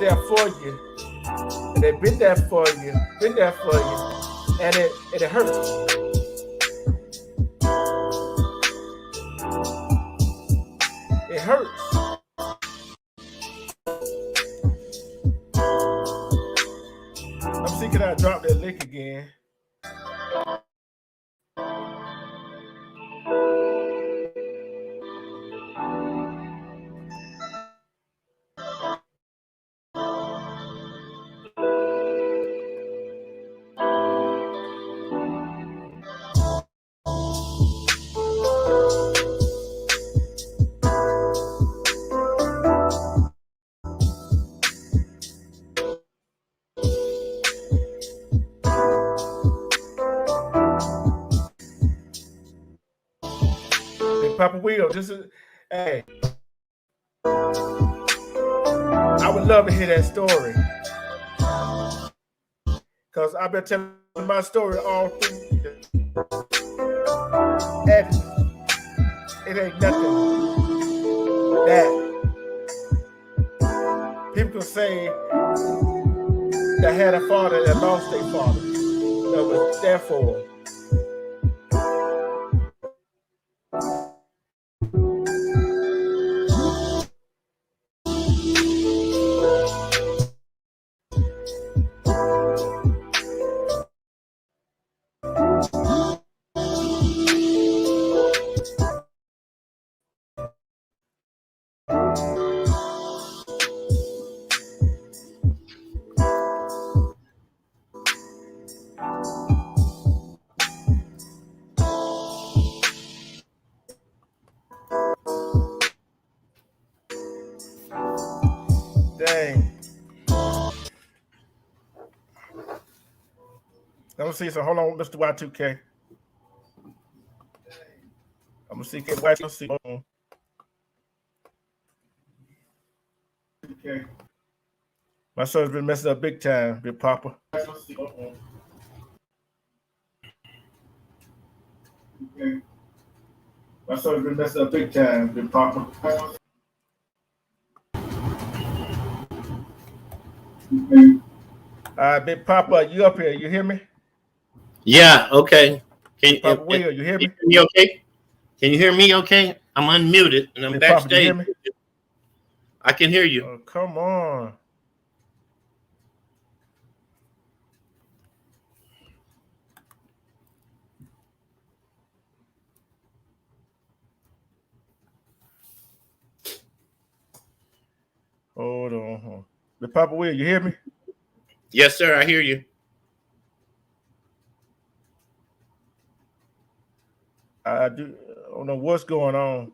there for you. And they've been there for you, and it hurts. It hurts. I'm see, can I drop that link again? Papa Will, this is, hey, I would love to hear that story, because I've been telling my story all through, and it ain't nothing that people can say that had a father that lost their father, that was there for them. Dang. Let me see. So hold on, Mr. Y2K. I'm gonna see. Let's see. Hold on. Okay. My son's been messing up big time, Big Papa. Let's see. Hold on. Okay. My son's been messing up big time, Big Papa. Big Papa, you up here? You hear me? Yeah. Okay. Papa Will, you hear me? You okay? Can you hear me? Okay. I'm unmuted and I'm Big backstage. Papa, you hear me? I can hear you. Oh, come on. Hold on. Big Papa Will, you hear me? Yes, sir. I hear you. I don't know what's going on.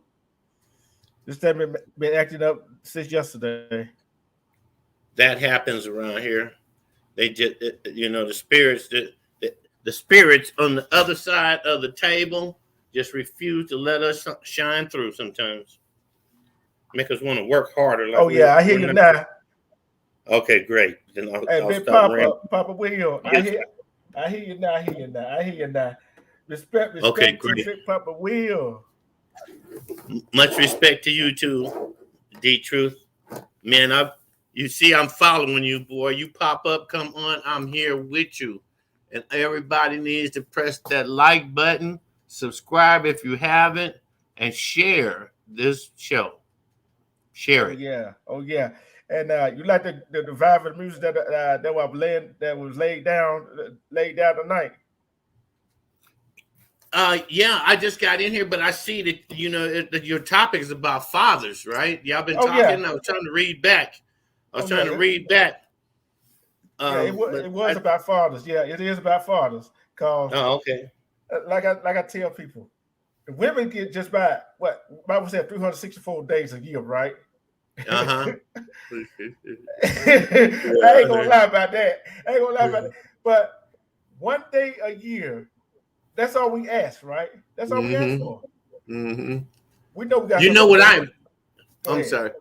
This thing been acting up since yesterday. That happens around here. They just, the spirits, the spirits on the other side of the table just refuse to let us shine through sometimes. Make us want to work harder. Like I hear you now. Okay, great. Then I'll Big Papa Will, yes. I hear you now. Respect okay, to Big Papa Will. Much respect to you too, D-Truth. Man, you see I'm following you, boy. You pop up, come on, I'm here with you. And everybody needs to press that like button, subscribe if you haven't, and share this show. Share it. Oh yeah. And you like the vibe of the music that was laid down tonight. Yeah, I just got in here, but I see that that your topic is about fathers, right? Y'all been talking. Yeah. I was trying to read back. It was about fathers. Yeah, it is about fathers. Cause okay. Like I tell people, the women get just by what Bible said 364 days a year, right? Uh-huh. I ain't gonna lie about that. But one day a year, that's all we ask, right? That's all we ask for. Mm-hmm. We know we got. I'm sorry.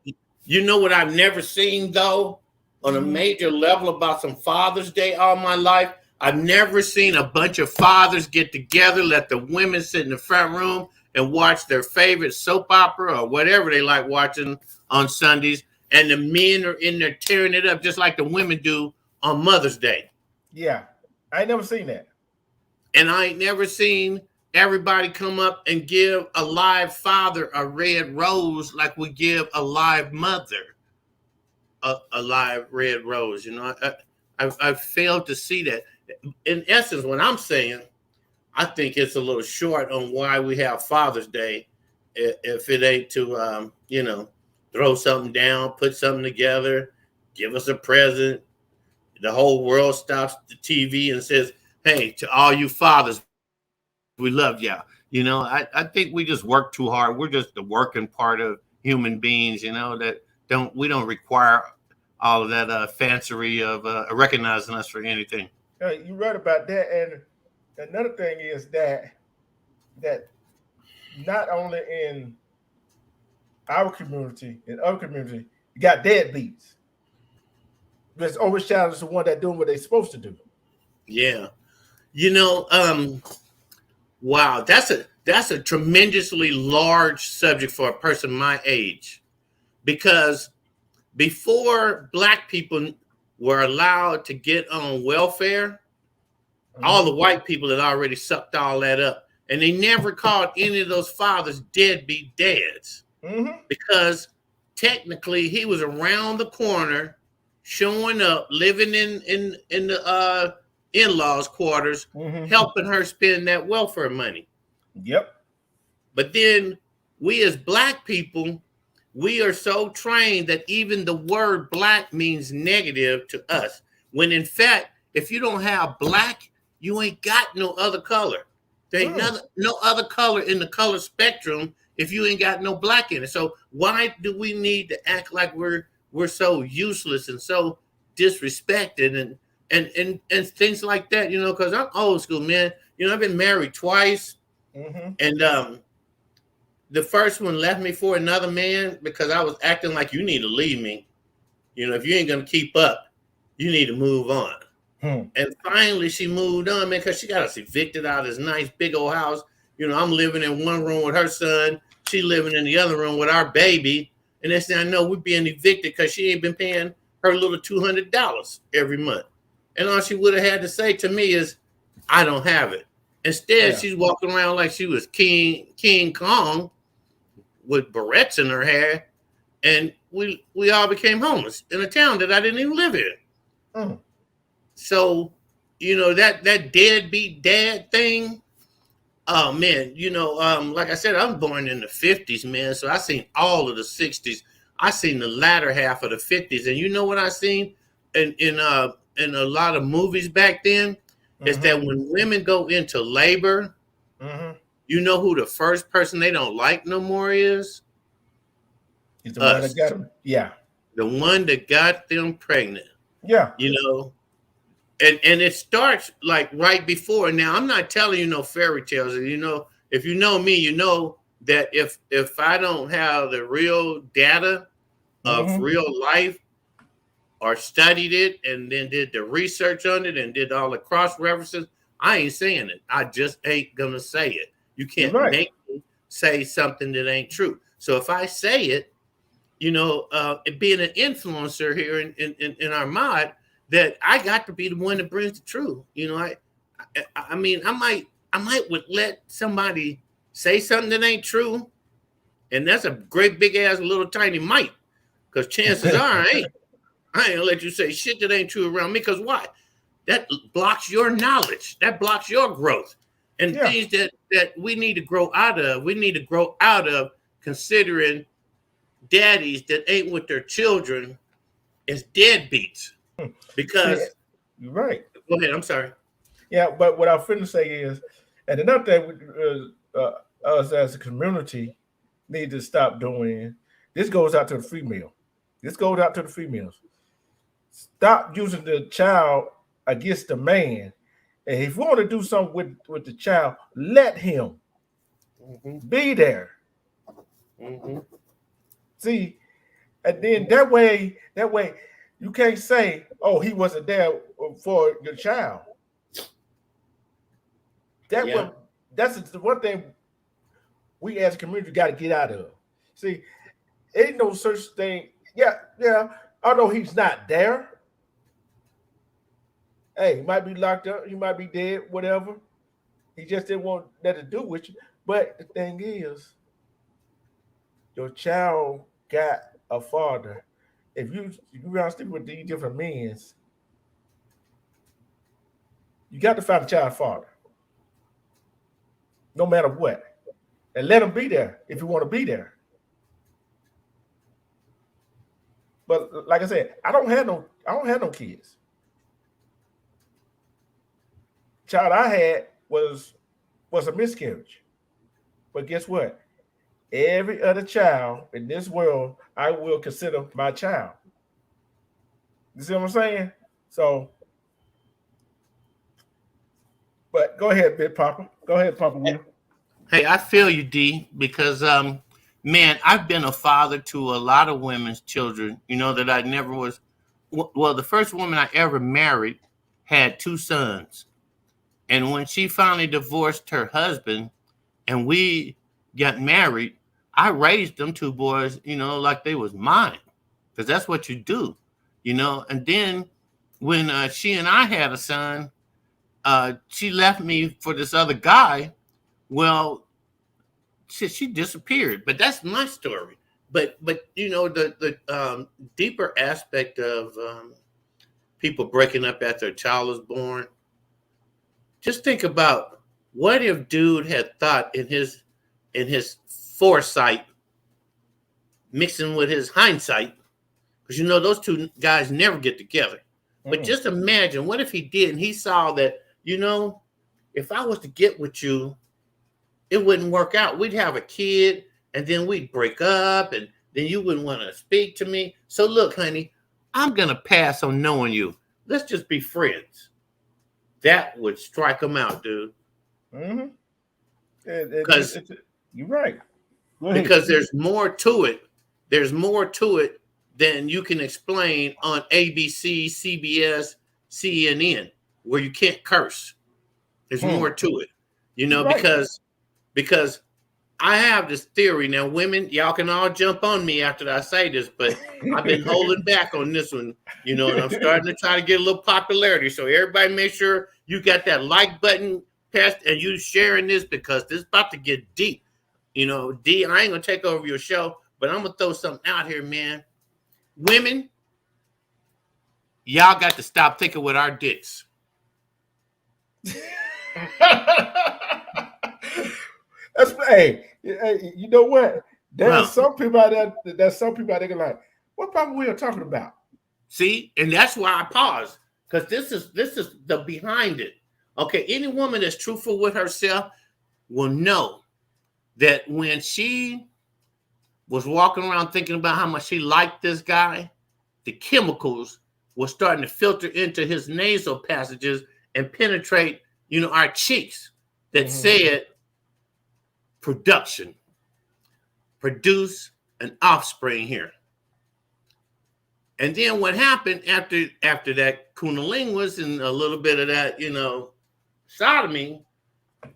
You know what I've never seen though, on a major level about some Father's Day all my life. I've never seen a bunch of fathers get together, let the women sit in the front room and watch their favorite soap opera or whatever they like watching on Sundays, and the men are in there tearing it up just like the women do on Mother's Day. Yeah, I ain't never seen that. And I ain't never seen everybody come up and give a live father a red rose like we give a live mother a live red rose. You know, I failed to see that. In essence, what I'm saying, I think it's a little short on why we have Father's Day if it ain't to, throw something down, put something together, give us a present. The whole world stops the TV and says, hey, to all you fathers, we love y'all. I think we just work too hard. We're just the working part of human beings, that we don't require all of that fancery of recognizing us for anything. You're right about that. And another thing is that not only in our community, in other community, you got deadbeats. Because overshadowed is the one that doing what they're supposed to do. Yeah. Wow, that's a tremendously large subject for a person my age. Because before Black people were allowed to get on welfare, all the white people had already sucked all that up. And they never called any of those fathers deadbeat dads. Because technically he was around the corner, showing up, living in the in-laws' quarters, helping her spend that welfare money. Yep. But then we as Black people, we are so trained that even the word Black means negative to us. When in fact, if you don't have Black, you ain't got no other color. There ain't no other color in the color spectrum if you ain't got no Black in it. So why do we need to act like we're so useless and so disrespected and things like that? Because I'm old school, man. I've been married twice, and the first one left me for another man because I was acting like you need to leave me. If you ain't gonna keep up, you need to move on. And finally, she moved on, man, because she got us evicted out of this nice big old house. I'm living in one room with her son. She living in the other room with our baby. And next thing I know, we're being evicted because she ain't been paying her little $200 every month. And all she would have had to say to me is, I don't have it. Instead, she's walking around like she was King Kong with barrettes in her hair. And we all became homeless in a town that I didn't even live in. So, that deadbeat dad thing, oh man, like I said, I'm born in the 50s, man. So I seen all of the 60s. I seen the latter half of the 50s. And you know what I seen in a lot of movies back then is that when women go into labor, you know who the first person they don't like no more is? It's the one that got them. Yeah. The one that got them pregnant. Yeah. And it starts like right before. Now, I'm not telling you no fairy tales. If you know me, you know that if I don't have the real data of real life or studied it and then did the research on it and did all the cross references, I ain't saying it. I just ain't gonna say it. You can't make me say something that ain't true. So if I say it, being an influencer here in our mod, that I got to be the one that brings the truth. I mean, I might would let somebody say something that ain't true, and that's a great big ass little tiny might, because chances are I ain't gonna let you say shit that ain't true around me. Because why? That blocks your knowledge. That blocks your growth, and things that we need to grow out of. We need to grow out of considering daddies that ain't with their children as deadbeats. Because you're right. Go ahead. I'm sorry. Yeah, but what I'm finna say is, and another thing us as a community need to stop doing. This goes out to the female. This goes out to the females. Stop using the child against the man. And if you want to do something with the child, let him be there. See, and then that way you can't say, "Oh, he wasn't there for your child." That's the one thing we as a community got to get out of. See, ain't no such thing. Yeah. Although he's not there, hey, he might be locked up, he might be dead, whatever. He just didn't want that to do with you. But the thing is, your child got a father. If you around sleeping with these different men, you got to find a child father, no matter what, and let him be there if you want to be there. But like I said, I don't have no kids. Child I had was a miscarriage. But guess what? Every other child in this world, I will consider my child. You see what I'm saying? So, but go ahead, Big Papa. Go ahead, Papa Will. Hey, I feel you, D, because man, I've been a father to a lot of women's children. You know that I never was. Well, the first woman I ever married had two sons, and when she finally divorced her husband, and we got married, I raised them two boys, like they was mine, because that's what you do. And then when she and I had a son, she left me for this other guy. Well, she disappeared, but that's my story. But the deeper aspect of people breaking up after a child is born. Just think about what if dude had thought in his foresight, mixing with his hindsight, because those two guys never get together. But just imagine, what if he did and he saw that, if I was to get with you, it wouldn't work out. We'd have a kid and then we'd break up and then you wouldn't want to speak to me. So look, honey, I'm going to pass on knowing you. Let's just be friends. That would strike him out, dude. Mm-hmm. Because you're right. Because there's more to it. There's more to it than you can explain on ABC, CBS, CNN, where you can't curse. There's more to it, right. because I have this theory. Now, women, y'all can all jump on me after I say this, but I've been holding back on this one, and I'm starting to try to get a little popularity. So everybody make sure you got that like button pressed and you sharing this, because this is about to get deep. D, I ain't going to take over your show, but I'm going to throw something out here, man. Women, y'all got to stop thinking with our dicks. That's hey, you know what? There's some people out there. There's some people out there like, what Papa we are talking about? See, and that's why I paused, because this is the behind it. Okay, any woman that's truthful with herself will know that when she was walking around thinking about how much she liked this guy, the chemicals were starting to filter into his nasal passages and penetrate, our cheeks that said produce an offspring here. And then what happened after that cunnilingus and a little bit of that, sodomy,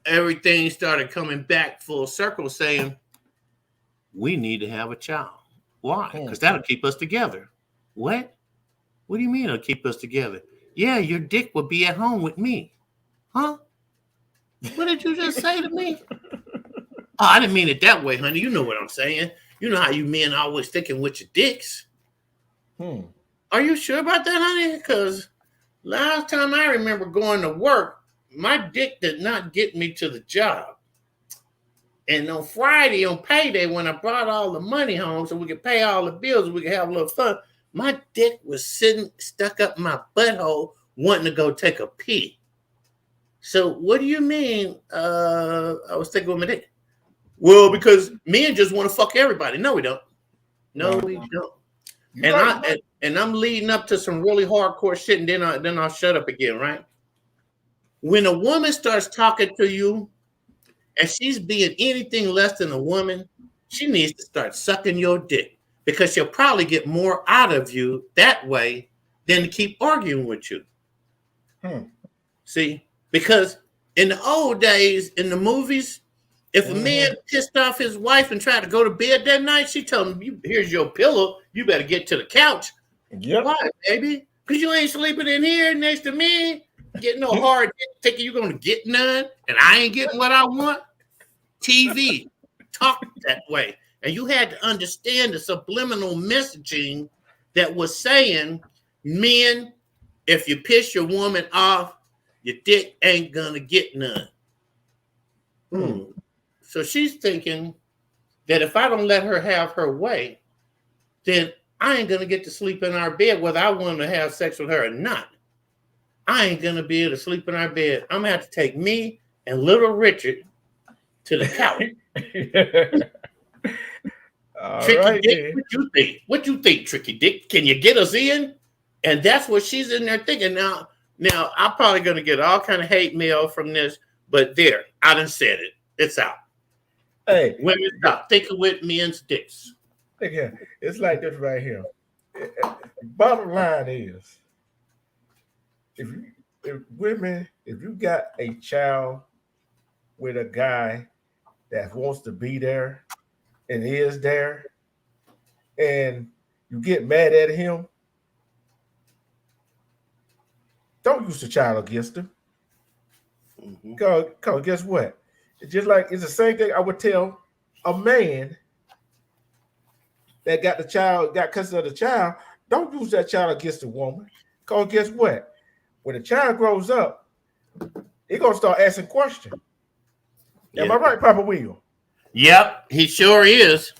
everything started coming back full circle saying, we need to have a child. Why? Because that'll keep us together. What? What do you mean it'll keep us together? Yeah, your dick will be at home with me. Huh? What did you just say to me? Oh, I didn't mean it that way, honey. You know what I'm saying. You know how you men always thinking with your dicks. Are you sure about that, honey? Because last time I remember going to work, my dick did not get me to the job. And on Friday, on payday, when I brought all the money home so we could pay all the bills and we could have a little fun, my dick was sitting stuck up my butthole wanting to go take a pee. So what do you mean I was thinking with my dick? Well, because men just want to fuck everybody. No, we don't. No, we don't. And I'm leading up to some really hardcore shit, and then I'll shut up again, right? When a woman starts talking to you and she's being anything less than a woman, she needs to start sucking your dick, because she'll probably get more out of you that way than to keep arguing with you. See, because in the old days, in the movies, If a man pissed off his wife and tried to go to bed that night, she told him, here's your pillow. You better get to the couch. Yep. Why, baby? Because you ain't sleeping in here next to me, getting no hard thinking you're going to get none, and I ain't getting what I want. TV talked that way. And you had to understand the subliminal messaging that was saying, men, if you piss your woman off, your dick ain't going to get none. So she's thinking that if I don't let her have her way, then I ain't going to get to sleep in our bed whether I want to have sex with her or not. I ain't going to be able to sleep in our bed. I'm going to have to take me and little Richard to the couch. Tricky Dick, what you think? What you think, Tricky Dick? Can you get us in? And that's what she's in there thinking. Now I'm probably going to get all kind of hate mail from this, but there, I done said it. It's out. Hey, women, stop thinking with men's dicks. Again, it's like this right here. Bottom line is, if you got a child with a guy that wants to be there and is there, and you get mad at him, don't use the child against him. Cause guess what? It's just like it's the same thing I would tell a man that got custody of the child. Don't use that child against the woman. Cause guess what? When the child grows up, he's gonna start asking questions. Am I right, Papa Will? Yep, he sure is.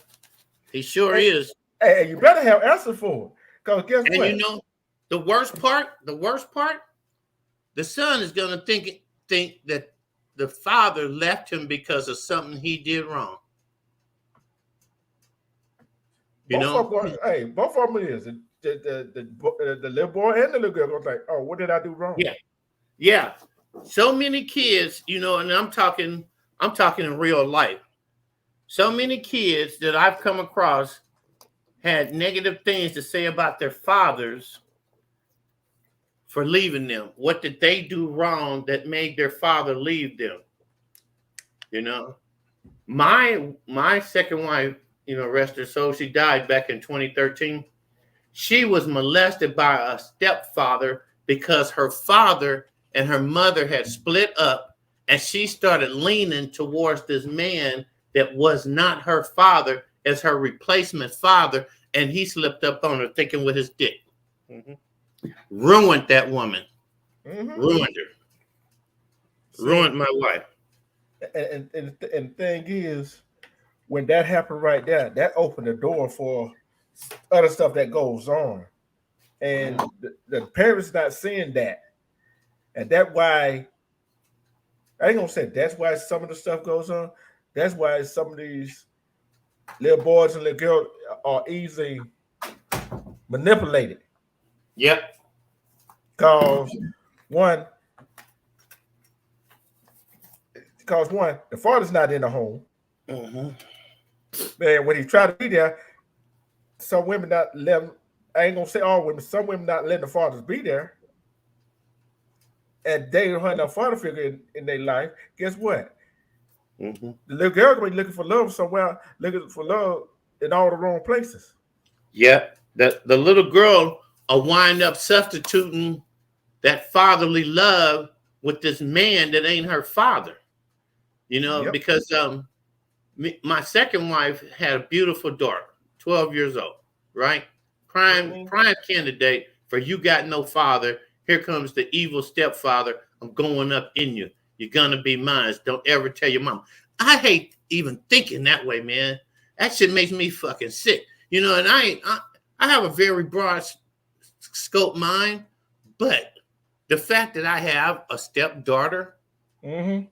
He sure is. Hey, you better have answers for it. Cause guess what? And you know, the worst part, the son is gonna think that the father left him because of something he did wrong. Both of them is the little boy and the little girl gonna think, oh, what did I do wrong? Yeah. So many kids, and I'm talking in real life. So many kids that I've come across had negative things to say about their fathers for leaving them. What did they do wrong that made their father leave them? My second wife, rest her soul, she died back in 2013. She was molested by a stepfather because her father and her mother had split up, and she started leaning towards this man that was not her father as her replacement father, and he slipped up on her thinking with his dick. Ruined that woman. Ruined her. Ruined my wife. And the thing is, when that happened right there, that opened the door for other stuff that goes on. And the parents not seeing that. And that's why, I ain't gonna say that's why some of the stuff goes on. That's why some of these little boys and little girls are easily manipulated. Yep. Because one, the father's not in the home. Man, when he tried to be there, some women not letting, I ain't gonna say all women, some women not letting the fathers be there. And they don't have no father figure in their life. Guess what? The little girl gonna be looking for love somewhere, looking for love in all the wrong places. Yeah. The little girl will wind up substituting that fatherly love with this man that ain't her father. Because my second wife had a beautiful daughter, 12 years old, right? Prime candidate for you got no father. Here comes the evil stepfather. I'm going up in you. You're gonna be mine. Don't ever tell your mom. I hate even thinking that way, man. That shit makes me fucking sick. And I have a very broad scope mind, but the fact that I have a stepdaughter made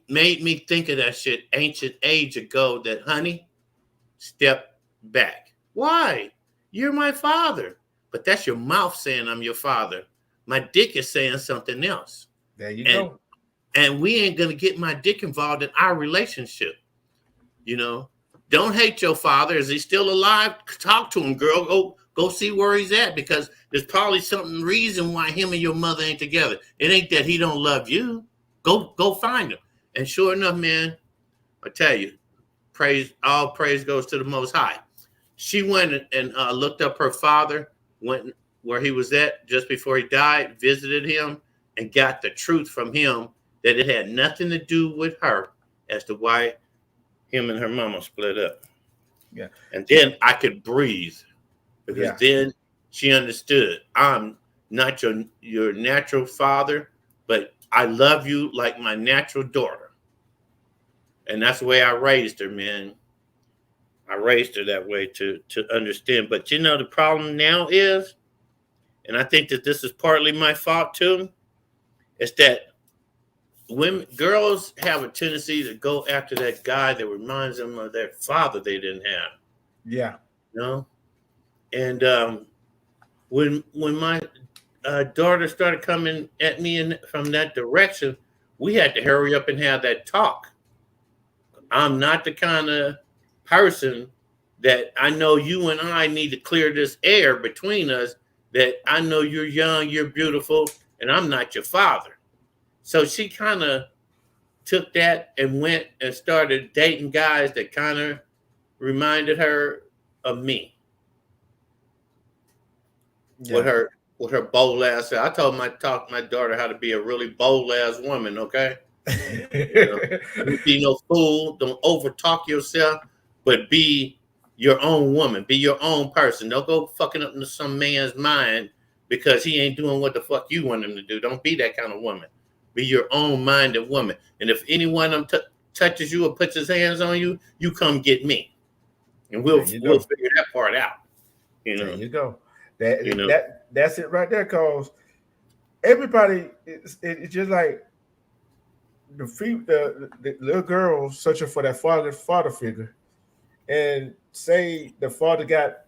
me think of that shit ancient age ago. That, honey, step back. Why? You're my father. But that's your mouth saying I'm your father. My dick is saying something else. There you go. And we ain't going to get my dick involved in our relationship. Don't hate your father. Is he still alive? Talk to him, girl. Go see where he's at, because there's probably some reason why him and your mother ain't together. It ain't that he don't love you. Go find him. And sure enough, man, I tell you, all praise goes to the Most High. She went and looked up her father, went where he was at just before he died, visited him, and got the truth from him that it had nothing to do with her as to why him and her mama split up. Yeah. And then I could breathe because then she understood, I'm not your natural father, but I love you like my natural daughter. And that's the way I raised her, man. I raised her that way to understand. But you know, the problem now is, and I think that this is partly my fault too, is that girls have a tendency to go after that guy that reminds them of their father they didn't have. Yeah. You know? And when my daughter started coming at me from that direction, we had to hurry up and have that talk. I'm not the kind of person that I know you and I need to clear this air between us, that I know you're young, you're beautiful, and I'm not your father. So she kind of took that and went and started dating guys that kind of reminded her of me. Yeah. With her bold ass. I told my daughter how to be a really bold ass woman, okay? Don't be no fool. Don't over talk yourself, but be your own woman. Be your own person. Don't go fucking up into some man's mind because he ain't doing what the fuck you want him to do. Don't be that kind of woman. Be your own minded woman. And if anyone of them touches you or puts his hands on you, you come get me, and we'll figure that part out. You know. There you go. That's it right there. Cause everybody, it's just like the little girl searching for that father figure, and say the father got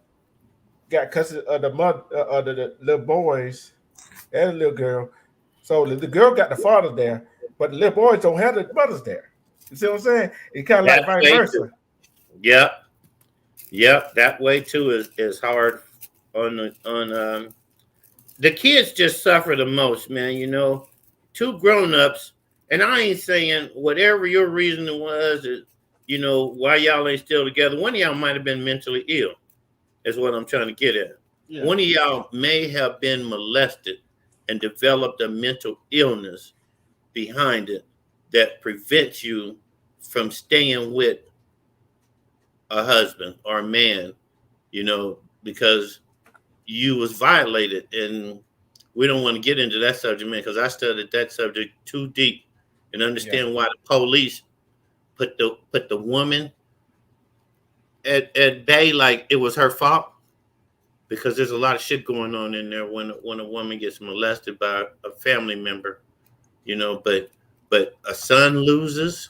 custody of the mother of the little boys and the little girl. So the girl got the father there, but the little boys don't have the mothers there. You see what I'm saying? It's kind of like vice versa. Yep. That way too is hard on the kids. Just suffer the most, man. You know, two grown-ups, and I ain't saying whatever your reason was, you know, why y'all ain't still together. One of y'all might have been mentally ill, is what I'm trying to get at. Yeah. One of y'all may have been molested and developed a mental illness behind it that prevents you from staying with a husband or a man, you know, because you was violated. And we don't want to get into that subject, man, because I studied that subject too deep and understand why the police put the woman at bay like it was her fault, because there's a lot of shit going on in there when a woman gets molested by a family member, you know. But a son loses,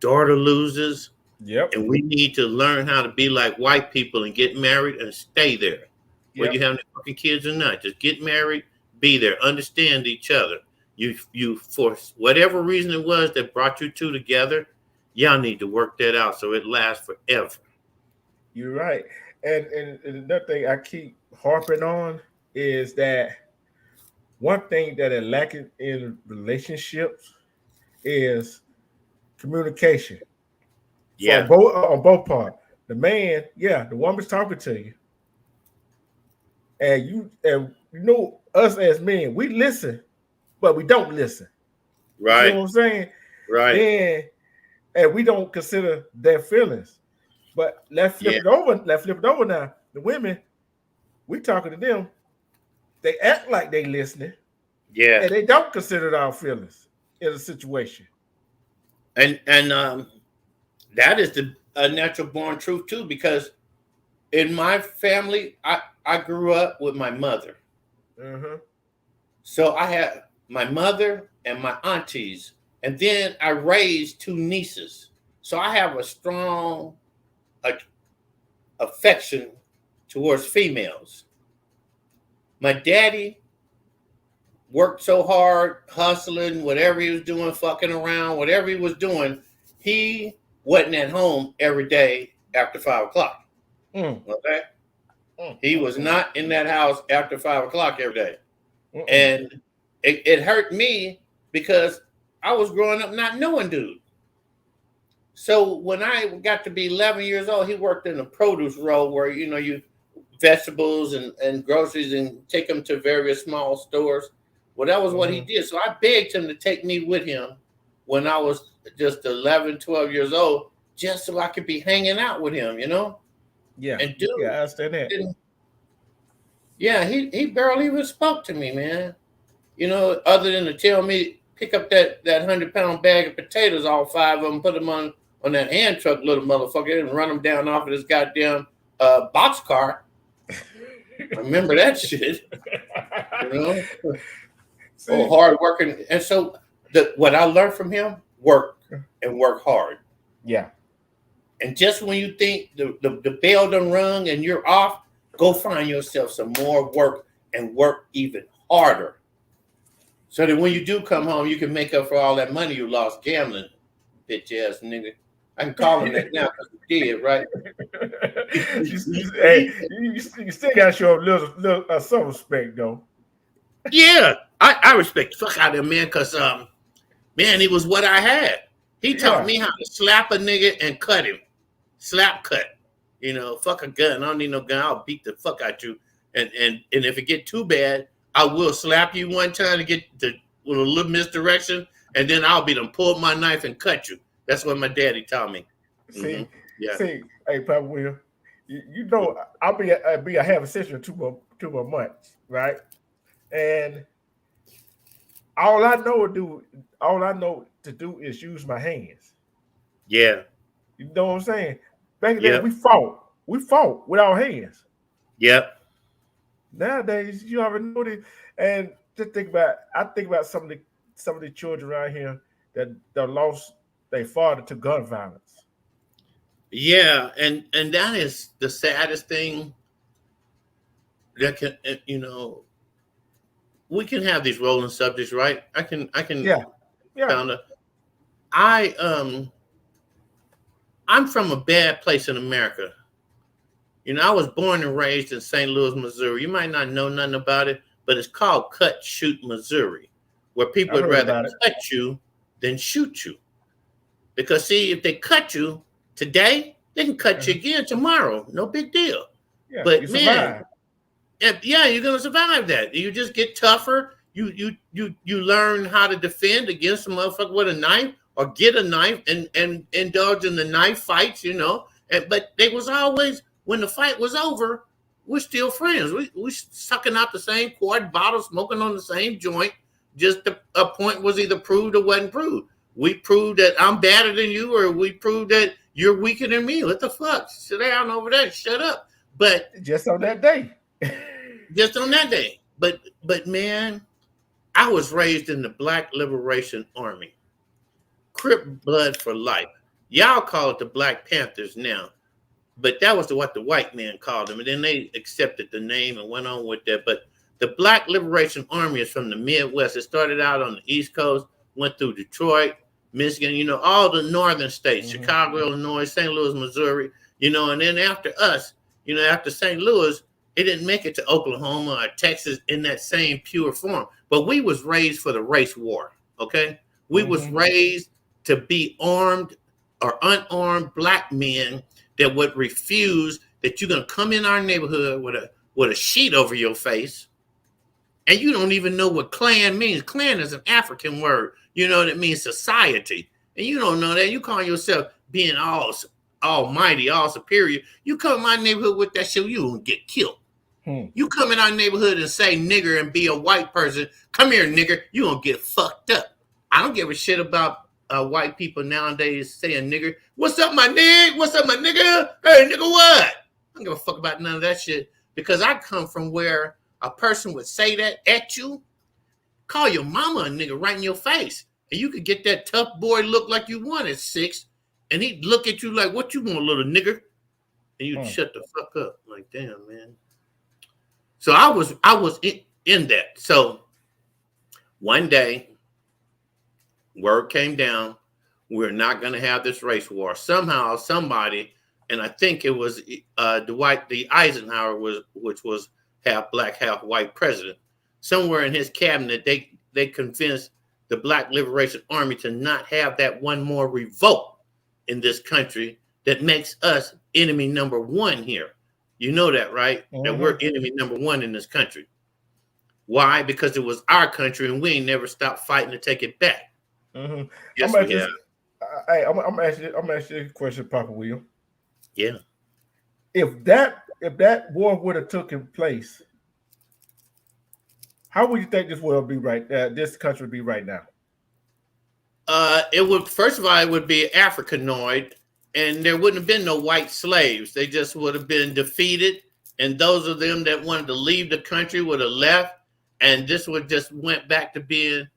daughter loses. Yep. And we need to learn how to be like white people and get married and stay there. Whether you have any fucking kids or not, just get married, be there, understand each other. You for whatever reason it was that brought you two together, y'all need to work that out so it lasts forever. You're right. And another thing I keep harping on is that one thing that is lacking in relationships is communication. Yeah. On both parts. The man, the woman's talking to you. And you know us as men, we listen, but we don't listen. Right. You know what I'm saying? Right. And we don't consider their feelings. But let's flip it over. Let's flip it over now. The women, we talking to them. They act like they listening. Yeah. And they don't consider our feelings in a situation. And that is the natural born truth too, because in my family, I grew up with my mother. So I had my mother and my aunties, and then I raised two nieces. So I have a strong affection towards females. My daddy worked so hard, hustling, whatever he was doing, fucking around, whatever he was doing, he wasn't at home every day after 5 o'clock. Okay? He was not in that house after 5 o'clock every day. And it hurt me because I was growing up not knowing dude. So when I got to be 11 years old, he worked in a produce row where you vegetables and groceries and take them to various small stores. Well, that was what he did. So I begged him to take me with him when I was just 11, 12 years old, just so I could be hanging out with him, Yeah. And dude, Yeah, I understand that. yeah, he barely even spoke to me, man. Other than to tell me pick up that 100-pound bag of potatoes, all 5 of them, put them on that hand truck, little motherfucker, and run them down off of this goddamn box car. Remember that shit, Oh, hard working. And so what I learned from him: work and work hard. Yeah. And just when you think the bell done rung and you're off, go find yourself some more work and work even harder. So that when you do come home, you can make up for all that money you lost gambling, bitch ass nigga. I can call him that now because he did, right? you still got to show a little some respect, though. Yeah, I respect the fuck out of him, man, because man, he was what I had. He taught me how to slap a nigga and cut him. Slap cut. Fuck a gun. I don't need no gun. I'll beat the fuck out you. And if it get too bad, I will slap you one time to get with a little misdirection, and then I'll be done pull my knife and cut you. That's what my daddy taught me. See, hey, Papa Will, I'll be a half a century or 2 more months, right? And all I know to do is use my hands. Yeah. You know what I'm saying? Back then we fought with our hands. Yep. Nowadays, you already know this. And just I think about some of the children around here that lost their father to gun violence. Yeah, and that is the saddest thing that can we can have these rolling subjects, right? I can found I'm from a bad place in America. I was born and raised in St. Louis, Missouri. You might not know nothing about it, but it's called Cut Shoot Missouri, where people would rather cut you than shoot you. Because see, if they cut you today, they can cut you again tomorrow. No big deal. Yeah, but man, you're gonna survive that. You just get tougher. You learn how to defend against a motherfucker with a knife or get a knife and indulge in the knife fights, but they was always, when the fight was over, we're still friends. We sucking out the same quart bottle, smoking on the same joint. Just a point was either proved or wasn't proved. We proved that I'm better than you, or we proved that you're weaker than me. What the fuck? Sit down over there. Shut up. But just on that day. But man, I was raised in the Black Liberation Army. Crip blood for life. Y'all call it the Black Panthers now, but that was what the white men called them, and then they accepted the name and went on with that. But the Black Liberation Army is from the Midwest. It started out on the East Coast, went through Detroit, Michigan, all the northern states, Chicago, Illinois, St. Louis, Missouri, and then after us, after St. Louis, it didn't make it to Oklahoma or Texas in that same pure form. But we was raised for the race war, okay? We was raised to be armed or unarmed Black men that would refuse that you're going to come in our neighborhood with a sheet over your face, and you don't even know what Klan means. Klan is an African word, that means society. And you don't know that. You call yourself being all almighty, all superior. You come in my neighborhood with that shit, you won't get killed. You come in our neighborhood and say nigger and be a white person, come here, nigger, you gonna get fucked up. I don't give a shit about white people nowadays saying nigger. What's up, my nigga? What's up, my nigga? Hey, nigga, what? I don't give a fuck about none of that shit, because I come from where a person would say that at you, call your mama a nigga right in your face, and you could get that tough boy look like you want at 6, and he'd look at you like, what you want, little nigger? And you'd shut the fuck up. Like, damn, man. So I was in that. So one day, word came down, we're not going to have this race war. Somehow, somebody, and I think it was the Eisenhower, which was half black, half white president. Somewhere in his cabinet, they convinced the Black Liberation Army to not have that one more revolt. in this country that makes us enemy number one here. You know that, right? That we're enemy number one in this country. Why? Because it was our country and we ain't never stopped fighting to take it back. Yes, we have. I'm asking you a question, Papa William. Yeah. If that war would have taken place, how would you think this world be right? This country be right now? It would, first of all, it would be Africanoid, and there wouldn't have been no white slaves. They just would have been defeated, and those of them that wanted to leave the country would have left, and this would just went back to being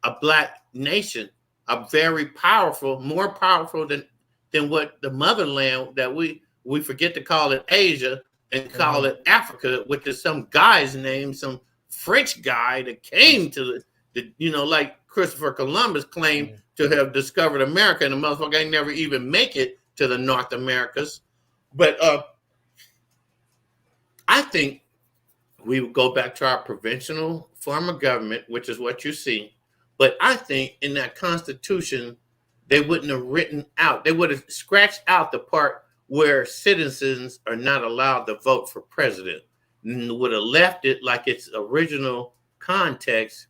a black nation, a very powerful, more powerful than what the motherland that we forget to call it Asia and call it Africa, which is some guy's name, some French guy that came to the like Christopher Columbus claimed to have discovered America, and the motherfucker ain't never even make it to the North Americas. But I think we would go back to our provincial form of government, which is what you see. But I think in that Constitution, they wouldn't have written out, they would have scratched out the part where citizens are not allowed to vote for president, and would have left it like its original context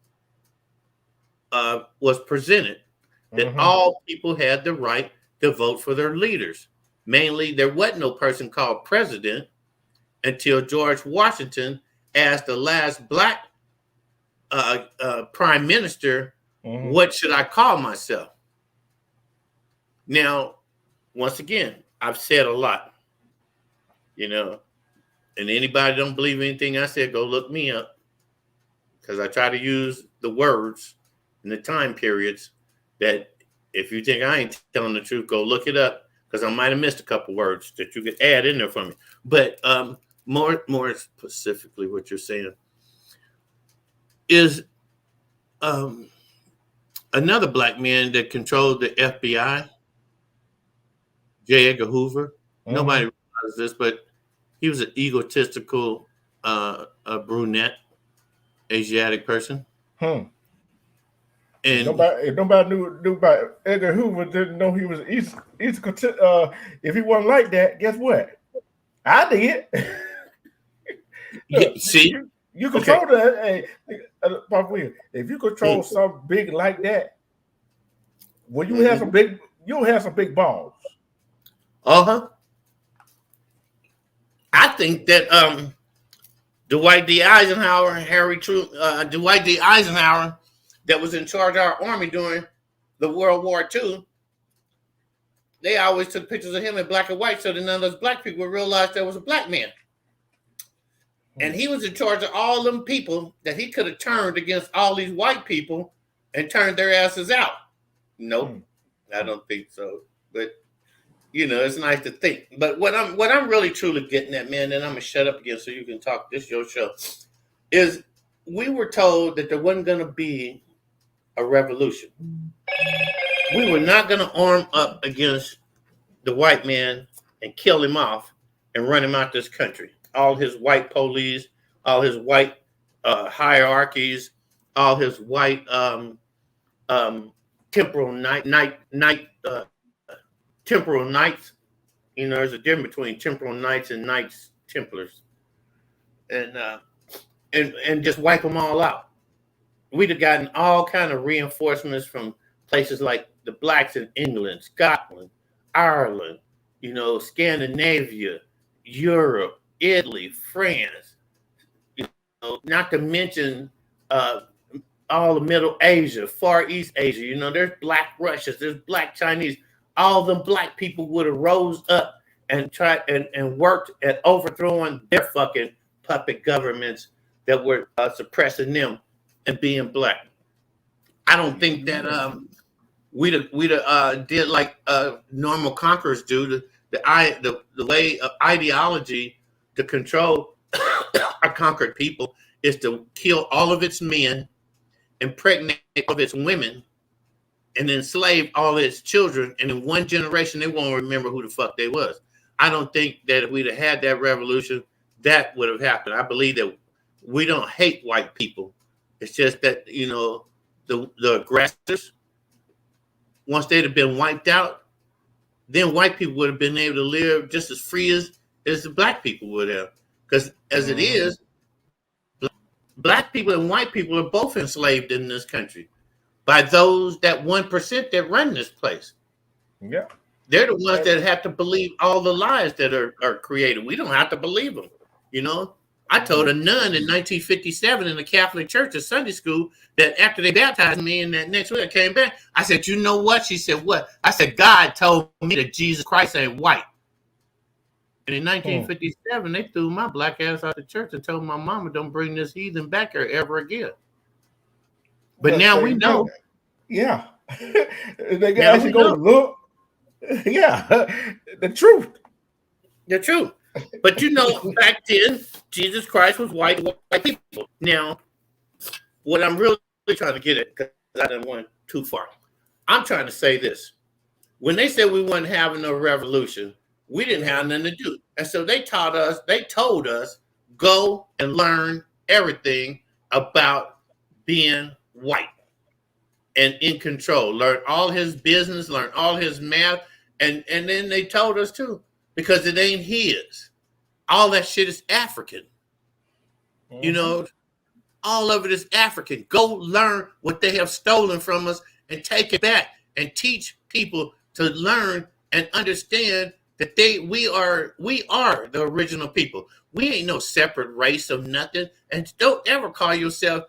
was presented, that all people had the right to vote for their leaders. Mainly, there wasn't no person called president until George Washington asked the last black prime minister, what should I call myself? Now, once again, I've said a lot, and anybody don't believe anything I said, go look me up, because I try to use the words and the time periods that if you think I ain't telling the truth, go look it up, because I might have missed a couple words that you could add in there for me. But more specifically, what you're saying is another black man that controlled the FBI, J. Edgar Hoover. Nobody realizes this, but he was an egotistical brunette, Asiatic person. And if nobody knew about Edgar Hoover, didn't know he was East. If he wasn't like that, guess what? I did. Look, see, you control that. Hey, if you control something big like that, well, you have some big. You'll have some big balls. I think that Dwight D. Eisenhower, Dwight D. Eisenhower, that was in charge of our army during the World War II, they always took pictures of him in black and white so that none of those black people would realize there was a black man. And he was in charge of all them people that he could have turned against all these white people and turned their asses out. Nope, I don't think so. But it's nice to think. But what I'm really truly getting at, man, and I'm gonna shut up again so you can talk. This is your show. Is we were told that there wasn't gonna be a revolution. We were not gonna arm up against the white man and kill him off and run him out this country. All his white police, all his white hierarchies, all his white temporal temporal knights. There's a difference between temporal knights and knights templars, and just wipe them all out. We'd have gotten all kind of reinforcements from places like the blacks in England, Scotland, Ireland, Scandinavia, Europe, Italy, France, not to mention all of Middle Asia, Far East Asia. There's black Russians, there's black Chinese. All them black people would have rose up and tried and worked at overthrowing their fucking puppet governments that were suppressing them and being black. I don't think that we'd have did like normal conquerors do. The way of ideology to control a conquered people is to kill all of its men, impregnate all of its women, and enslave all its children. And in one generation, they won't remember who the fuck they was. I don't think that if we'd have had that revolution, that would have happened. I believe that we don't hate white people. It's just that, the aggressors, once they'd have been wiped out, then white people would have been able to live just as free as the black people would have. Because as it is, black people and white people are both enslaved in this country by those that 1% that run this place. Yeah. They're the ones that have to believe all the lies that are created. We don't have to believe them. You know, I told a nun in 1957 in the Catholic Church at Sunday school that after they baptized me and that next week I came back, I said, you know what? She said, what? I said, God told me that Jesus Christ ain't white. And in 1957, they threw my black ass out of the church and told my mama, don't bring this heathen back here ever again. But now we know. Yeah. They can actually go look. Yeah. The truth. The truth. But you know, back then, Jesus Christ was white people. Now, what I'm really trying to get at, because I didn't went too far, I'm trying to say this. When they said we weren't having no revolution, we didn't have nothing to do. And so they told us, go and learn everything about being white and in control. Learn all his business, learn all his math. And then they told us too, because it ain't his. All that shit is African. You know, all of it is African. Go learn what they have stolen from us and take it back and teach people to learn and understand that we are the original people. We ain't no separate race of nothing. And don't ever call yourself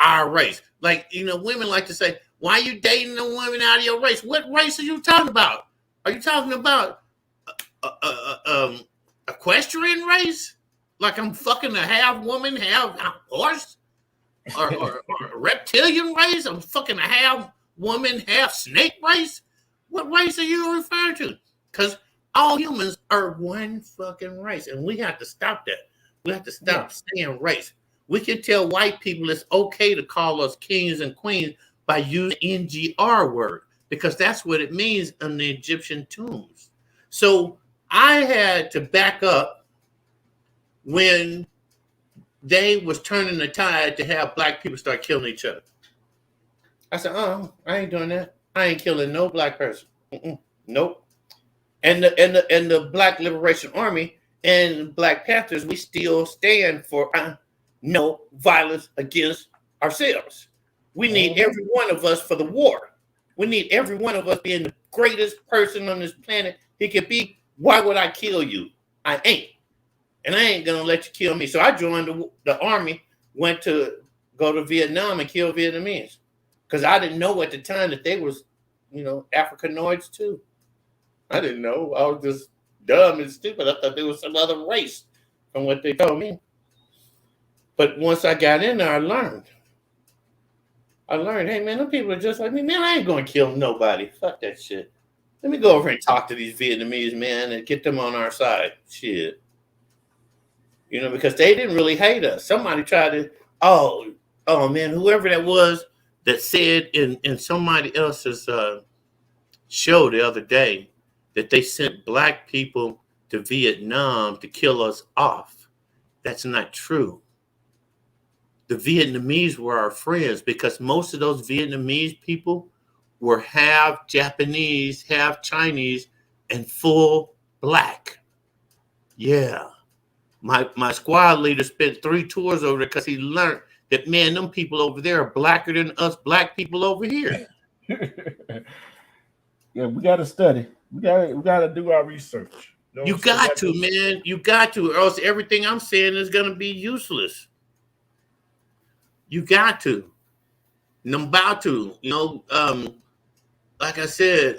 our race. Like, you know, women like to say, why are you dating a woman out of your race? What race are you talking about? Are you talking about equestrian race? Like I'm fucking a half woman, half horse? Or a reptilian race? I'm fucking a half woman, half snake race? What race are you referring to? Because all humans are one fucking race, and we have to stop that. We have to stop saying race. We can tell white people it's okay to call us kings and queens by using NGR word, because that's what it means in the Egyptian tombs. So I had to back up when they was turning the tide to have black people start killing each other. I said, I ain't doing that. I ain't killing no black person. Nope. And the Black Liberation Army and Black Panthers, we still stand for no violence against ourselves. We need every one of us for the war. We need every one of us being the greatest person on this planet he could be. Why would I kill you? I ain't. And I ain't going to let you kill me. So I joined the army, went to go to Vietnam and kill Vietnamese. Because I didn't know at the time that they was, you know, Africanoids too. I didn't know. I was just dumb and stupid. I thought there was some other race from what they told me. But once I got in there, I learned, hey, man, them people are just like me. Man, I ain't going to kill nobody. Fuck that shit. Let me go over and talk to these Vietnamese, man, and get them on our side. Shit. You know, because they didn't really hate us. Somebody tried to, oh, man, whoever that was that said in somebody else's show the other day that they sent black people to Vietnam to kill us off. That's not true. The Vietnamese were our friends because most of those Vietnamese people were half Japanese, half Chinese, and full black. Yeah. My squad leader spent 3 tours over there because he learned that, man, them people over there are blacker than us black people over here. Yeah, we got to study. We got to do our research. You got to, man. You got to, or else everything I'm saying is going to be useless. You got to. And I'm about to. You know, like I said,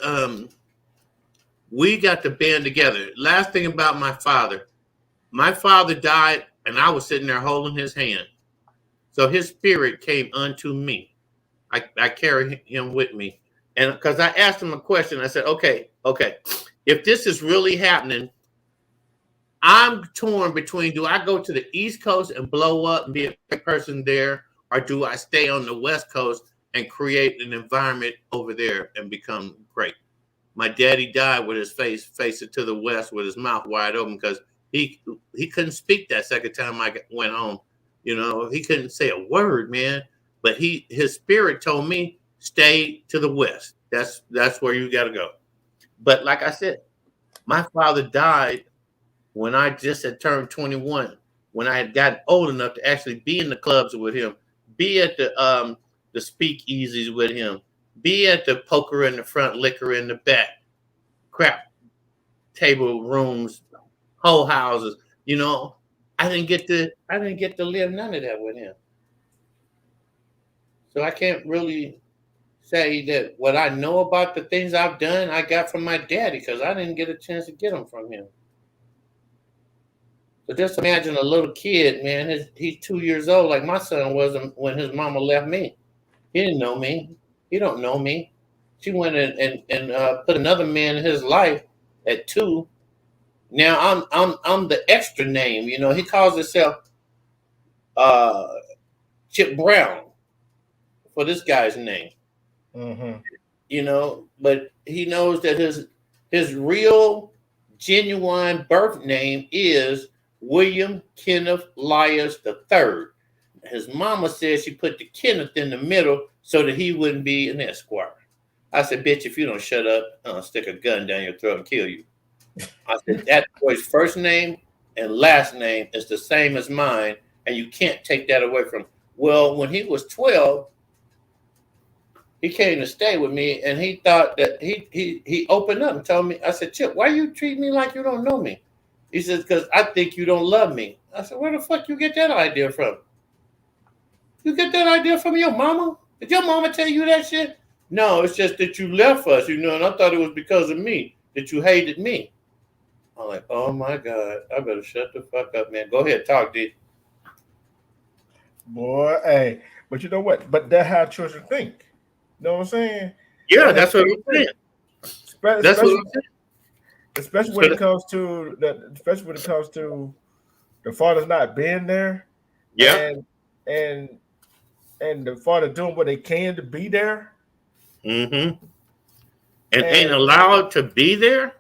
we got to band together. Last thing about my father. My father died, and I was sitting there holding his hand. So his spirit came unto me. I carry him with me. And because I asked him a question, I said, okay, if this is really happening, I'm torn between, do I go to the East Coast and blow up and be a big person there, or do I stay on the West Coast and create an environment over there and become great? My daddy died with his face facing to the west with his mouth wide open because he couldn't speak that second time I went home. You know, he couldn't say a word, man. But his spirit told me, stay to the west. That's where you got to go. But like I said, my father died when I just had turned 21, when I had gotten old enough to actually be in the clubs with him, be at the speakeasies with him, be at the poker in the front, liquor in the back, crap table rooms, whole houses. You know, I didn't get to live none of that with him. So I can't really say that what I know about the things I've done I got from my daddy, because I didn't get a chance to get them from him. So just imagine a little kid, man. He's 2 years old, like my son was when his mama left me. He didn't know me. He don't know me. She went and put another man in his life at 2. Now I'm the extra name. You know, he calls himself uh, Chip Brown for this guy's name. Mm-hmm. You know, but he knows that his real, genuine birth name is William Kenneth Lyers III. His mama said she put the Kenneth in the middle so that he wouldn't be an Esquire. I said, bitch, if you don't shut up, I'll stick a gun down your throat and kill you. I said, that boy's first name and last name is the same as mine, and you can't take that away from him. Well, when he was 12, he came to stay with me, and he thought that he opened up and told me, I said, Chip, why you treat me like you don't know me? He says, because I think you don't love me. I said, where the fuck you get that idea from? You get that idea from your mama? Did your mama tell you that shit? No, it's just that you left us, you know, and I thought it was because of me, that you hated me. I'm like, oh my God, I better shut the fuck up, man. Go ahead, talk, D. Boy, hey, but you know what? But that's how children think. You know what I'm saying? Yeah, That's that's how what I'm children saying. think. That's what Especially, I'm saying. especially So when it comes to the father's not being there, yeah. and and and the father doing what they can to be there, Mm-hmm. And ain't and allowed to be there.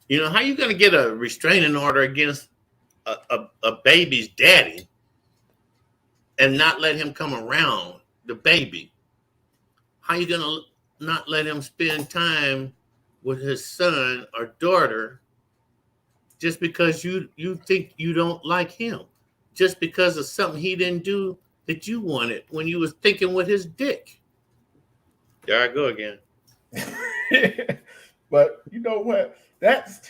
You know, how you gonna get a restraining order against a baby's daddy and not let him come around the baby? How you gonna not let him spend time with his son or daughter just because you think you don't like him, just because of something he didn't do that you wanted when you was thinking with his dick? There I go again. but you know what? That's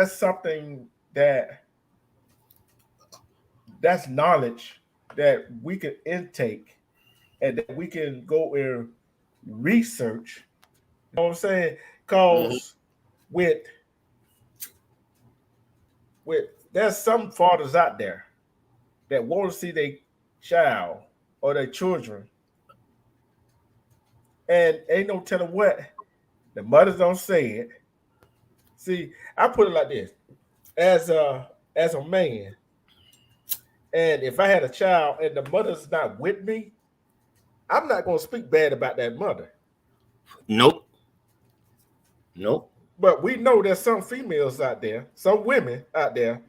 something that's knowledge that we can intake and that we can go and research. You know what I'm saying? Mm-hmm. Because with with there's some fathers out there that want to see their child or their children, and ain't no telling what the mothers don't say it. See, I put it like this: as a man, and if I had a child and the mother's not with me, I'm not going to speak bad about that mother. Nope. Nope. But we know there's some females out there, some women out there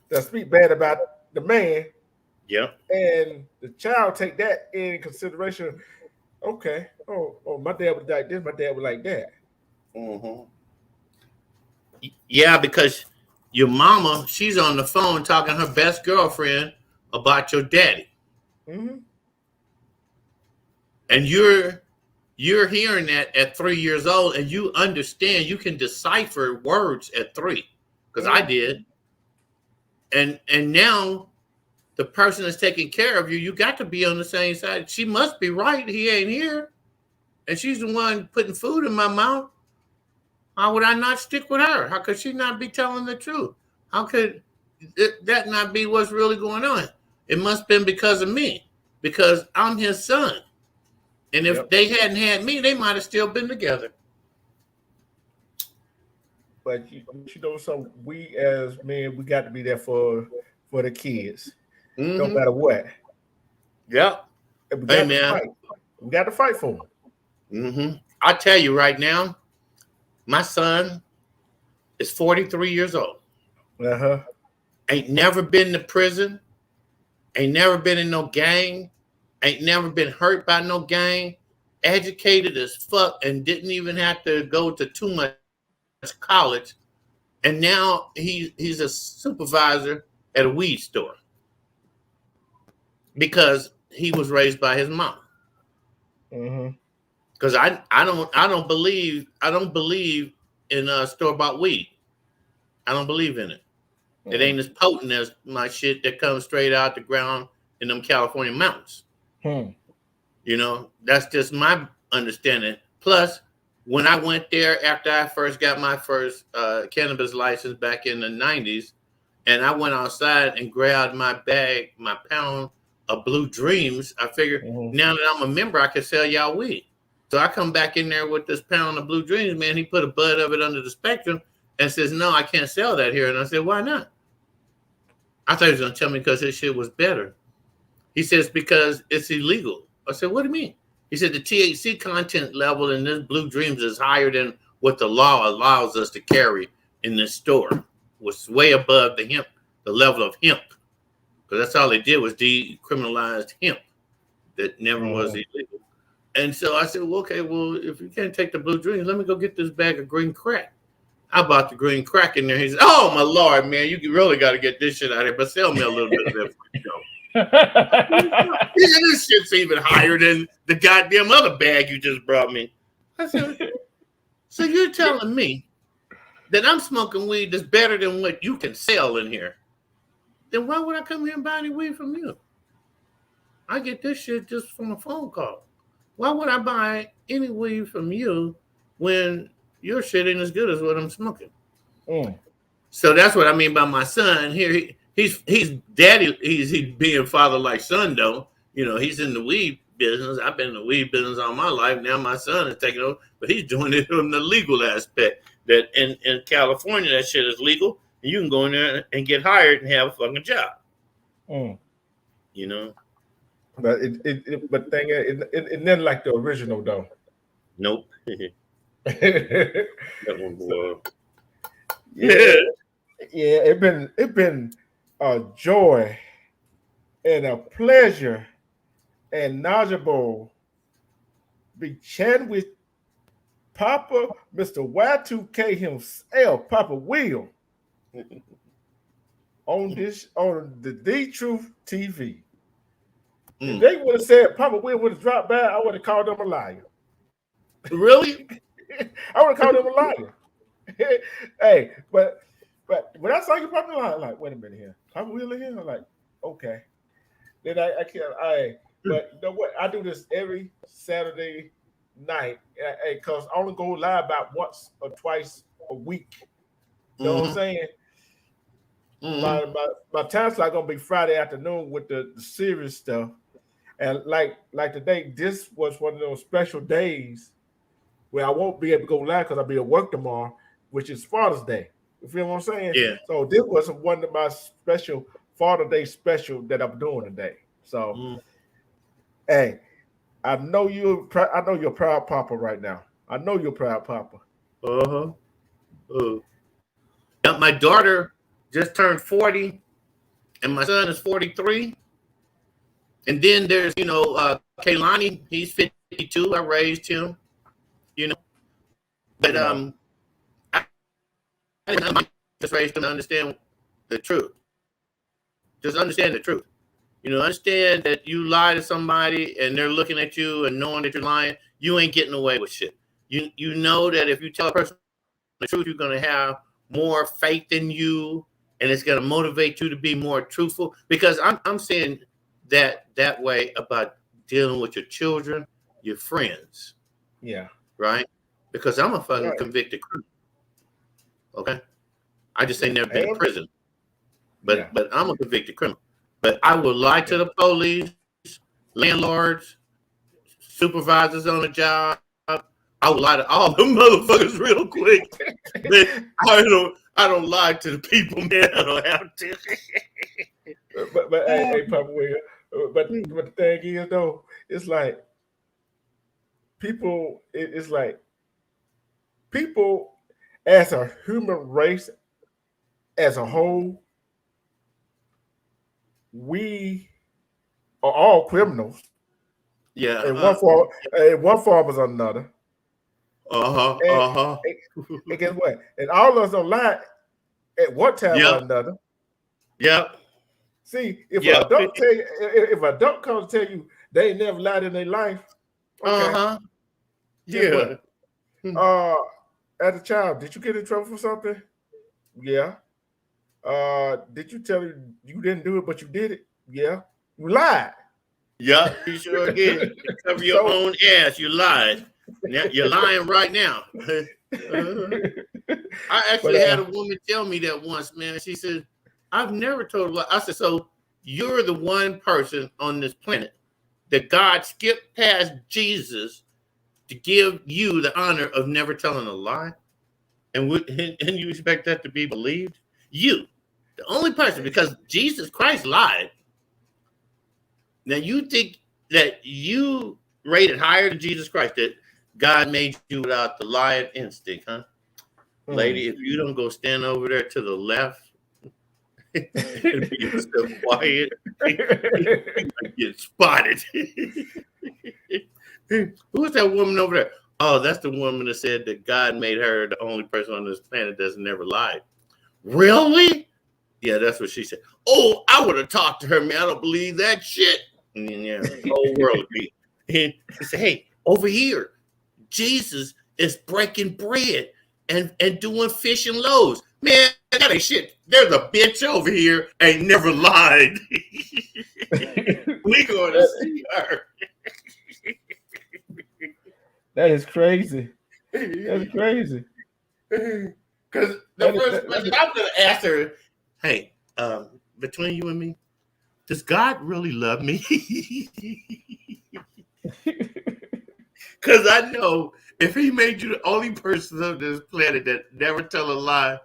that speak bad about the man, Yeah. and the child take that in consideration. Okay, oh, my dad was like this, my dad was like that. Mm-hmm. Yeah, because your mama, she's on the phone talking to her best girlfriend about your daddy, Mm-hmm. and you're hearing that at 3 years old, and you understand, you can decipher words at 3, because I Mm-hmm. did. And now the person that's taking care of you, you got to be on the same side. She must be right. He ain't here, and she's the one putting food in my mouth. How would I not stick with her? How could she not be telling the truth? How could that not be what's really going on? It must have been because of me, because I'm his son. And if Yep. they hadn't had me, they might have still been together. But you know, so we as men, we got to be there for the kids, no Mm-hmm. matter what. Yeah. And we Hey, got to man. fight. We got to fight for them. Mm-hmm. I tell you right now, my son is 43 years old. Uh huh. Ain't never been to prison. Ain't never been in no gang. Ain't never been hurt by no gang. educated as fuck, and didn't even have to go to too much college, and now he's a supervisor at a weed store because he was raised by his mom. Because I don't believe in store bought weed. I don't believe in it. It ain't as potent as my shit that comes straight out the ground in them California mountains. You know, that's just my understanding. Plus, when I went there after I first got my first cannabis license back in the 90s, and I went outside and grabbed my bag, my pound of Blue Dreams, I figured now that I'm a member, I can sell y'all weed. So I come back in there with this pound of Blue Dreams, man. He put a bud of it under the spectrum and says, no, I can't sell that here. And I said, why not? I thought he was going to tell me because his shit was better. He says, because it's illegal. I said, what do you mean? He said, the THC content level in this Blue Dreams is higher than what the law allows us to carry in this store. Was way above the level of hemp. Because that's all they did was decriminalized hemp. That never was illegal. And so I said, well, okay, well, if you can't take the Blue Dreams, let me go get this bag of green crack. I bought the green crack in there. He said, oh, my Lord, man, you really got to get this shit out of here, but sell me a little bit of that for you go. This shit's even higher than the goddamn other bag you just brought me. I said, so you're telling me that I'm smoking weed that's better than what you can sell in here? Then why would I come here and buy any weed from you? I get this shit just from a phone call. Why would I buy any weed from you when your shit ain't as good as what I'm smoking? So that's what I mean by my son here. He's daddy. He's being father like son though. You know, he's in the weed business. I've been in the weed business all my life. Now my son is taking over, but he's doing it from the legal aspect. That in California, that shit is legal. And you can go in there and get hired and have a fucking job. You know. But but thing it never like the original though. Nope. That one boy. Yeah. It been a joy and a pleasure and knowledgeable be chatting with Papa, Mr. Y2K himself, Papa Will, on the Truth TV. If they would have said Papa Will would have dropped by, I would have called them a liar. Really? I would have called them a liar. Hey, but when I saw you Papa, I'm like, wait a minute here. Papa Will in here? I'm like, okay. Then I can't but you know what? I do this every Saturday night because I only go live about once or twice a week. You know what I'm saying? My time slot gonna be Friday afternoon with the serious stuff. And like today, this was one of those special days where I won't be able to go live because I'll be at work tomorrow, which is Father's Day. You feel what I'm saying? Yeah. So this was one of my special Father's Day special that I'm doing today. So, hey, I know you're a proud papa right now. I know you're a proud papa. Now, my daughter just turned 40, and my son is 43. And then there's, Kaylani, he's 52. I raised him, But I just raised him to understand the truth. Just understand the truth. Understand that you lie to somebody and they're looking at you and knowing that you're lying, you ain't getting away with shit. You know that if you tell a person the truth, you're going to have more faith in you and it's going to motivate you to be more truthful. Because I'm saying that way about dealing with your children, your friends. Yeah. Right? Because I'm a fucking convicted criminal. Okay? I just ain't never been in prison. But I'm a convicted criminal. But I will lie to the police, landlords, supervisors on the job. I will lie to all them motherfuckers real quick. I don't lie to the people, man. I don't have to. but hey, Papa Will. But the thing is, though, it's like people. It's like people as a human race, as a whole, we are all criminals. Yeah. And one form is another. And, and guess what? And all of us don't lie at one time or Yep. another. Yep. See, if Yep. an adult tell you, if an adult comes to tell you they ain't never lied in their life, okay. Guess Yeah. what? As a child, did you get in trouble for something? Yeah. Did you tell you you didn't do it, but you did it? Yeah. You lied. Yep. You sure did. You cover your So- own ass. You lied. Now, you're lying right now. I actually had a woman tell me that once, man. She said, I've never told a lie. I said, so you're the one person on this planet that God skipped past Jesus to give you the honor of never telling a lie? And you expect that to be believed? You, the only person, because Jesus Christ lied. Now you think that you rated higher than Jesus Christ, that God made you without the lying instinct, huh? Lady, if you don't go stand over there to the left and be so quiet, you might get spotted. Who's that woman over there? Oh, that's the woman that said that God made her the only person on this planet that's never lied. Really? Yeah, that's what she said. Oh, I would have talked to her, man. I don't believe that shit. And then, yeah, the whole world would be. He said, hey, over here, Jesus is breaking bread and doing fish and loaves. Man, that ain't shit. There's a bitch over here ain't never lied. We going to see her. That is crazy. That's crazy. Because the first question I'm going to ask her, hey, between you and me, does God really love me? Because I know if he made you the only person on this planet that never tell a lie,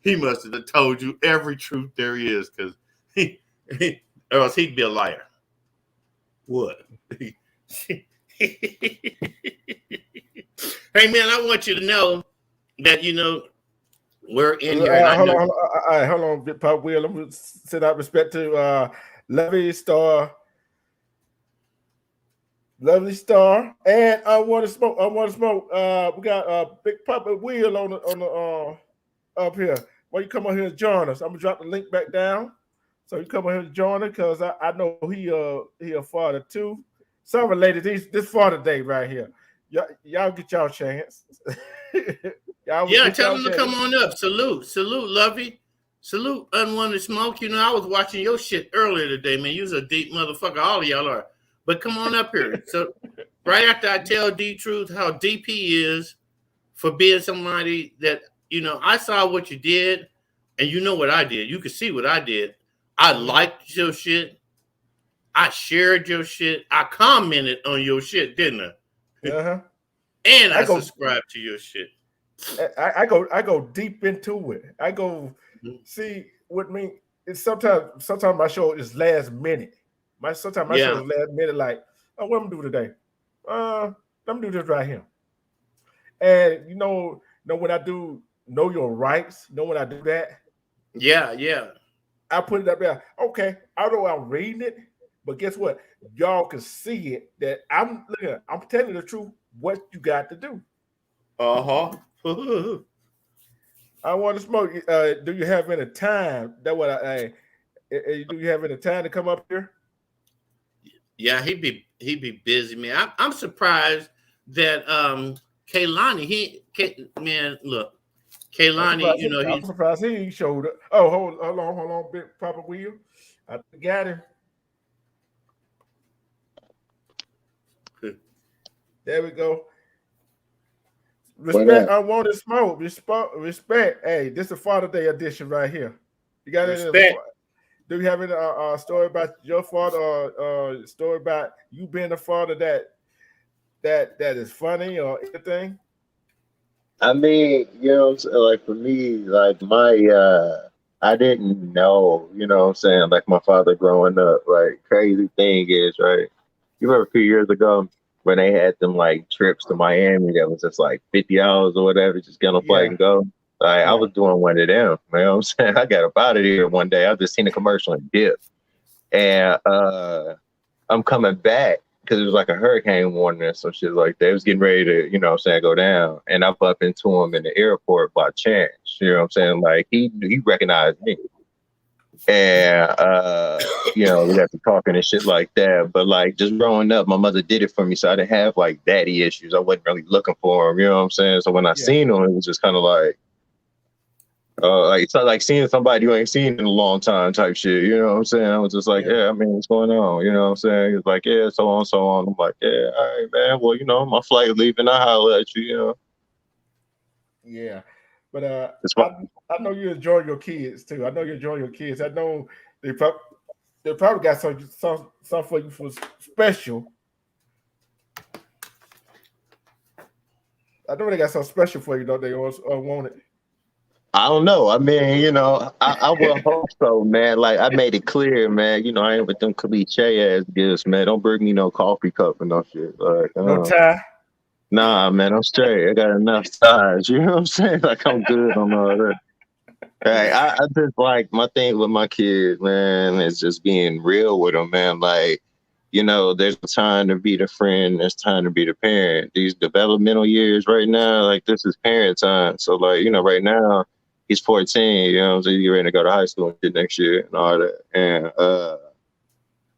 he must have told you every truth there is, because or else he'd be a liar. What? Hey, man, I want you to know that, we're in here. Hold on, Big Pop Will. I'm going to send out respect to Lovely Star, and I want to smoke. We got Big Papa Will on the up here. Why you come on here and join us? I'm gonna drop the link back down, so you come on here and join us, because I know he a father too. Sorry, ladies, this Father Day right here. Y'all get y'all chance. Yeah, tell him to come on up. Salute, Lovey. Salute, Unwanted Smoke. I was watching your shit earlier today, man. You was a deep motherfucker. All of y'all are. But come on up here. So right after I tell D-Truth how deep he is for being somebody that, I saw what you did, and you know what I did. You can see what I did. I liked your shit. I shared your shit. I commented on your shit, didn't I? Uh-huh. And I subscribed to your shit. I go deep into it. I go see what me. It's sometimes my show is last minute. Sometimes my show is last minute. Like, oh, what I'm gonna do today? I'm gonna do this right here. And when I do know your rights, when I do that, yeah, I put it up there. Okay, I know I'm reading it, but guess what? Y'all can see it. That I'm telling you the truth. What you got to do? I want to smoke. Do you have any time? That what do you have any time to come up here? Yeah, he'd be busy, man. I'm surprised that Kaylani, look, Kaylani, I'm surprised he showed up. Oh, hold on, Big Papa Will. I got him. There we go. Respect, Unwanted Smoke. Respect. Hey, this is a Father Day edition right here. You got respect. Do you have any story about your father, or story about you being a father that is funny or anything? I mean, like for me, like I didn't know, what I'm saying, like my father growing up. Like, crazy thing is, right? You remember a few years ago when they had them like trips to Miami that was just like $50 or whatever, just get on a flight and go. Like, I was doing one of them. You know what I'm saying? I got up out of here one day. I just seen a commercial and dip. And I'm coming back, because it was like a hurricane warning or some shit like that. It was getting ready to, you know what I'm saying, go down. And I bumped into him in the airport by chance. You know what I'm saying? Like he recognized me. And you know, we got to talking and shit like that. But like just growing up, my mother did it for me. So I didn't have like daddy issues. I wasn't really looking for him, you know what I'm saying? So when I seen him, it was just kind of like it's not like seeing somebody you ain't seen in a long time type shit, you know what I'm saying? I was just like, yeah, I mean, what's going on? You know what I'm saying? He was like, yeah, so on, so on. I'm like, yeah, all right, man. Well, you know, my flight leaving, I holler at you, you know. Yeah. But I know you enjoy your kids too. I know you enjoy your kids. I know they probably got some for you for special. I know they got something special for you, don't they? Or want it? I don't know. I mean, you know, I will hope so, man. Like I made it clear, man. You know, I ain't with them cliche ass gifts, man. Don't bring me no coffee cup and no shit. Like, No tie. nah, man, I'm straight. I got enough size. You know what I'm saying? Like I'm good on all that. Right. I just like my thing with my kids, man, is just being real with them, man. Like, you know, there's time to be the friend, there's time to be the parent. These developmental years right now, like this is parent time. So like, you know, right now he's 14, you know, so he's ready to go to high school and shit next year and all that. And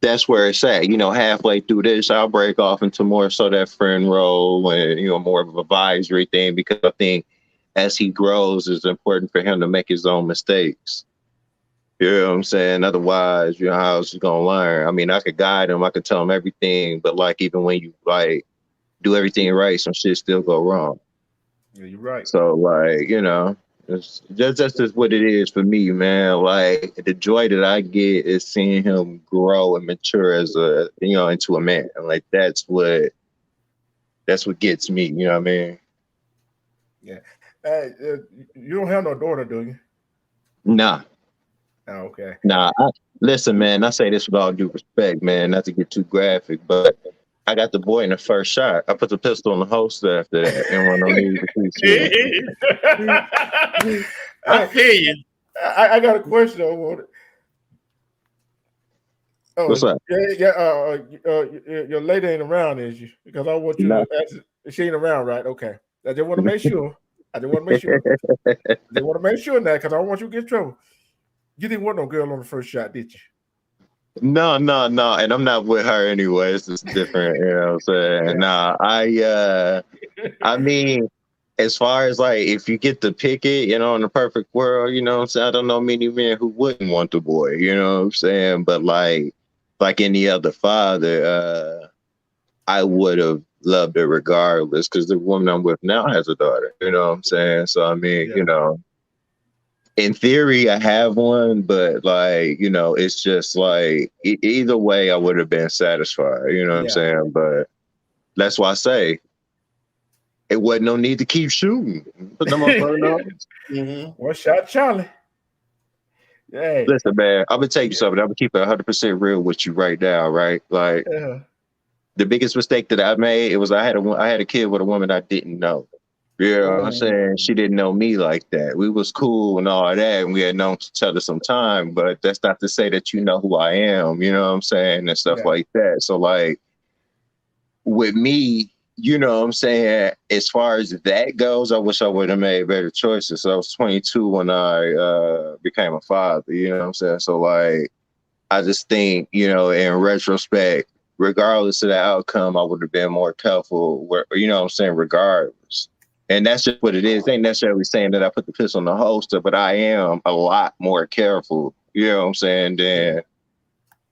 that's where it's at. You know, halfway through this, I'll break off into more so that friend role and, you know, more of an advisory thing because I think as he grows, it's important for him to make his own mistakes. You know what I'm saying? Otherwise, you know, how else he gonna learn? I mean, I could guide him, I could tell him everything, but like even when you like do everything right, some shit still go wrong. Yeah, you're right. So like, you know, that's just what it is for me, man. Like the joy that I get is seeing him grow and mature as a, you know, into a man. Like that's what gets me. You know what I mean? Yeah. You don't have no daughter, do you? Nah. Oh, okay. Nah. Listen, man. I say this with all due respect, man. Not to get too graphic, but I got the boy in the first shot. I put the pistol in the holster after that, and when I need to I feel you. I got a question I want. Oh, What's up? your lady ain't around, is you? Because I want you Nah. to ask. She ain't around, right? Okay. I just want to make sure. I just want to make sure. They want to make sure that because I don't want you to get in trouble. You didn't want no girl on the first shot, did you? No, and I'm not with her anyway. It's just different, you know what I'm saying? Nah, I mean, as far as like if you get to pick it, you know, in the perfect world, you know what I'm saying? I don't know many men who wouldn't want the boy, you know what I'm saying? But like any other father, I would have loved it regardless because the woman I'm with now has a daughter, you know what I'm saying? So I mean, you know, in theory, I have one, but like, you know, it's just like either way, I would have been satisfied. You know what I'm saying? But that's why I say it wasn't no need to keep shooting. Put them up for One shot, Charlie. Hey. Listen, man, I'm gonna tell you something. I'm gonna keep it 100% real with you right now, right? Like the biggest mistake that I made, it was I had a kid with a woman I didn't know. You know what I'm saying? She didn't know me like that. We was cool and all that, and we had known each other some time, but that's not to say that you know who I am, you know what I'm saying, and stuff like that. So like with me, you know what I'm saying, as far as that goes, I wish I would have made better choices. So I was 22 when I became a father, you know what I'm saying? So like I just think, you know, in retrospect, regardless of the outcome, I would have been more careful, you know what I'm saying, regardless. And that's just what it is. It ain't necessarily saying that I put the pistol in the holster, but I am a lot more careful, you know what I'm saying, than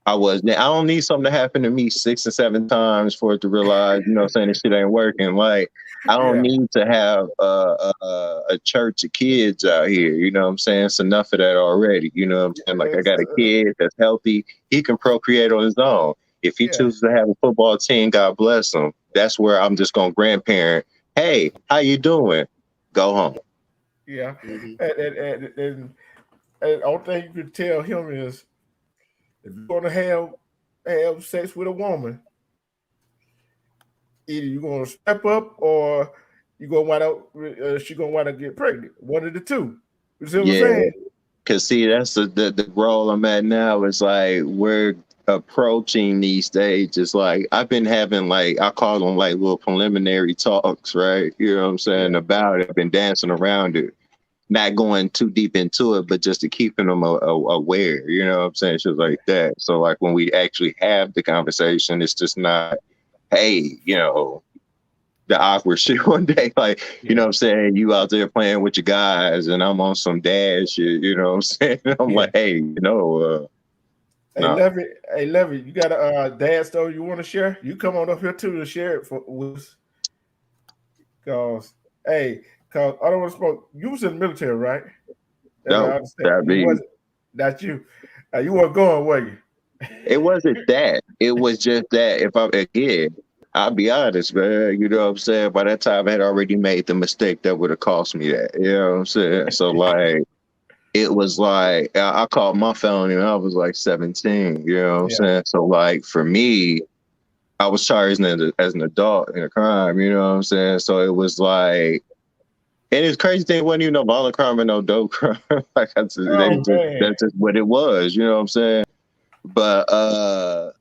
I was. I don't need something to happen to me 6 or 7 times for it to realize, you know what I'm saying, this shit ain't working. Like, I don't need to have a church of kids out here, you know what I'm saying? It's enough of that already, you know what I'm saying? Like, I got a kid that's healthy. He can procreate on his own. If he chooses to have a football team, God bless him. That's where I'm just going to grandparent. Hey, how you doing? Go home. Yeah. And the only thing you can tell him is if you're going to have sex with a woman, either you're going to step up or you're going to wind up, she's going to wind up get pregnant. One of the two. You see what I'm saying? Because, see, that's the role I'm at now. Is like we're approaching these stages, like I've been having like I call them like little preliminary talks, right? You know what I'm saying about it. I've been dancing around it, not going too deep into it, but just to keeping them aware. You know what I'm saying? Shit like that. So like when we actually have the conversation, it's just not, hey, you know, the awkward shit one day, like, you know what I'm saying? You out there playing with your guys and I'm on some dad shit, you know what I'm saying? I'm like, hey, you know, hey, Levy, you got a dad story you want to share? You come on up here too to share it with us. Cause I don't want to smoke. You was in the military, right? And I understand. You wasn't. That's you. You weren't going, were you? It wasn't that. It was just that if I'm again, I'll be honest, man. You know what I'm saying? By that time, I had already made the mistake that would have cost me that. You know what I'm saying? So like, it was like I called my felony when I was like 17. You know what I'm saying? So like for me, I was charged as an adult in a crime. You know what I'm saying? So it was like, and it's crazy thing, it wasn't even no violent crime and no dope crime. Like that's just what it was. You know what I'm saying? But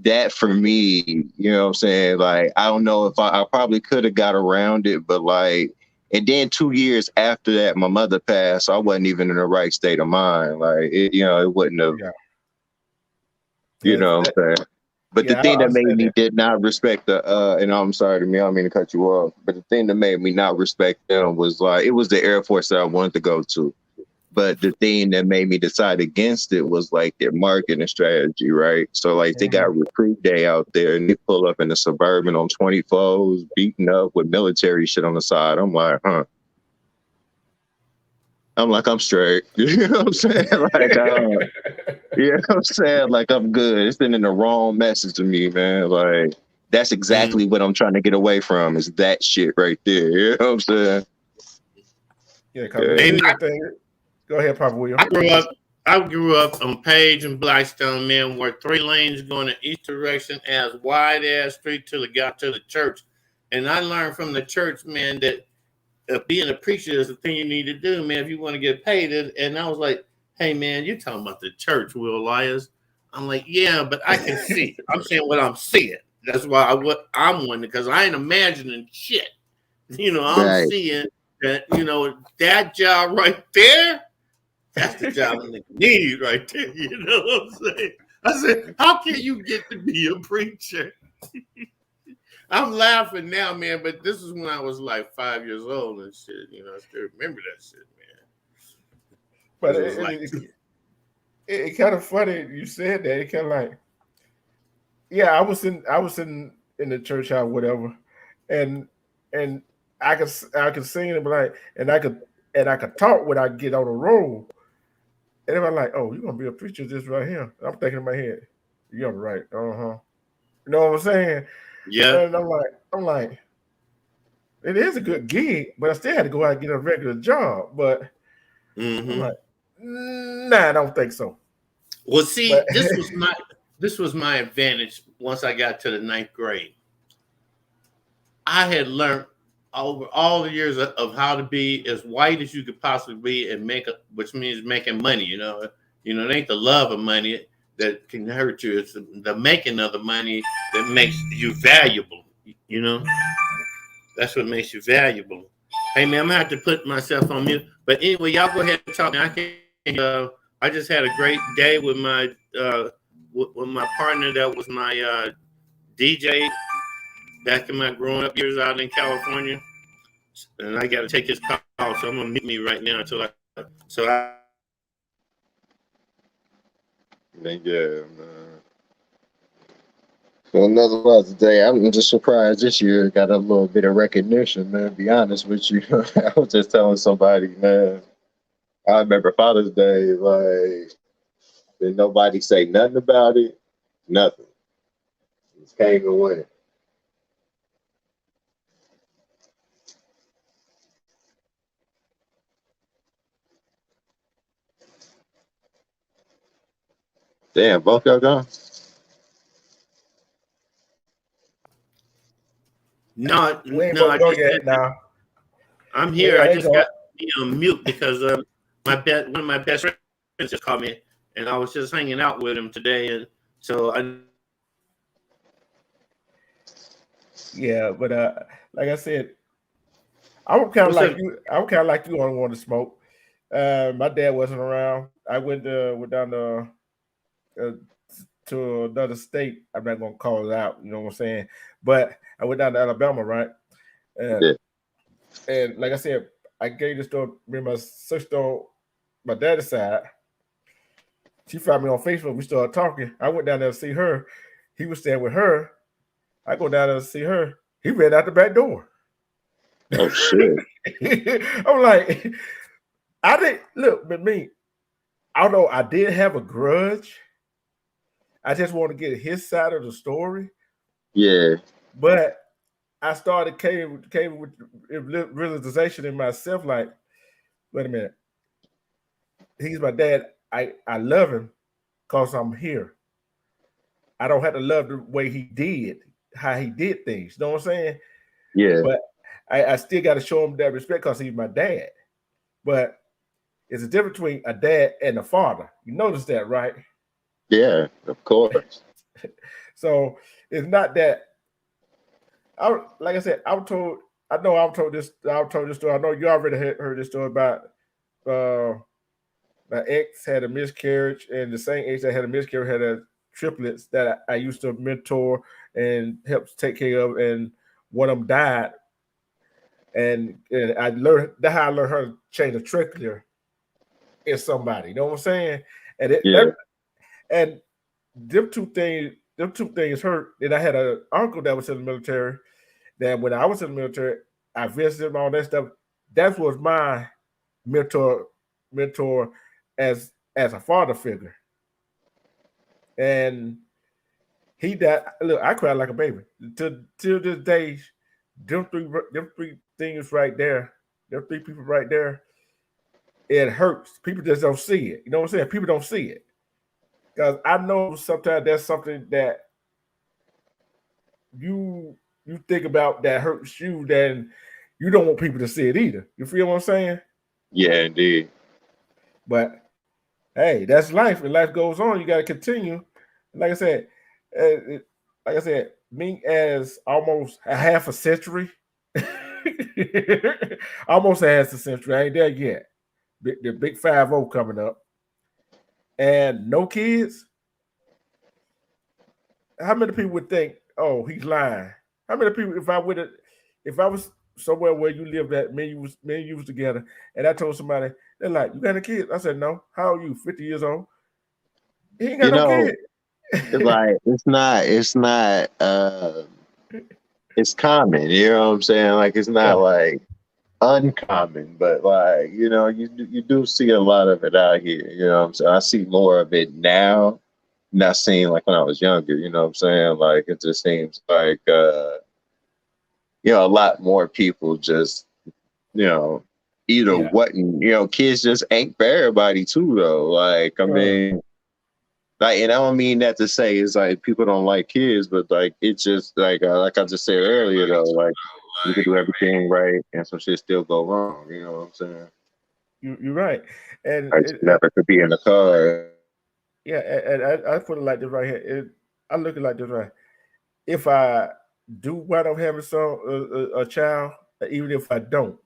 that for me, you know what I'm saying? Like, I don't know if I probably could have got around it, but like, and then 2 years after that, my mother passed. So I wasn't even in the right state of mind. Like, it, you know, it wouldn't have, you know what I'm saying? But the thing that made me did not respect the, and I'm sorry to me, I don't mean to cut you off, but the thing that made me not respect them was like, it was the Air Force that I wanted to go to. But the thing that made me decide against it was like their marketing strategy, right? So like they got recruit day out there and they pull up in the Suburban on 24s, beaten up with military shit on the side. I'm like, I'm straight. You know what I'm saying? Like, you know what I'm saying? Like, I'm good. It's sending the wrong message to me, man. Like, that's exactly what I'm trying to get away from is that shit right there. You know what I'm saying? Go ahead, Papa William. I grew up on Page and Blackstone, man, where 3 lanes going in each direction as wide as street till it got to the church. And I learned from the church, man, that being a preacher is the thing you need to do, man, if you want to get paid. And I was like, hey, man, you're talking about the church, Will Elias. I'm like, yeah, but I can see. I'm saying what I'm seeing. That's why I'm wondering, because I ain't imagining shit. You know, I'm seeing that, you know, that job right there, that's the job I need right there. You know what I'm saying? I said, how can you get to be a preacher? I'm laughing now, man, but this is when I was like 5 years old and shit. You know, I still remember that shit, man. But it kind of funny you said that. It kind of like, yeah, I was in the church house, whatever, and I could sing and be like, and I could talk when I get on the road. And everybody like, oh, you're gonna be a preacher just right here. I'm thinking in my head, you're right. You know what I'm saying? Yeah. And I'm like, it is a good gig, but I still had to go out and get a regular job. But I'm like, nah, I don't think so. Well, see, this was my advantage once I got to the 9th grade. I had learned over all the years of how to be as white as you could possibly be and which means making money. You know, it ain't the love of money that can hurt you. It's the making of the money that makes you valuable. You know, that's what makes you valuable. Hey man, I'm gonna have to put myself on mute. But anyway, y'all go ahead and talk. I just had a great day with my partner that was my DJ back in my growing up years out in California, and I got to take his call, so I'm gonna mute me right now until I. Yeah, man. So another Father's Day. I'm just surprised this year got a little bit of recognition, man. To be honest with you, I was just telling somebody, man. I remember Father's Day, like, did nobody say nothing about it? Nothing. Just came and went. Damn, both y'all gone? No, we ain't both go yet now. I'm here. I just got me on mute because one of my best friends just called me, and I was just hanging out with him today, and So Yeah, but like I said, I'm kind of what's like up? you. I'm kind of like you on want to smoke. My dad wasn't around. I went down uh, to another state. I'm not gonna call it out. You know what I'm saying? But I went down to Alabama, right? Uh, Yeah. and like I said, I gave this to me and my sister on my daddy's side. She found me on Facebook. We started talking. I went down there to see her. He was staying with her. I go down there to see her. He ran out the back door. Oh shit. I'm like, I didn't look, but me, although I did have a grudge, I just want to get his side of the story. Yeah. But I started came with realization in myself, like, wait a minute, he's my dad. I love him because I'm here. I don't have to love the way he did, how he did things. You know what I'm saying? Yeah. But I still got to show him that respect because he's my dad. But it's a difference between a dad and a father. You notice that, right? Yeah. Of course. So it's not that. Like I said, I was told. I know I was told this. I was told this story. I know you already heard this story about my ex had a miscarriage, and the same ex that had a miscarriage had a triplets that I used to mentor and help take care of, and one of them died. And I learned that's how I learned how to change a trachea in somebody. You know what I'm saying? And Yeah. and them two things hurt. And I had an uncle that was in the military. That when I was in the military, I visited him, all that stuff. That was my mentor as a father figure. And he died. Look, I cried like a baby. Till this day, them three things right there, them three people right there, it hurts. People just don't see it. You know what I'm saying? People don't see it. Because I know sometimes that's something that you you think about that hurts you, then you don't want people to see it either. You feel what I'm saying? Yeah, indeed. But hey, that's life, and life goes on. You got to continue. Like I said, like I said, me as almost a half a century, almost a half a century. I ain't there yet. The big 5-0 coming up, and no kids. How many people would think, "Oh, he's lying"? How many people, if I was somewhere where you lived at, me and you was together, and I told somebody, they're like, "You got a kid?" I said, "No." How old are you? 50 years old. He ain't got You no know, kid. it's like it's common, you know what I'm saying? Like it's not Yeah, like uncommon, but like, you do see a lot of it out here, you know what I'm saying? I see more of it now, not seeing like when I was younger, you know what I'm saying? Like it just seems like a lot more people just, you know, either yeah. what kids just ain't for everybody too though. Like, I Uh, mean, like, and I don't mean that to say it's like people don't like kids, but like it's just like I just said earlier though, like you could do everything right and some shit still go wrong. You know what I'm saying? you're right, and I just never could be in the car. yeah, and I put it like this right here. I look at it like this right. If I do wind up having a child, even if I don't,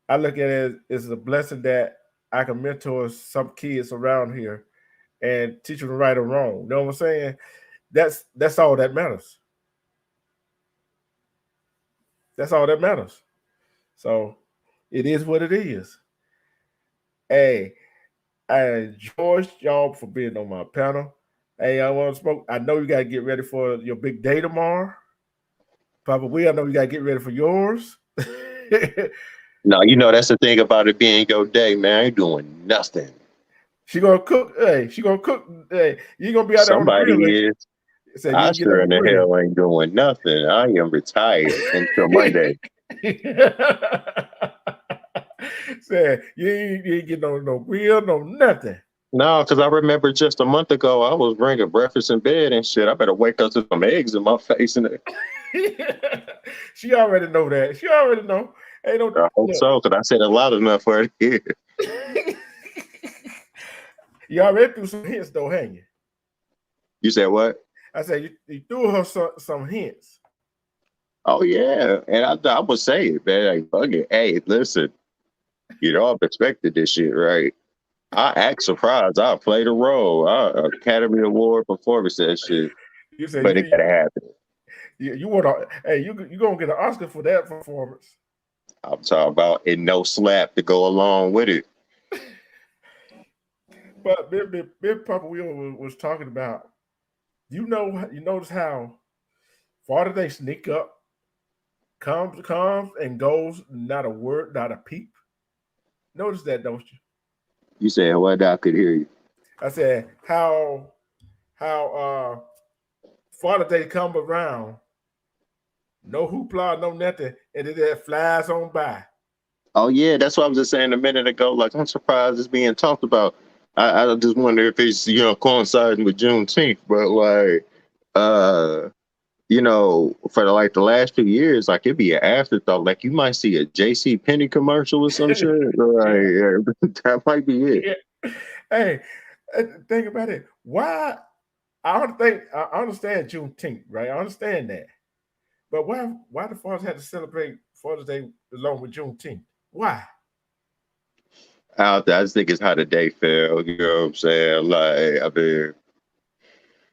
I look at it as a blessing that I can mentor some kids around here and teach them right or wrong. You know what I'm saying? That's all that matters. That's all that matters. So it is what it is. Hey, I enjoy y'all for being on my panel. Hey, I want to smoke. I know you got to get ready for your big day tomorrow. Papa Will, I know you got to get ready for yours. No, that's the thing about it being your day, man. I ain't doing nothing. She gonna cook. Hey, she gonna cook. Hey, you gonna be out there on the Somebody grill. is. Said you I ain't get on sure the in the grill. hell ain't doing nothing. I am retired until Monday. Said you ain't getting on no grill, no nothing. No, because I remember just a month ago I was bringing breakfast in bed and shit. I better wake up to some eggs in my face and She already know that. She already know. Ain't no I hope look. so, because I said a lot enough for it here. You already threw some hints though, hang you? You said what? I said you threw her some hints. Oh yeah, and I would say it, man. Like, fuck it. Hey, listen, you know, I've expected this shit, right? I act surprised. I play the role. Academy Award performance that shit, You said but it gotta happen. you want to? Hey, you gonna get an Oscar for that performance? I'm talking about and no slap to go along with it. But Big Papa Will was talking about. You notice how far do they sneak up? Comes and goes. Not a word, not a peep. Notice that, don't you? You said what? I could hear you. I said how far do they come around? No hoopla, no nothing, and it just flies on by. Oh yeah, that's what I was just saying a minute ago. Like I'm surprised it's being talked about. I just wonder if it's coinciding with Juneteenth, but like for like the last 2 years, like it'd be an afterthought. Like you might see a J.C. Penney commercial or some shit. Right? Yeah. That might be it. Yeah. Hey, think about it. Why? I understand Juneteenth, right? I understand that, but why the fathers had to celebrate Father's Day along with Juneteenth? Why? I just think it's how the day fell. You know what I'm saying? Like, I mean,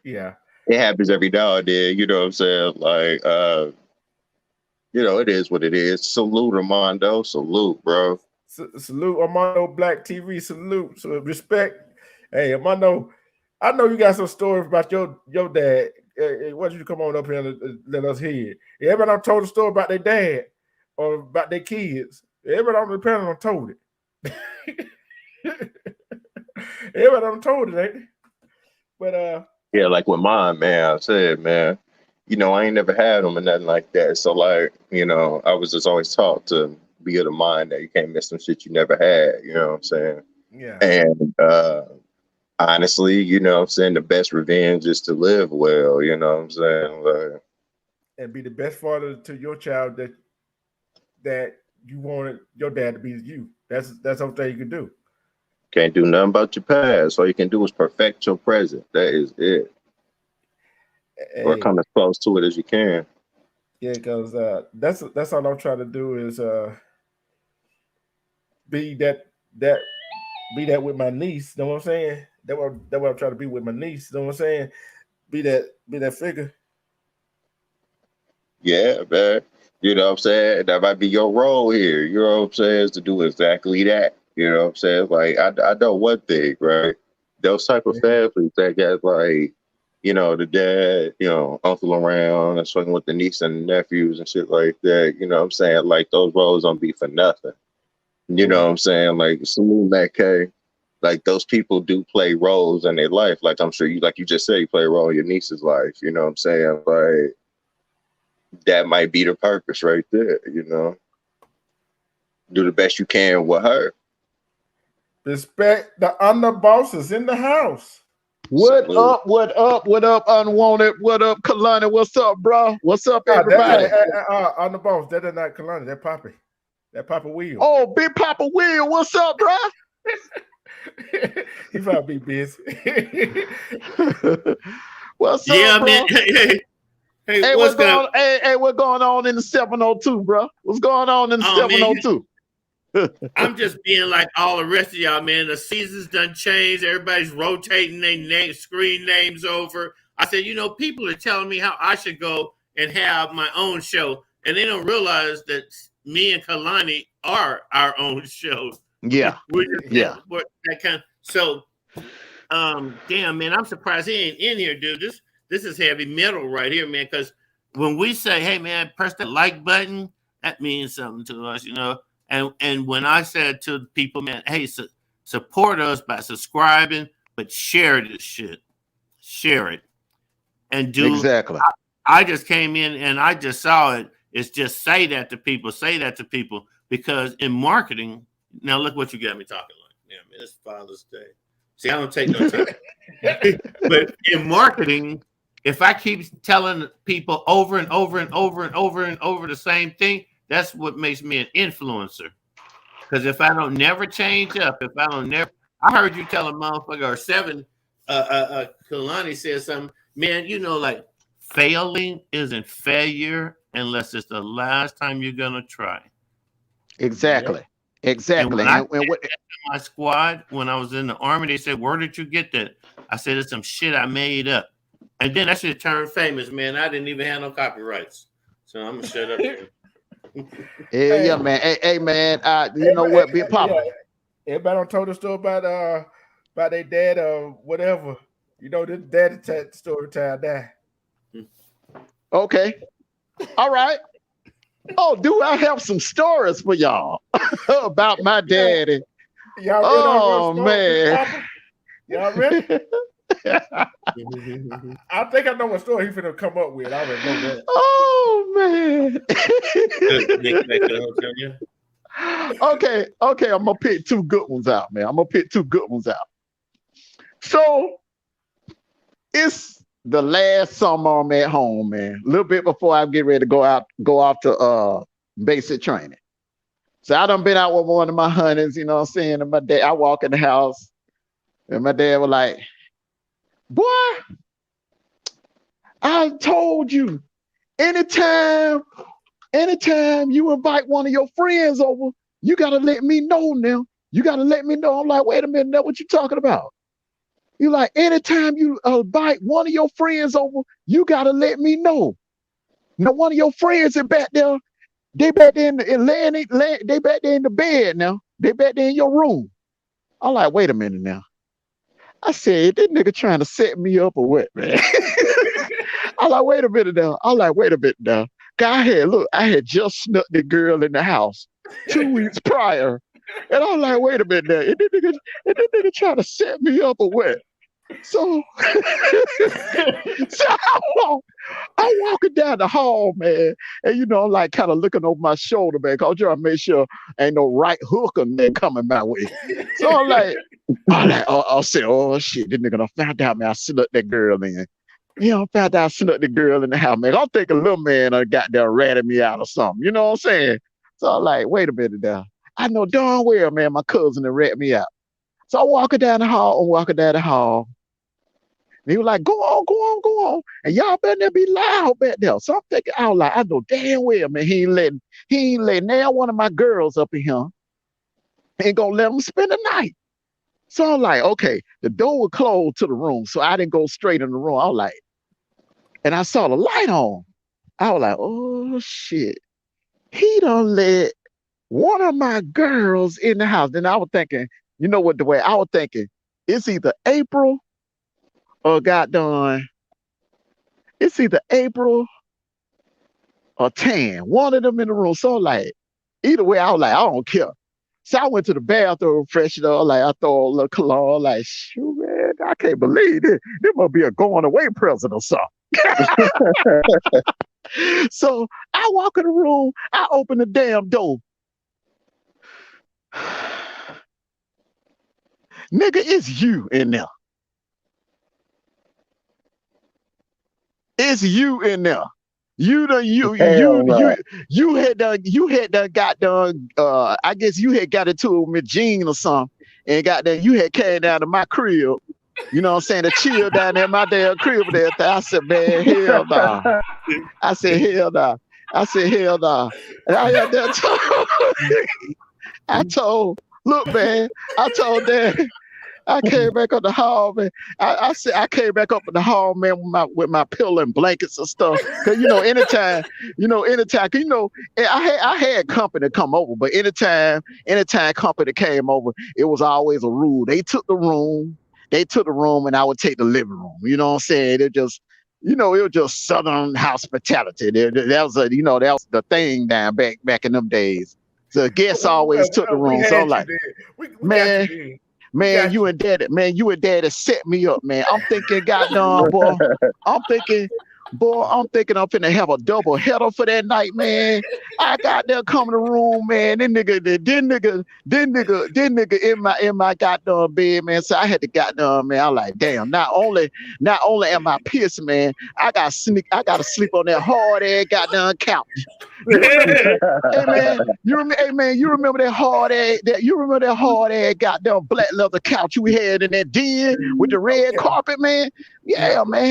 Yeah, it happens every now and then. You know what I'm saying? Like, it is what it is. Salute, Armando. Salute, bro. Salute Armando Black TV. Salute. So respect. Hey, Armando, I know you got some stories about your dad. Why don't you come on up here and let us hear it? Everybody done told a story about their dad or about their kids. Everybody on the panel done told it. Everybody done told it, ain't it? But Yeah, like with mine, man, I said, man, I ain't never had them and nothing like that. So, like, I was just always taught to be of the mind that you can't miss some shit you never had. You know what I'm saying? yeah. And honestly, what I'm saying, the best revenge is to live well. You know what I'm saying? Like, And be the best father to your child that you wanted your dad to be you. That's something you can do. can't do nothing about your past. All you can do is perfect your present. That is it. Or Hey, come as close to it as you can. yeah, because that's all I'm trying to do is be that be that with my niece. You know what I'm saying? That what I'm trying to be with my niece. You know what I'm saying? Be that figure. Yeah, man. You know what I'm saying? That might be your role here. You know what I'm saying? Is to do exactly that. You know what I'm saying? Like I know one thing, right? Those type of families that got like, the dad, uncle around and fucking with the niece and nephews and shit like that. You know what I'm saying? Like those roles don't be for nothing. You know what I'm saying? Like salute Matt K. Like those people do play roles in their life. Like I'm sure like you just said, you play a role in your niece's life. You know what I'm saying? Like that might be the purpose right there, Do the best you can with her. Respect the underbosses in the house. What Salute. up? What up? What up? Unwanted. What up, Kalani? What's up, bro? What's up, everybody? Underboss. That is not Kalani. That Poppy. That Papa Will. Oh, Big Papa Will. What's up, bro? He probably be busy. What's Yeah, up, bro? man. Hey, Hey, what's going on? Hey, what's going on in the 702, bro? What's going on in the 702? I'm just being like all the rest of y'all, man. The seasons done changed. Everybody's rotating their screen names over. I said, people are telling me how I should go and have my own show, and they don't realize that me and Kalani are our own show. Yeah, yeah. That kind of, so, damn, man, I'm surprised he ain't in here, dude. This is heavy metal right here, man. Because when we say, "Hey, man, press that like button," that means something to us, And when I said to people, man, hey, support us by subscribing, but share this shit. Share it. And do exactly. I just came in and I just saw it. It's just say that to people, because in marketing, now look what you got me talking like. Yeah, man, it's Father's Day. See, I don't take no time. But in marketing, if I keep telling people over and over and over and over and over the same thing, that's what makes me an influencer. Because if I don't never change up, I heard you tell a motherfucker or 7 Kalani said something. Man, you know, like failing isn't failure unless it's the last time you're gonna try. Exactly. And Exactly. when I And said what that to my squad when I was in the army, they said, "Where did you get that?" I said, "It's some shit I made up." And then that shit turned famous, man. I didn't even have no copyrights, so I'm gonna shut up. yeah, man. Hey, man. You know what, Big Papa? Yeah, everybody don't told the story about their dad or whatever. You know, this daddy story time there. Okay. All right. Oh, do I have some stories for y'all about my daddy? Y'all ready? Oh, man. Y'all ready? I think I know what story he finna come up with. I already know that. Oh, man. Okay. I'm gonna pick two good ones out, man. So it's the last summer I'm at home, man. A little bit before I get ready to go off to basic training. So I done been out with one of my hunters, you know what I'm saying? And my dad, I walk in the house, and my dad was like, "Boy, I told you, anytime you invite one of your friends over, you gotta let me know now. You gotta let me know." I'm like, "Wait a minute, now what you talking about?" You like, anytime you invite one of your friends over, you gotta let me know. Now, one of your friends is back there. They back there they back there in the bed now. They back there in your room. I'm like, "Wait a minute now." I said, "This nigga trying to set me up or what, man?" I'm like, "Wait a minute now." I had just snuck the girl in the house 2 weeks prior. And I'm like, "Wait a minute now. Is this nigga trying to set me up or what?" So, I'm walking down the hall, man, and you know, I'm like kind of looking over my shoulder, man, cause I'm trying to make sure ain't no right hooker man coming my way. So I said, "Oh shit, this nigga done found out, man. I snuck that girl in." You know, found out I snuck the girl in the house, man. I'm thinking little man got there ratted me out or something. You know what I'm saying? So I'm like, "Wait a minute now. I know darn well, man, my cousin done rat me out." So I'm walking down the hall. And he was like, "Go on, go on, go on. And y'all better be loud back there." So I'm thinking out loud, I know damn well, man, he ain't letting now one of my girls up in here. Ain't gonna let him spend the night. So I'm like, okay, the door was closed to the room. So I didn't go straight in the room. I was like, and I saw the light on. I was like, "Oh shit. He done let one of my girls in the house." Then I was thinking, you know what, the way I was thinking, it's either April or Tan. One of them in the room. So like, either way, I was like, I don't care. So I went to the bathroom, freshened up, like I throw a little cologne, like, shoot, man, I can't believe this. This must be a going away present or something. So I walk in the room, I open the damn door. Nigga, it's you in there. It's you in there. You had got done. I guess you had got into it with Jean or something, and got done. You had came down to my crib. You know what I'm saying? To chill down there in my damn crib and everything. I said, "Man, hell nah." I said, "Hell nah." And look, man, I told Dad. I came back up the hall, man. I said I came back up in the hall, man, with my pillow and blankets and stuff. Cause anytime, and I had company come over, but anytime company came over, it was always a rule. They took the room, and I would take the living room. You know what I'm saying? It was just Southern hospitality. That was the thing down back in them days. So guests always took the room. So I'm like, man, you and daddy set me up, man. I'm thinking, goddamn, boy. I'm thinking, Boy, I'm thinking I'm finna have a double header for that night, man. I got there come in the room, man. Then nigga in my goddamn bed, man. So I had to goddamn, man. I'm like, damn. Not only am I pissed, man. I gotta sleep on that hard ass goddamn couch. You remember? Hey man, you remember that hard ass goddamn black leather couch we had in that den with the red carpet, man? Yeah, man, I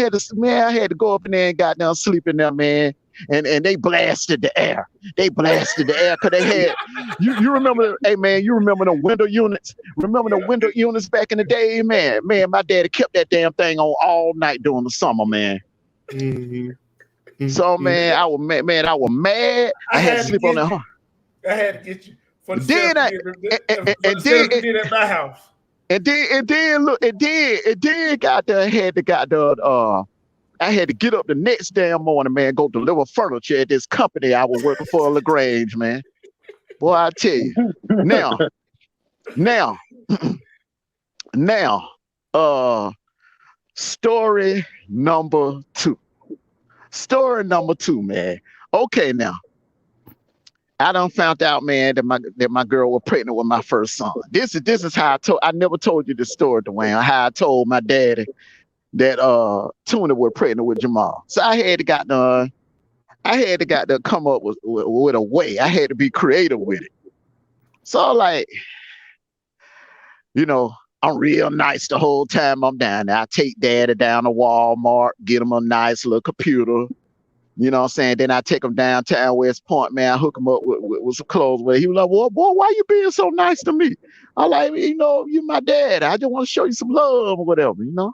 had to go up in there and goddamn sleep in there, man. And they blasted the air. They blasted the air because they had you remember, hey man, you remember the window units? Remember the window units back in the day, man? Man, my daddy kept that damn thing on all night during the summer, man. So man, I was mad. I had to sleep on that. I had to get you for the then did at my house. And then look, got there, I had to get up the next damn morning, man, go deliver furniture at this company I was working for, LaGrange, man. Boy, I tell you. Now, story number two. Story number two, man. Okay, now. I done found out, man, that my girl was pregnant with my first son. This is how I never told you this story, Dwayne, how I told my daddy that Tuna was pregnant with Jamal. So I had to got to come up with a way. I had to be creative with it. So like, you know, I'm real nice the whole time I'm down there. I take daddy down to Walmart, get him a nice little computer. You know what I'm saying? Then I take him downtown West Point, man. I hook him up with some clothes. Where he was like, well, boy, why you being so nice to me? I like, you know, you my dad. I just want to show you some love or whatever, you know?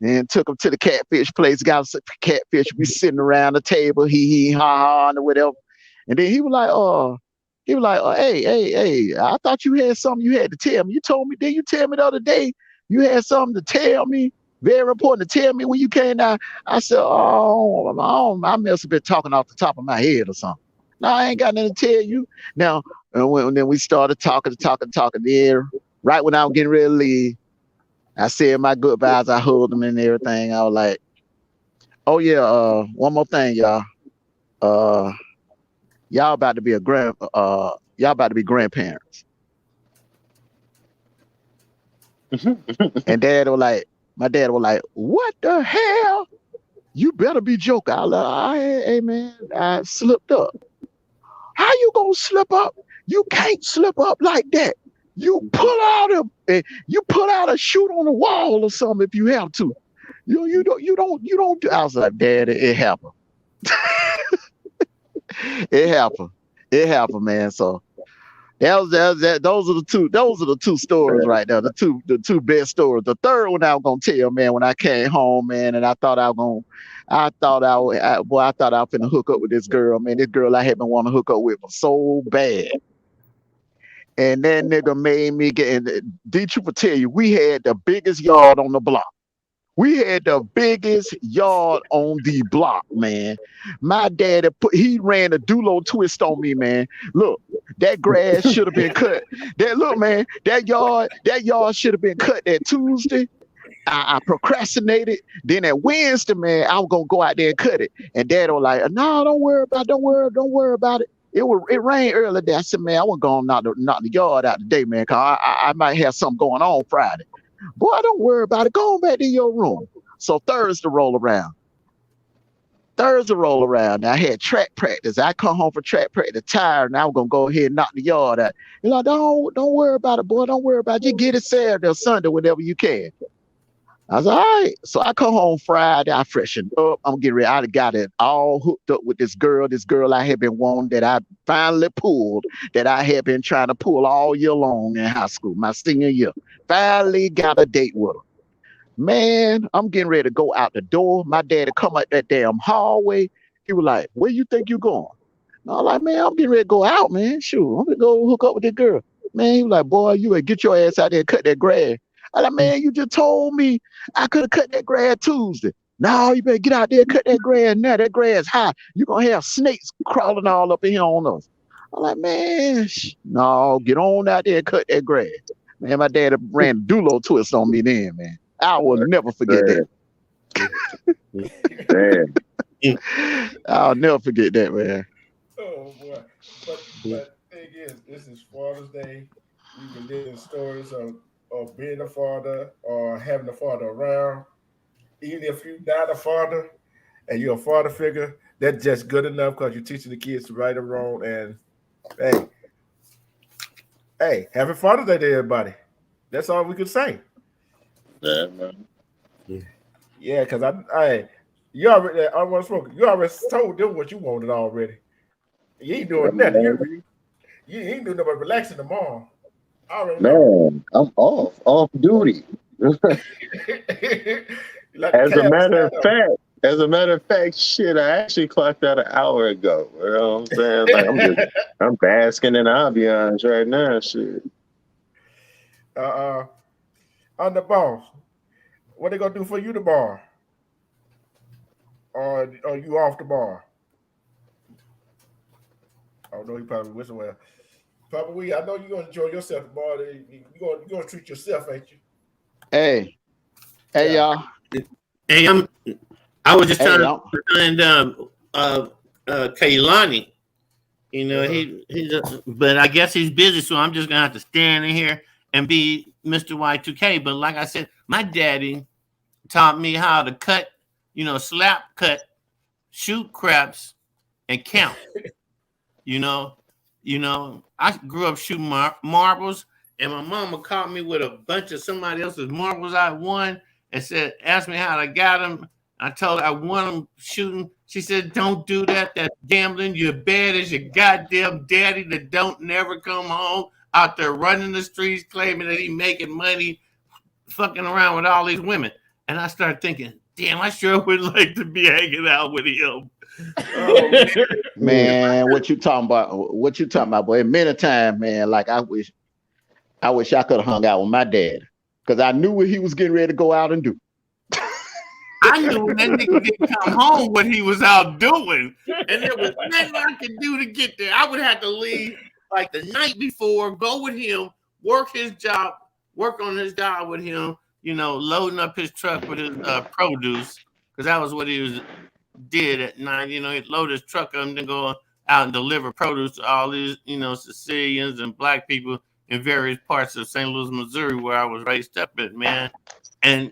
And took him to the catfish place, got some catfish. We sitting around the table, he, ha, ha, and whatever. And then he was like, hey, I thought you had something you had to tell me. Didn't you tell me the other day you had something to tell me? Very important to tell me when you came down. I said, I must have been talking off the top of my head or something. No, I ain't got nothing to tell you. Now, then we started talking there. Right when I was getting ready to leave, I said my goodbyes. I hugged them and everything. I was like, oh yeah, one more thing, y'all. Y'all about to be grandparents. And my dad was like, what the hell? You better be joking. I was like, hey man, I slipped up. How you gonna slip up? You can't slip up like that. You pull out a shoot on the wall or something if you have to. You don't do. I was like, Daddy, it happened. It happened, man. So those are the two stories right there. The two best stories. The third one I was gonna tell, man, when I came home, man, and I thought I was finna hook up with this girl, man. This girl I had been wanting to hook up with so bad. And that nigga made me get in. D-Truth will tell you, we had the biggest yard on the block. We had the biggest yard on the block, man. My daddy he ran a dulo twist on me, man. Look, that grass should have been cut. That yard should have been cut that Tuesday. I procrastinated. Then that Wednesday, man, I was gonna go out there and cut it. And Dad was like, no, don't worry about it. It rained earlier today. I said, man, I wasn't gonna knock the yard out today, man, cause I might have something going on Friday. Boy, don't worry about it. Go on back to your room. So Thursday roll around. Now I had track practice. I come home from track practice tired, and I was gonna go ahead and knock the yard out. You're like, don't worry about it, boy. Don't worry about it. Just get it Saturday or Sunday whenever you can. I was all right. So I come home Friday. I freshened up. I'm getting ready. I got it all hooked up with this girl I had been wanting, that I finally pulled, that I had been trying to pull all year long in high school, my senior year. Finally got a date with her. Man, I'm getting ready to go out the door. My daddy come out that damn hallway. He was like, where you think you going? And I was like, man, I'm getting ready to go out, man. Sure, I'm going to go hook up with this girl. Man, he was like, boy, you better get your ass out there and cut that grass. I like, man, you just told me I could have cut that grass Tuesday. No, you better get out there and cut that grass now. That grass high. You're going to have snakes crawling all up in here on us. I'm like, man, no, get on out there and cut that grass. Man, my dad ran a dulo twist on me then, man. I will never forget that. I'll never forget that, man. Oh boy. But thing is, this is Father's Day. We reliving stories of being a father or having a father around. Even if you're not a father and you're a father figure, that's just good enough because you're teaching the kids right or wrong. And hey, hey, happy Father's Day to everybody. That's all we can say. Yeah, man. Yeah, because you already, I want to smoke. You already told them what you wanted already. You ain't doing nothing. You ain't doing nothing but relaxing tomorrow. I already know. Man, I'm off duty. You like the As a cab matter of stand up. fact, shit, I actually clocked out an hour ago. You know what I'm saying? Like I'm basking in ambiance right now. Shit. uh, on the boss. What they gonna do for you tomorrow? Or you off the bar? Oh no, he probably whistle well. Probably. I know you gonna enjoy yourself tomorrow. You gonna treat yourself, ain't you? Hey, hey, Yeah. y'all. Hey, I was just Hey, trying to y'all. find Kaylani. You know, Uh-huh. but I guess he's busy, so I'm just gonna have to stand in here and be Mr. Y2K. But like I said, my daddy taught me how to cut, slap cut, shoot craps, and count. You know, I grew up shooting marbles, and my mama caught me with a bunch of somebody else's marbles I won, and asked me how I got them. I told her I won them shooting. She said, "Don't do that. That's gambling. You're bad as your goddamn daddy that don't never come home out there running the streets, claiming that he making money, fucking around with all these women." And I started thinking, damn, I sure would like to be hanging out with him. Oh man. Man, what you talking about? What you talking about, boy? Many times, man, like I wish I could have hung out with my dad. Because I knew what he was getting ready to go out and do. I knew when that nigga didn't come home what he was out doing. And there was nothing I could do to get there. I would have to leave like the night before, go with him, work on his job with him, loading up his truck with his produce. Because that was what he did at night. He'd load his truck up and then go out and deliver produce to all these, Sicilians and black people in various parts of St. Louis, Missouri, where I was raised up at, man. And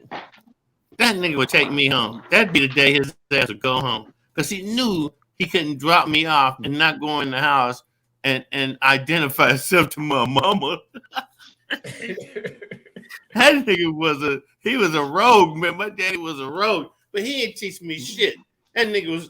that nigga would take me home. That'd be the day his ass would go home. Because he knew he couldn't drop me off and not go in the house and identify himself to my mama. That nigga was a rogue, man. My daddy was a rogue. But he didn't teach me shit. That nigga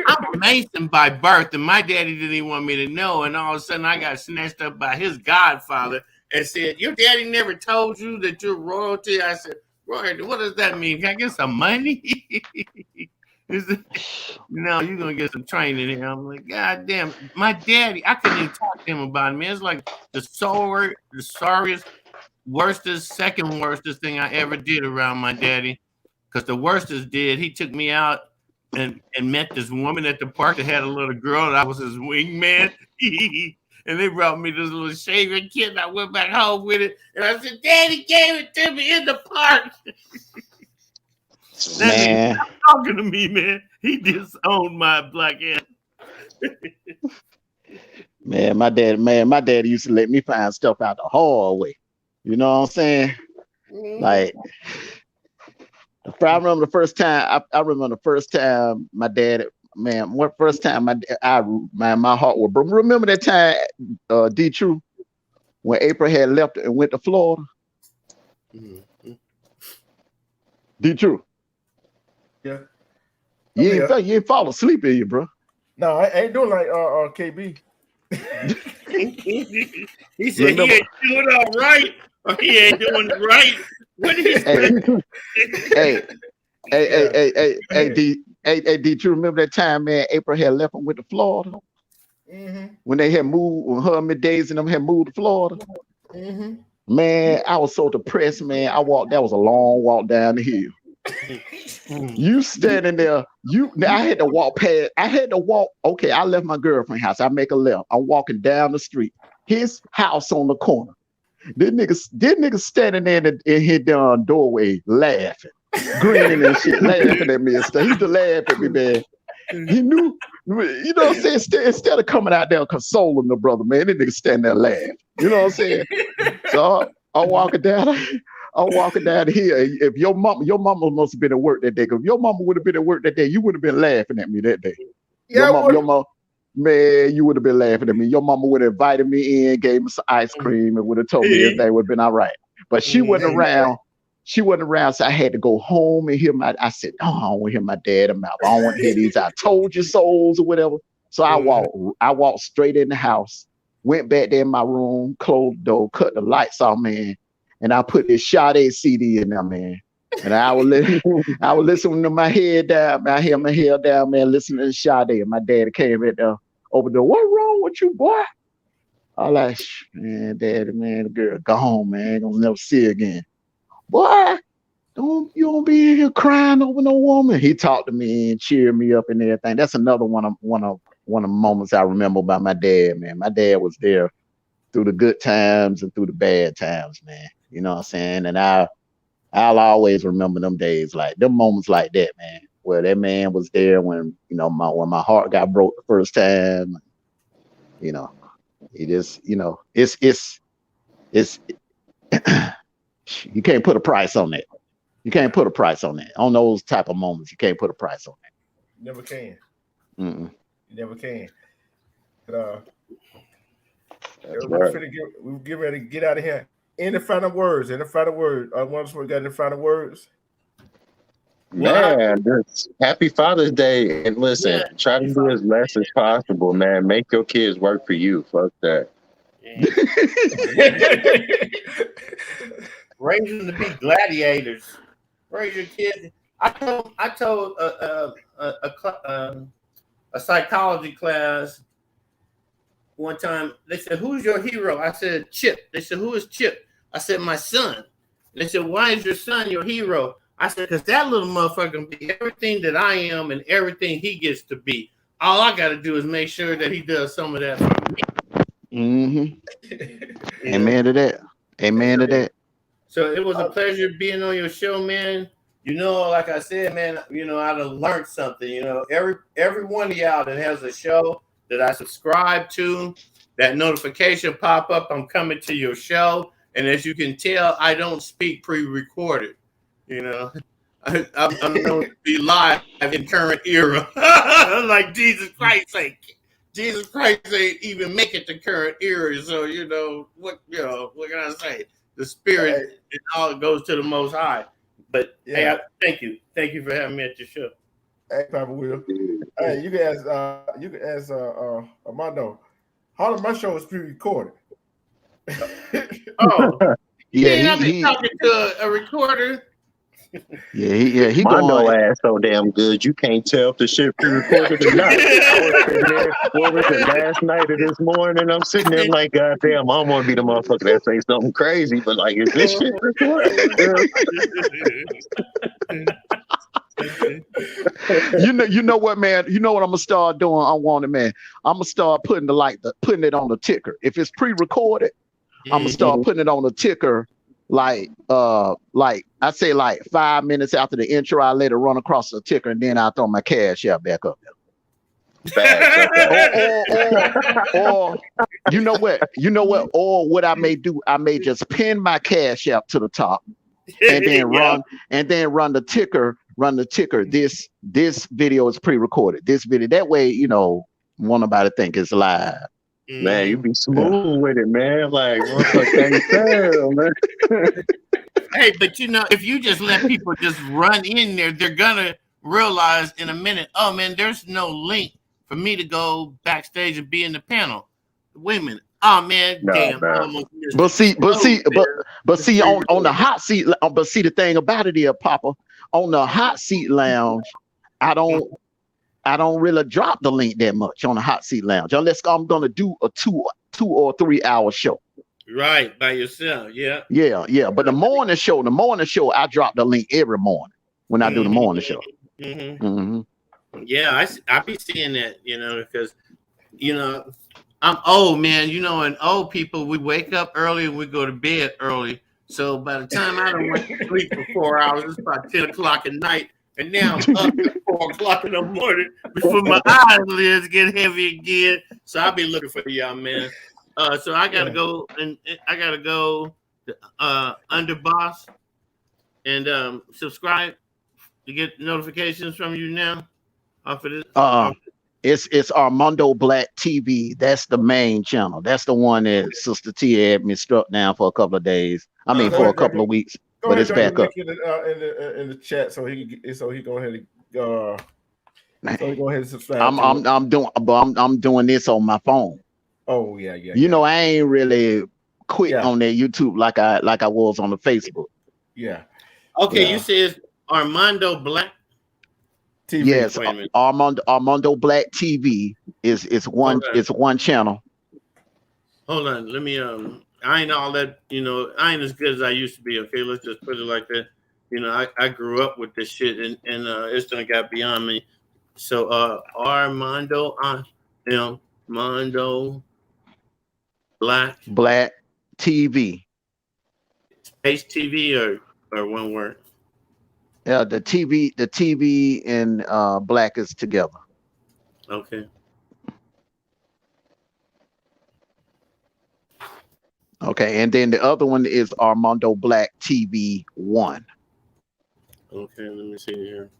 I'm a Mason by birth, and my daddy didn't even want me to know. And all of a sudden, I got snatched up by his godfather and said, "Your daddy never told you that you're royalty." I said, "Royalty, what does that mean? Can I get some money?" No, you're going to get some training here. I'm like, God damn. My daddy, I couldn't even talk to him about it, man. It's like the sorriest, second worstest thing I ever did around my daddy. Because the worstest did, he took me out and met this woman at the park that had a little girl, and I was his wingman. And they brought me this little shaving kit, and I went back home with it. And I said, "Daddy gave it to me in the park." That nigga stopped talking to me, man. He disowned my black ass. My dad used to let me find stuff out the hallway. You know what I'm saying? Mm-hmm. Like, I remember the first time my dad, man, first time my heart was broken. Remember that time, D True, when April had left and went to Florida? Mm-hmm. D True. Yeah. You ain't fall asleep in you, bro. No, I ain't doing like KB. He said he ain't doing all right, or he ain't doing it right. What did he say? Hey, D True, remember that time, man, April had left and went to Florida? Mm-hmm. When they had moved, when her and Miss Daisy and them had moved to Florida? Mm-hmm. Man, I was so depressed, man. That was a long walk down the hill. You standing there, I had to walk. Okay, I left my girlfriend's house. I make a left. I'm walking down the street. His house on the corner. This nigga standing there in his doorway laughing. grinning and shit, laughing at me and stuff. He used to laugh at me, man. He knew, you know what I'm saying? Instead of coming out there consoling the brother, man, that nigga stand there laughing. You know what I'm saying? So I'm walking down. I'm walking down here. If your mama must have been at work that day. Because if your mama would have been at work that day, you would have been laughing at me that day. Yeah, your mama, man, you would have been laughing at me. Your mama would have invited me in, gave me some ice cream, and would have told me everything would have been all right. But she wasn't around. She wasn't around, so I had to go home and hear I said, oh, I don't want to hear my dad mouth. I don't want to hear these I told you souls or whatever. So I walked straight in the house, went back there in my room, closed the door, cut the lights on, man. And I put this Sade CD in there, man. And I was listening to my head down. I hear my head down, man, listening to Sade. And my dad came right there, over the door. What wrong with you, boy? I like, man, daddy, man, the girl gone, man. Gonna never see her again. Boy, you don't be in here crying over no woman. He talked to me and cheered me up and everything. That's another one of the moments I remember about my dad, man. My dad was there through the good times and through the bad times, man. You know what I'm saying? And I'll always remember them days, like them moments like that, man, where that man was there when, you know, when my heart got broke the first time. You know, he just, you know, it's you can't put a price on that. You can't put a price on that. On those type of moments, you can't put a price on that. You never can. Mm-mm. You never can. We're getting ready to get out of here. Any final words? One of us got any final words? Man, just happy Father's Day. And listen, try to do as less as possible, man. Make your kids work for you. Fuck that. Raise them to be gladiators. Raise your kids. I told a psychology class one time. They said, "Who's your hero?" I said, "Chip." They said, "Who is Chip?" I said, "My son." They said, "Why is your son your hero?" I said, "Because that little motherfucker can be everything that I am and everything he gets to be. All I got to do is make sure that he does some of that for me." Mm-hmm. Amen to that. Amen to that. So it was a pleasure being on your show, man. You know, like I said, man, you know, I done learned something. You know, every one of y'all that has a show that I subscribe to, that notification pop up, I'm coming to your show. And as you can tell, I don't speak pre-recorded. You know, I'm known to be live in current era. Like Jesus Christ sake. Jesus Christ ain't even make it to current era. So, you know, what can I say? The spirit, it all goes to the Most High. But hey, thank you for having me at your show. Hey, Papa Will. Hey, you can ask Armando. How did my show is pre-recorded? Oh, yeah, I've been talking to a recorder. He Mondo ass so damn good you can't tell if the shit pre-recorded or not. I was sitting there, what was it, last night or this morning? I'm sitting there like, goddamn, I don't want to be the motherfucker that say something crazy, but like, is this shit recorded? You know what, man? You know what I'm gonna start doing? I want it, man. I'm gonna start putting it on the ticker. If it's pre-recorded, I'm gonna start putting it on the ticker. Like I say, like 5 minutes after the intro, I let it run across the ticker, and then I throw my cash out back up there. Or you know what? Or what I may do, I may just pin my cash out to the top, and then run the ticker. This video is pre-recorded. This video, that way, you know, won't nobody think it's live. Man, you be smooth with it, man. Like, can't tell, man. Hey, but you know, if you just let people just run in there, they're gonna realize in a minute, oh man, there's no link for me to go backstage and be in the panel. Wait a minute. Oh man, damn. But see, on the hot seat. But see, the thing about it is, Papa, on the hot seat lounge, I don't really drop the link that much on the hot seat lounge unless I'm gonna do a 2 or 3 hour show. Right, by yourself, yeah. But the morning show, I drop the link every morning when I do the morning show. Yeah, I be seeing that, you know, because you know I'm old, man. You know, and old people, we wake up early and we go to bed early. So by the time I done went to sleep for 4 hours, it's about 10 o'clock at night. And now I'm up at 4 o'clock in the morning before my eyelids get heavy again. So I'll be looking for y'all, man. So I gotta go under boss and subscribe to get notifications from you now off of this. It's Armando Black TV. That's the main channel. That's the one that Sister T had me struck down for a couple of days. I mean, for a couple of weeks. But it's back up in the chat so he go ahead and so he go ahead and subscribe. I'm doing this on my phone. Oh yeah. You know, I ain't really quick on that YouTube like I was on the Facebook. Yeah. Okay, you said Armando Black TV. Yes, Armando Black TV is one channel. Hold on, let me I ain't all that, I ain't as good as I used to be. Okay, let's just put it like that. I grew up with this shit and it's done got beyond me. So Armando Black TV. Space TV or one word? Yeah, the TV and Black is together. Okay. Okay, and then the other one is Armando Black TV 1. Okay, let me see here.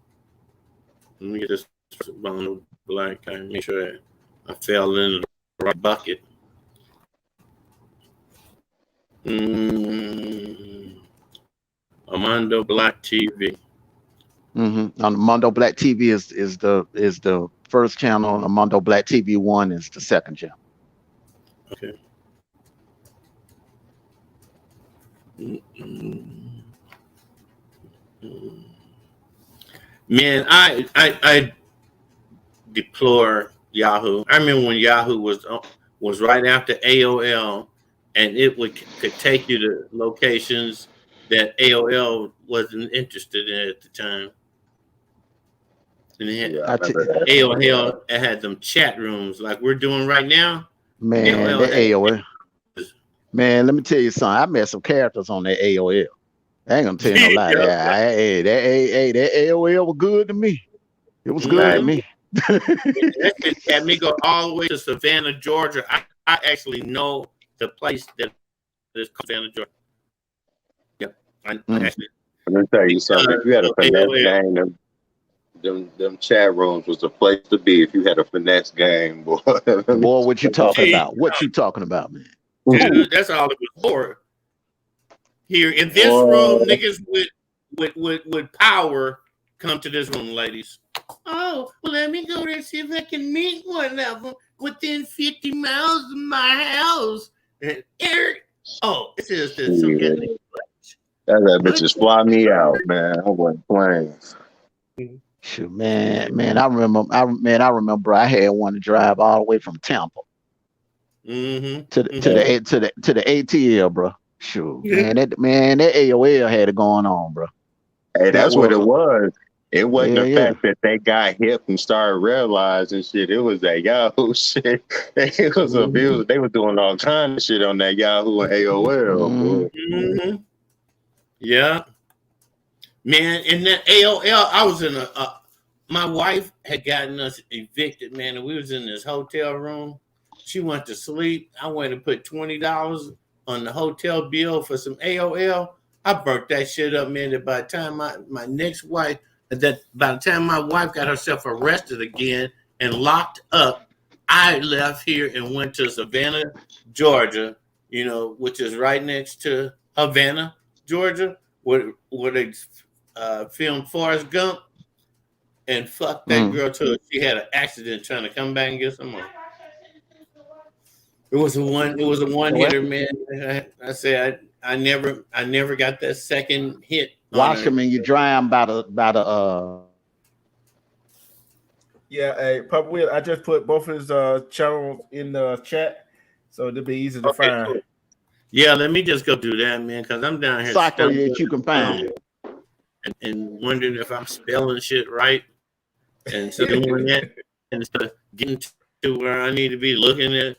Let me get this Armando Black. I make sure I fell in the right bucket. Armando Black TV. Armando Black TV is the first channel. Armando Black TV 1 is the second channel. Okay. Man, I deplore Yahoo. I remember when Yahoo was right after AOL, and it could take you to locations that AOL wasn't interested in at the time. And it had AOL. It had them chat rooms like we're doing right now. Man, AOL. Man, let me tell you something. I met some characters on that AOL. I ain't gonna tell you no lie. That AOL was good to me. It was good to me. That had me go all the way to Savannah, Georgia. I actually know the place that is Savannah, Georgia. Yep. Let me tell you something. If you had a finesse game, them chat rooms was the place to be if you had a finesse game, boy. Boy, what you talking about? What you talking about, man? Dude, that's all it was for. Here in this room, niggas with power come to this room, ladies. Oh, well, let me go there and see if I can meet one of them within 50 miles of my house. And Eric, this is some getting that bitch just fly me out, man. I wasn't playing. Shoot, man, I remember I had one to drive all the way from Tampa. To the ATL, bro. Sure, man, that AOL had it going on, bro. Hey, that's what it was. It wasn't the fact that they got hip and started realizing shit. It was that Yahoo shit. It was abuse. They were doing all kinds of shit on that Yahoo and AOL. Yeah, man. In that AOL, I was in my wife had gotten us evicted, man, and we was in this hotel room. She went to sleep. I went to put $20 on the hotel bill for some AOL. I burnt that shit up, man. That by the time my next wife, by the time my wife got herself arrested again and locked up, I left here and went to Savannah, Georgia, which is right next to Havana, Georgia, where they filmed Forrest Gump, and fuck that girl till she had an accident trying to come back and get some money. It was a one hitter, man. I say I never got that second hit. Watch him and you dry him by the Yeah, hey, Papa Will, I just put both his channels in the chat, so it'll be easy to find. Cool. Yeah, let me just go do that, man, because I'm down here. Cycle that you can find. And wondering if I'm spelling shit right. And so doing that and getting to where I need to be looking at.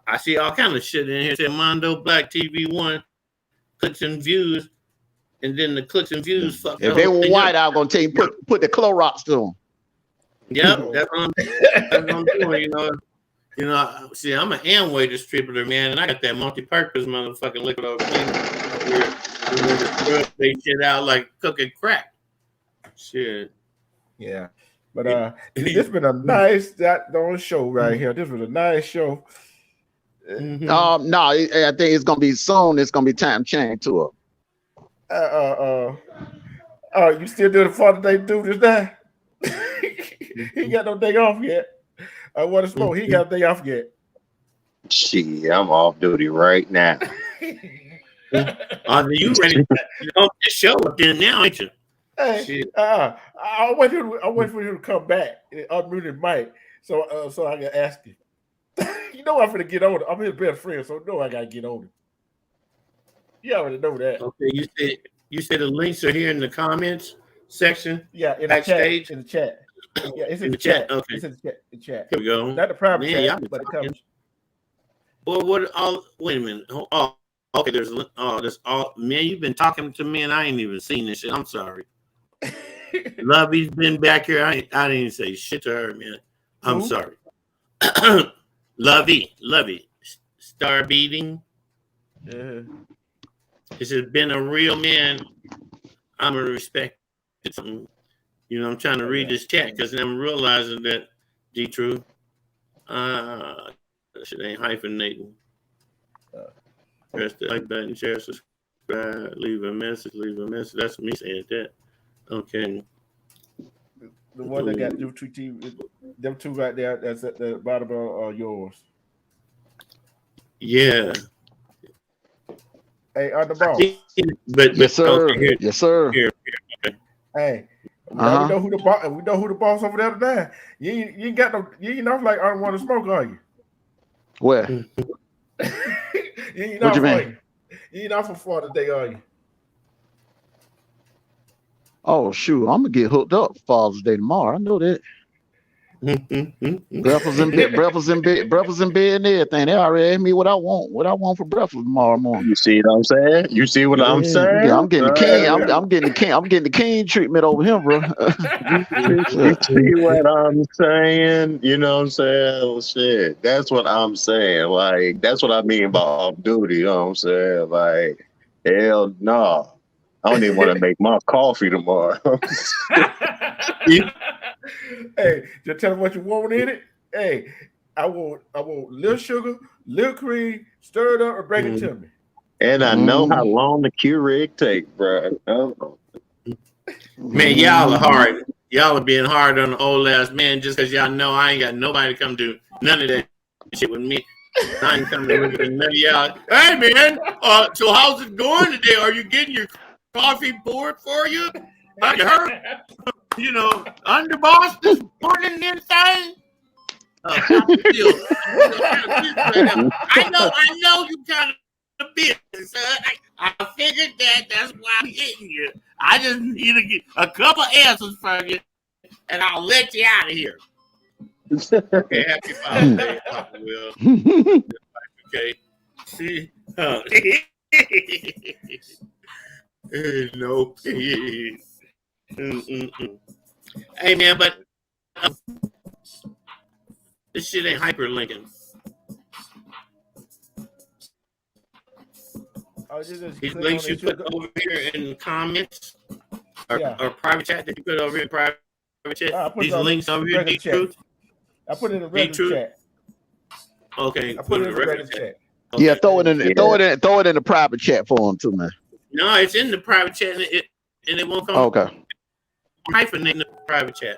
I see all kind of shit in here. Armando Black TV 1. clicks and views, and then the clicks and views fuck If the they whole were thing white, up. I was gonna tell you put the Clorox to them. Yep, that's what I'm doing. You know. See, I'm an Amway distributor, man, and I got that multi-purpose motherfucking liquid over here. They shit out like cooking crack. Shit. Yeah. But this has been a nice show right here. This was a nice show. Mhm. No, I think it's gonna be soon. It's gonna be time change to it. You still doing the Father Day do this now? He ain't got no day off yet. I want to smoke. He ain't got a day off yet. Shit, I'm off duty right now. You ready to this show up there now, ain't you? Hey, I wait for him to come back and unmute his mic so I can ask him. You know I'm finna get on him. I'm his best friend, so I know I gotta get on him. You already know that. Okay, you said the links are here in the comments section. Yeah, in backstage. the chat. Yeah, it's in the chat. chat. Okay. It's in the chat. Here we go. Not the private Man, chat, but it comes. Well, wait a minute. Oh, okay. There's all. Man, you've been talking to me, and I ain't even seen this shit. I'm sorry. Lovey's been back here. I didn't even say shit to her, man. I'm sorry. Lovey, star beating. This has been a real man. I'm gonna respect something. You know, I'm trying to read this chat because I'm realizing that D-True, shit ain't hyphenating. Press the like button, share, subscribe, leave a message. That's me saying that. Okay. The one that got TRUTHTV, them two right there, that's at the bottom of yours. Yeah. Hey, on the boss. But Yes, sir. Okay, yes, sir. Here. Okay. Hey, we know who the boss. We know who the boss over there today. You ain't got no. You ain't off like I don't want to smoke, are you? Where? You ain't What off you mean? You ain't off for today, are you? Oh shoot, I'm gonna get hooked up Father's Day tomorrow. I know that. Breakfast in bed, and everything. They already asked me what I want for breakfast tomorrow morning. You see what I'm saying? You see what I'm saying? Yeah, I'm getting the king. I'm getting the king treatment over him, bro. You see what I'm saying? You know what I'm saying? Oh, shit. That's what I'm saying. Like, that's what I mean by off duty. You know what I'm saying? Like, hell no. I don't even want to make my coffee tomorrow. Hey, just tell them what you want in it. Hey, I want little sugar, little cream, stir it up, and bring it to me. And I know how long the Keurig take, bro. Man, y'all are hard. Y'all are being hard on the old ass man just because y'all know I ain't got nobody to come do none of that shit with me. I ain't coming to look at none of y'all. Hey, man, so how's it going today? Are you getting your coffee poured for you? I heard, you know, underboss this morning inside. I know you kind of business. I figured that's why I'm hitting you. I just need to get a couple answers from you, and I'll let you out of here. Okay, happy Father's Day, Papa Will. Okay, see, no peace. Hey man, but this shit ain't hyperlinking. These links you put over here in the comments or private chat that you put over here in private chat. These links over here, D-Truth. I put it in the regular chat. Okay, I put it in the regular chat. Okay. Yeah, throw it in the private chat for him too, man. No, it's in the private chat and it won't come. Okay. Hyphenate in the private chat,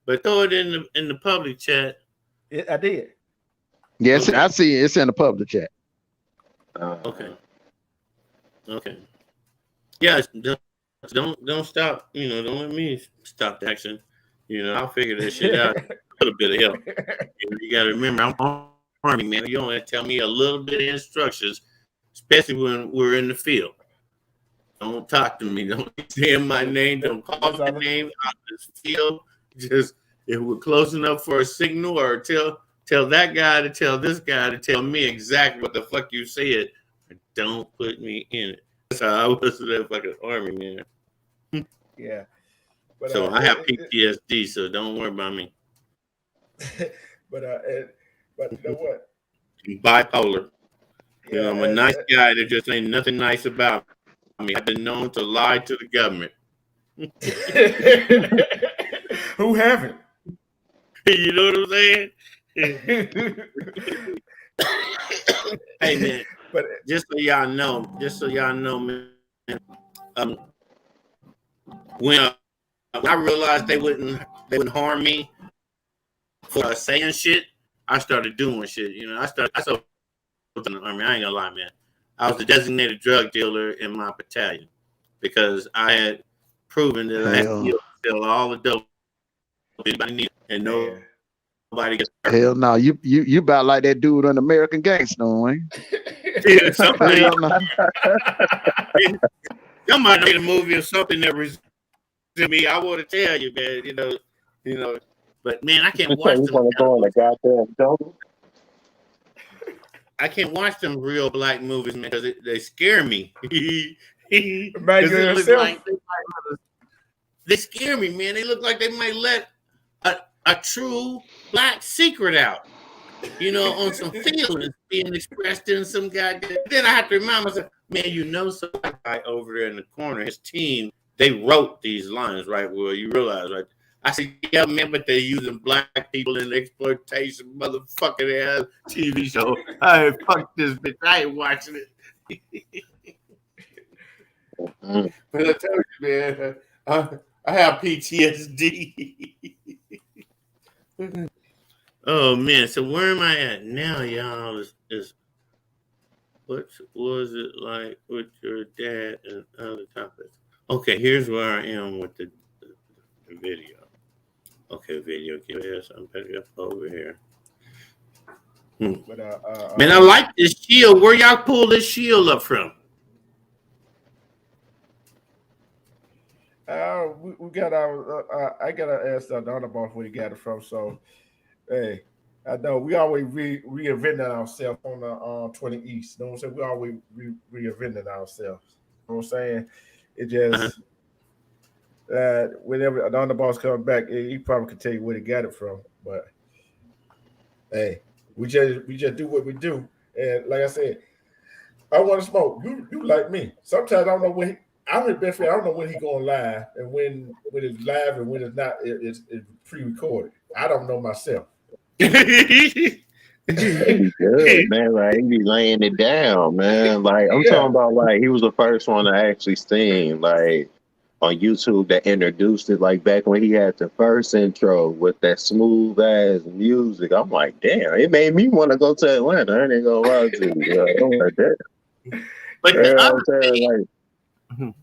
but throw it in the public chat. I did. Yes, okay. I see it. It's in the public chat. Okay. Yeah, don't stop. You know, don't let me stop the action. You know, I'll figure this shit out. A little bit of help. You got to remember, I'm Army man. You don't have to tell me a little bit of instructions, especially when we're in the field. Don't talk to me. Don't say my name. Don't call my name out this field. Just if we're close enough for a signal, or tell that guy to tell this guy to tell me exactly what the fuck you said. Don't put me in it. That's how I was in that fucking army, man. Yeah. But So I have PTSD, so don't worry about me. but you know what? I'm bipolar. You know, Yeah, I'm a nice guy. There just ain't nothing nice about me. I've been known to lie to the government. who haven't? You know what I'm saying? Hey, man. But Just so y'all know, man. When I realized they wouldn't harm me for saying shit, I started doing shit. You know, I started in the army. I ain't gonna lie, man. I was the designated drug dealer in my battalion because I had proven that I had sell all the dope anybody needed, and nobody gets hurt. Hell no, you about like that dude on American Gangster, ain't Yeah, somebody you? made a movie or something that resembles me. I want to tell you, man. You know. But man, I can't watch them. Want to go on a goddamn jungle? I can't watch them real black movies, man, because they scare me. They scare me, man. They look like they might let a true black secret out, you know, on some feelings being expressed in some goddamn. Then I have to remind myself, man, you know, some guy over there in the corner, his team, they wrote these lines, right? Well, you realize, right? I said, yeah, man, but they're using black people in exploitation, motherfucking ass TV show. I fuck this bitch. I ain't watching it. But I tell you, man, I have PTSD. Oh man, so where am I at now, y'all? Is what was it like with your dad and other topics? Okay, here's where I am with the video. Okay, video, give me something better over here. But, man, I like this shield. Where y'all pull this shield up from? We got our. I gotta ask the other boss where he got it from. So, hey, I know we always reinventing ourselves on the 20 East. You know what I'm saying? We always reinventing ourselves. You know what I'm saying? It just whenever the underboss comes back, he probably can tell you where he got it from. But hey, we just do what we do. And like I said, I want to smoke. You like me. Sometimes I don't know when I'm his best friend. I don't know when he's going live and when it's live and when it's not. It's pre-recorded. I don't know myself. He be good, man. Like he be laying it down, man. Like I'm talking about, like he was the first one to actually sing, like on YouTube that introduced it. Like back when he had the first intro with that smooth ass music, I'm like, damn, it made me want to go to Atlanta. I ain't gonna lie to you. I'm like, damn. But you know what I'm saying? Like,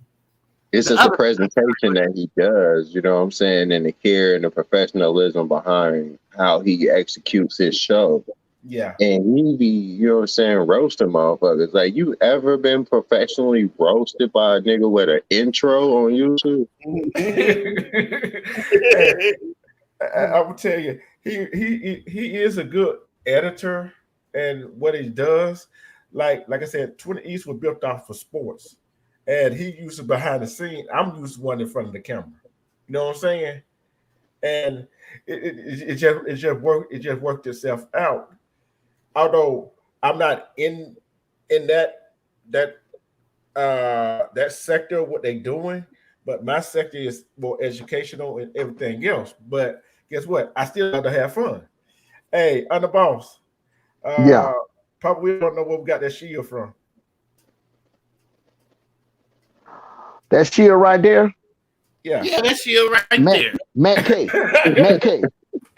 it's just a presentation that he does, you know what I'm saying, and the care and the professionalism behind how he executes his show. Yeah. And he be, you know what I'm saying, roasting motherfuckers. Like, you ever been professionally roasted by a nigga with an intro on YouTube? I will tell you, he is a good editor, and what he does, like I said, 20 East was built off of sports. And he used it behind the scene. I'm used to one in front of the camera. You know what I'm saying? And it just worked itself out. Although I'm not in that sector what they doing, but my sector is more educational and everything else. But guess what? I still have to have fun. Hey, underboss. Yeah. Probably don't know where we got that shield from. That shield right there. Yeah, that shield right there. Matt K.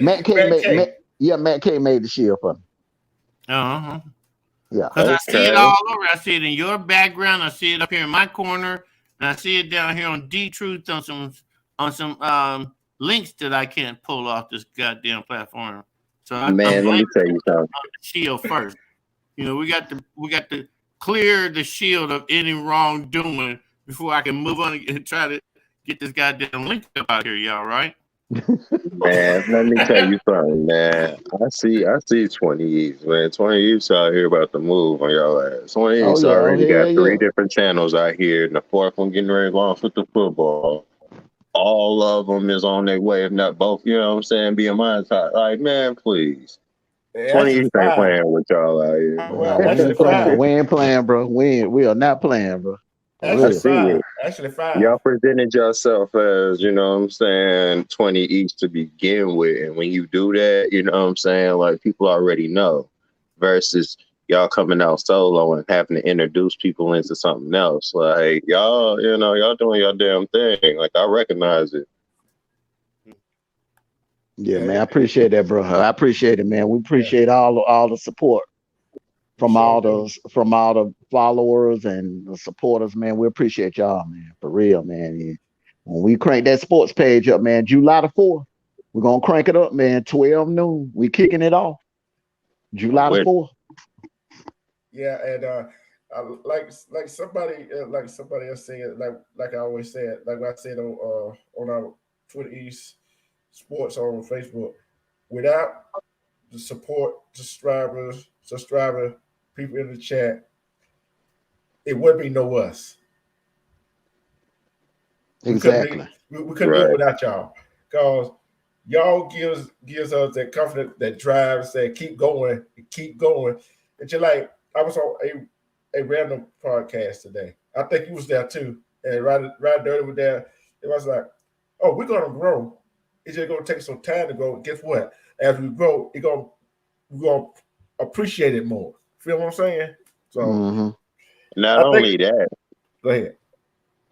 Matt K made the shield for me. Yeah. Because I see it all over. I see it in your background. I see it up here in my corner, and I see it down here on D-Truth on some links that I can't pull off this goddamn platform. So let me tell you something. The shield first. You know, we got to clear the shield of any wrongdoing before I can move on and try to get this goddamn link up out here, y'all, right? Man, let me tell you something, man. I see 20 East, man. 20 East out here about to move on your ass. 20 Oh East yeah, oh already hell got yeah. 3 different channels out here, and the fourth one getting ready to go off with the football. All of them is on their way, if not both. You know what I'm saying? Being monetized. Like, man, please. 20 Actually East ain't five. playing with y'all out here. Well, We actually ain't playing. five. We ain't playing, bro. We are not playing, bro. For I Actually real. see five. it. Actually five. Y'all presented yourself as, you know what I'm saying, 20 each to begin with. And when you do that, you know what I'm saying, like people already know versus y'all coming out solo and having to introduce people into something else. Like y'all, you know, y'all doing your damn thing. Like I recognize it. Yeah, man. I Yeah, appreciate that, bro. I appreciate it, man. We yeah, appreciate all the support we from sure do. from all the followers and the supporters, man. We appreciate y'all, man. For real, man. Yeah. When we crank that sports page up, man, July the 4th, we're gonna crank it up, man. 12 noon. We kicking it off. I'm July the with 4th. Yeah, and like somebody else said, like I always said, like I said on our Twitter East Sports on Facebook, without the support, subscriber, people in the chat, it would be no us. We couldn't Exactly. be we couldn't do it right. without y'all. Cause y'all gives us that confidence, that drive, say keep going. And you're like, I was on a random podcast today. I think you was there too. And right there with there, it was like, oh, we're gonna grow. It's just gonna take some time to grow. Guess what? As we grow, we're gonna appreciate it more. Feel what I'm saying? So Hmm. Not I think only that, go ahead.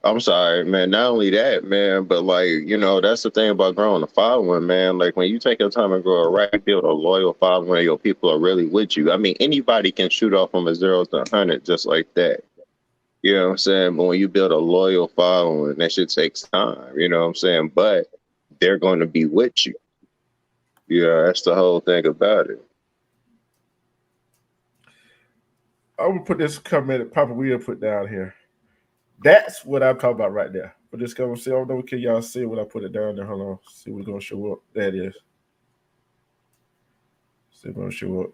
I'm sorry, man. Not only that, man, but like, you know, that's the thing about growing a following, man. Like when you take your time and grow a right, build a loyal following, your people are really with you. I mean, anybody can shoot off from a 0 to 100 just like that. You know what I'm saying? But when you build a loyal following, that shit takes time. You know what I'm saying? But they're going to be with you. Yeah, that's the whole thing about it. I would put this comment that Papa Will put down here. That's what I'm talking about right there. But this come see, I don't know, can y'all see when I put it down there? Hold on. See what's gonna show up. There it is. See what's gonna show up.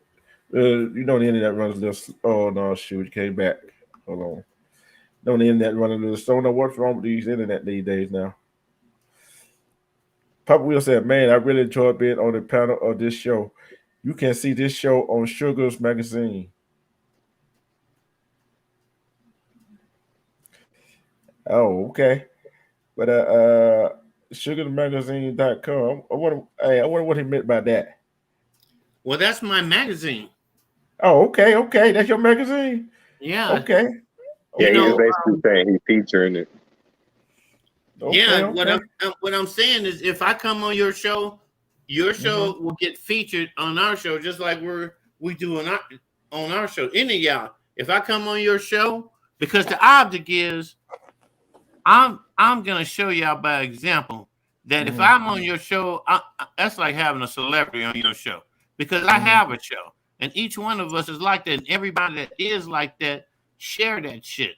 You know the internet runs this. Oh no, shoot, it came back. Hold on. No, the internet running this. Don't know what's wrong with these internet these days now. Papa Will said, "Man, I really enjoyed being on the panel of this show. You can see this show on Sugar's magazine." Oh, okay. But sugarmagazine.com. I wonder what he meant by that. Well, that's my magazine. Oh, okay, okay. That's your magazine? Yeah, Okay. Yeah, you he Okay, was know, basically saying he's featuring it. okay, yeah. What okay. I'm saying is, if I come on your Mm-hmm. show will get featured on our show, just like we do on our show. Any of y'all, if I come on your show, because the object is, I'm gonna show y'all by example that if Mm-hmm. I'm on your show, that's like having a celebrity on your show because I Mm-hmm. have a show, and each one of us is like that. And everybody that is like that, share that shit.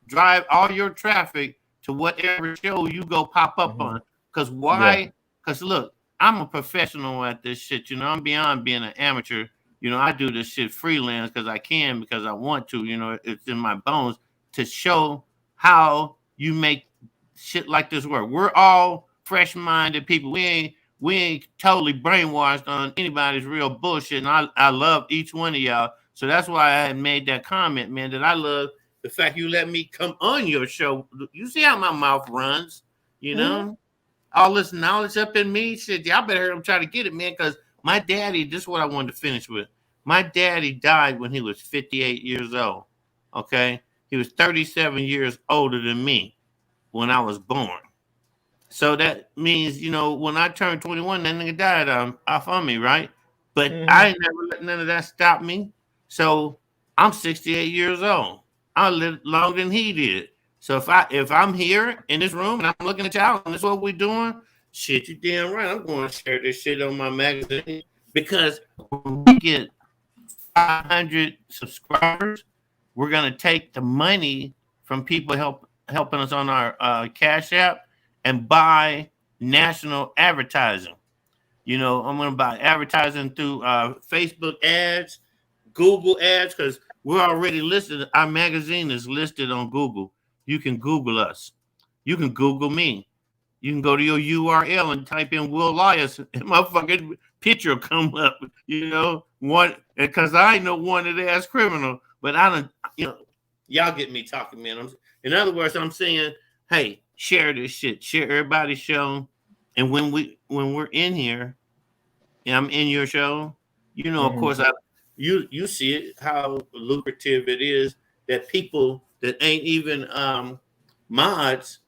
Drive all your traffic to whatever show you go pop up Mm-hmm. on. Because Yeah. why? Because look, I'm a professional at this shit. You know, I'm beyond being an amateur. You know, I do this shit freelance because I can, because I want to. You know, it's in my bones to show how you make shit like this work. We're all fresh minded people. We ain't totally brainwashed on anybody's real bullshit. And I love each one of y'all. So that's why I had made that comment, man, that I love the fact you let me come on your show. You see how my mouth runs, you Mm-hmm. know? All this knowledge up in me. Shit, y'all better hear him try to get it, man, because my daddy, this is what I wanted to finish with. My daddy died when he was 58 years old. Okay? He was 37 years older than me when I was born. So that means, you know, when I turned 21, that nigga died off on me, right? But I Mm-hmm. ain't never let none of that stop me. So I'm 68 years old. I lived longer than he did. So if I'm here in this room and I'm looking at y'all and this is what we're doing, shit, you damn right. I'm going to share this shit on my magazine because when we get 500 subscribers, we're gonna take the money from people helping us on our Cash App and buy national advertising. You know, I'm going to buy advertising through Facebook ads, Google ads, because we're already listed. Our magazine is listed on Google. You can Google us. You can Google me. You can go to your URL and type in Will Elias, and my fucking picture will come up. You know, one because I ain't no wanted ass criminal, but I don't. You know, y'all get me talking, man. In other words, I'm saying, hey, share this shit, share everybody's show, and when we're in here, and I'm in your show, you know, of course, you see it how lucrative it is that people that ain't even mods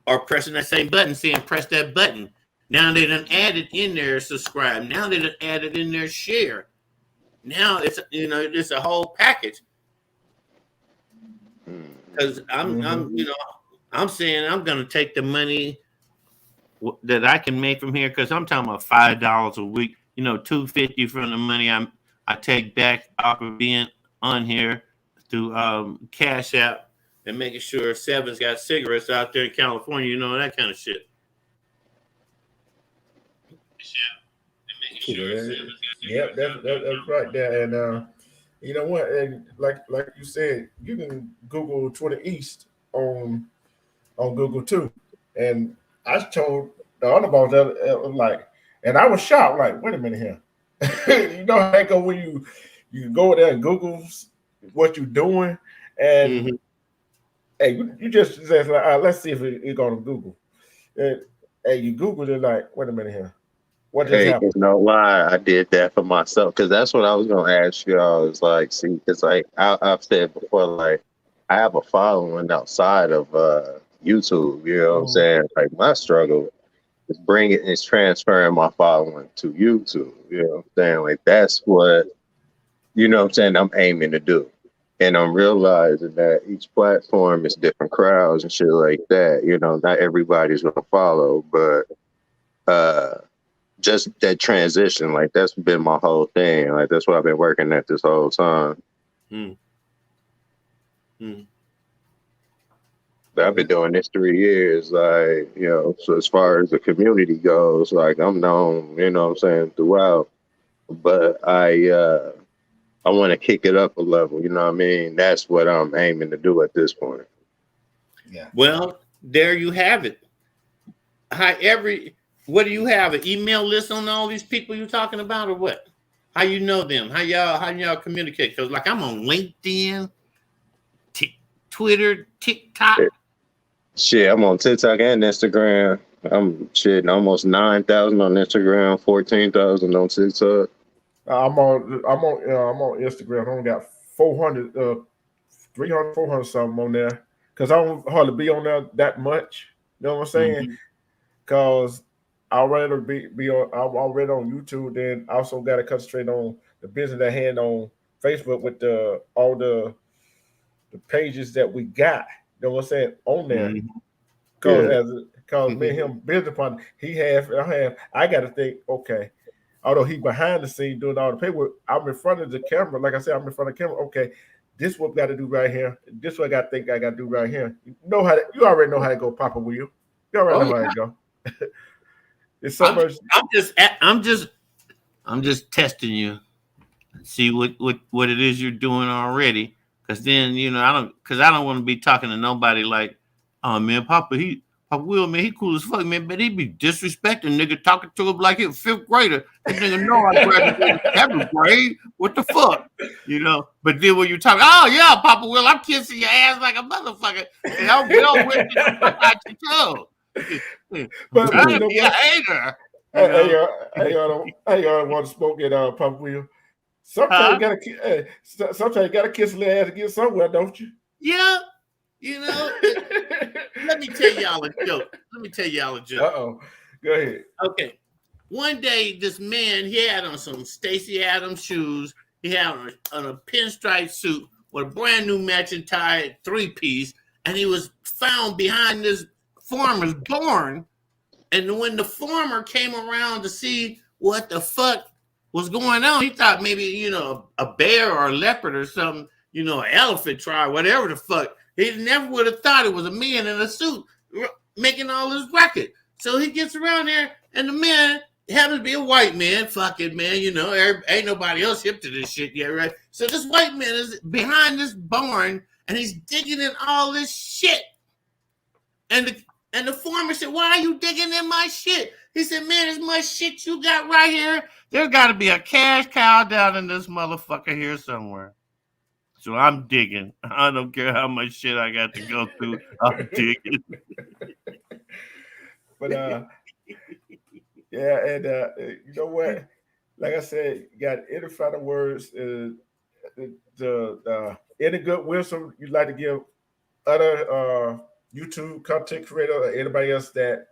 are pressing that same button, saying press that button. Now they done added in there subscribe. Now they done added in there share. Now it's it's a whole package. Because I'm saying I'm gonna take the money that I can make from here, because I'm talking about $5 a week, $250 from the money I take back off of being on here through Cash App and making sure Seven's got cigarettes out there in California, that kind of shit. Yep, that's right there. And you know what? And like you said, you can Google Twitter East on Google too. And I told the other boss that and I was shocked. Like, wait a minute here. You know how they go when you go there and Google what you're doing, and hey, you just say like, let's see if it's going to Google. And you Google it, like, wait a minute here. What just happened? You know why I did that for myself? Because that's what I was going to ask y'all. Is like, see, because like I've said before, like I have a following outside of YouTube. You know what I'm saying? Like my struggle is transferring my following to YouTube. You know what I'm saying? Like that's what I'm saying. I'm aiming to do, and I'm realizing that each platform is different crowds and shit like that. Not everybody's gonna follow, but just that transition, like that's been my whole thing. Like that's what I've been working at this whole time. I've been doing this 3 years, like, so as far as the community goes, like I'm known, throughout, but I want to kick it up a level, you know what I mean? That's what I'm aiming to do at this point. Yeah. Well, there you have it. What do you have? An email list on all these people you're talking about, or what? How you know them? How y'all communicate? Because like I'm on LinkedIn, Twitter, TikTok. Shit, I'm on TikTok and Instagram. I'm almost 9,000 on Instagram, 14,000 on TikTok. I'm on Instagram. I only got 400, 300, 400 something on there, because I don't hardly be on there that much. You know what I'm saying? Because I'm already on YouTube. Then also got to concentrate on the business at hand on Facebook with all the pages that we got. You know what I'm saying, on there? Because me and him business partner, I got to think, okay, although he behind the scene doing all the paperwork, I'm in front of the camera. Like I said, I'm in front of the camera. Okay, this is what we got to do right here. This is what I got to think I got to do right here. You already know how to go, Papa Will. You already know how to go. It's so much. I'm just testing you. See what it is you're doing already. Because then, I don't want to be talking to nobody like, oh man, Papa Will, man, he cool as fuck, man, but he be disrespecting nigga, talking to him like he a fifth grader. That nigga know I graduated seventh grade. What the fuck? But then when you talk, oh yeah, Papa Will, I'm kissing your ass like a motherfucker. And I'm well with you out your toe. But I'm a hater. Hey, y'all want to smoke it, Papa Will? Sometimes you gotta kiss a little ass to get somewhere, don't you? Yeah. Let me tell y'all a joke. Uh-oh. Go ahead. Okay. One day, this man, he had on some Stacey Adams shoes. He had on a pinstripe suit with a brand new matching tie, 3-piece, and he was found behind this farmer's barn. And when the farmer came around to see what the fuck was going on, he thought maybe, a bear or a leopard or something, an elephant tribe, whatever the fuck. He never would have thought it was a man in a suit making all this racket. So he gets around there, and the man happens to be a white man, fucking man, you know, ain't nobody else hip to this shit yet, right? So this white man is behind this barn, and he's digging in all this shit. And the farmer said, "Why are you digging in my shit?" He said, "Man, as much shit you got right here, there got to be a cash cow down in this motherfucker here somewhere." So I'm digging. I don't care how much shit I got to go through. I'm digging. But yeah, and you know what? Like I said, you got any final words? Any good wisdom you'd like to give other YouTube content creator or anybody else that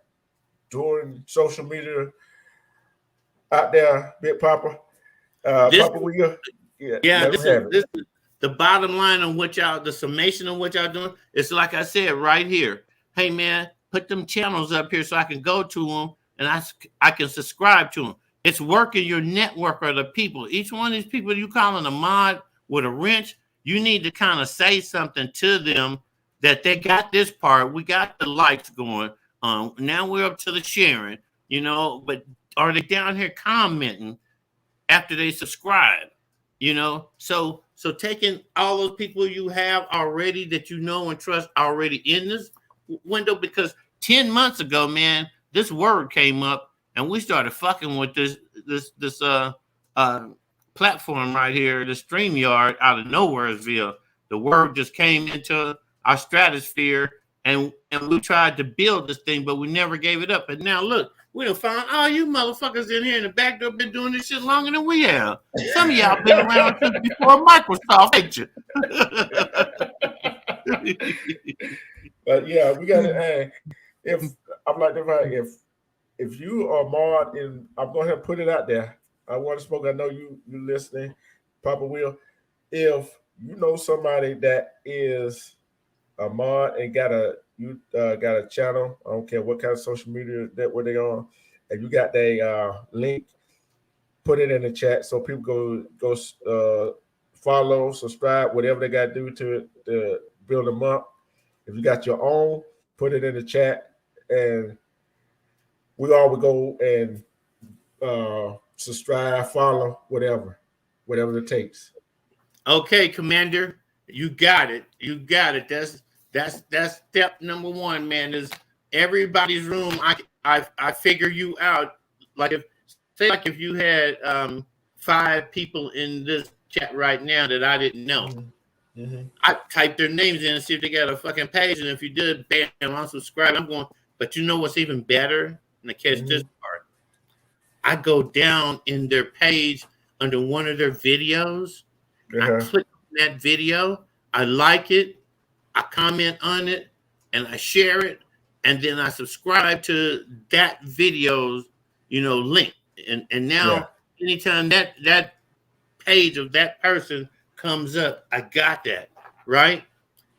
doing social media out there, Big Papa? Papa, will you? Yeah, this is the bottom line on what y'all, the summation of what y'all doing. It's like I said right here. Hey man, put them channels up here so I can go to them and I can subscribe to them. It's working your network or the people. Each one of these people you calling a mod with a wrench, you need to kind of say something to them that they got this part. We got the likes going. Now we're up to the sharing, you know, but are they down here commenting after they subscribe? You know, so taking all those people you have already that you know and trust already in this window, because 10 months ago, man, this word came up and we started fucking with this platform right here, the StreamYard, out of nowheresville. The word just came into our stratosphere and we tried to build this thing, but we never gave it up. And now look, we done found all you motherfuckers in here in the back door been doing this shit longer than we have. Some of y'all been around since before Microsoft, ain't you? But yeah, we got to. If I'm like, if you are mod, and I'm going to put it out there. I want to smoke. I know you listening, Papa Will. If you know somebody that is a mod and got a channel, I don't care what kind of social media network they on, and you got their link, put it in the chat so people go follow, subscribe, whatever they got to do to build them up. If you got your own, put it in the chat, and we all would go and subscribe, follow, whatever it takes. Okay, Commander, you got it. You got it. That's step number one, man. Is everybody's room. I figure you out. Like if you had 5 people in this chat right now that I didn't know. Mm-hmm. I type their names in and see if they got a fucking page, and if you did, bam, I'm subscribed. I'm going. But you know what's even better? And I catch this part. I go down in their page under one of their videos. I click on that video. I like it. I comment on it, and I share it, and then I subscribe to that video's, link. And now anytime that page of that person comes up, I got that, right?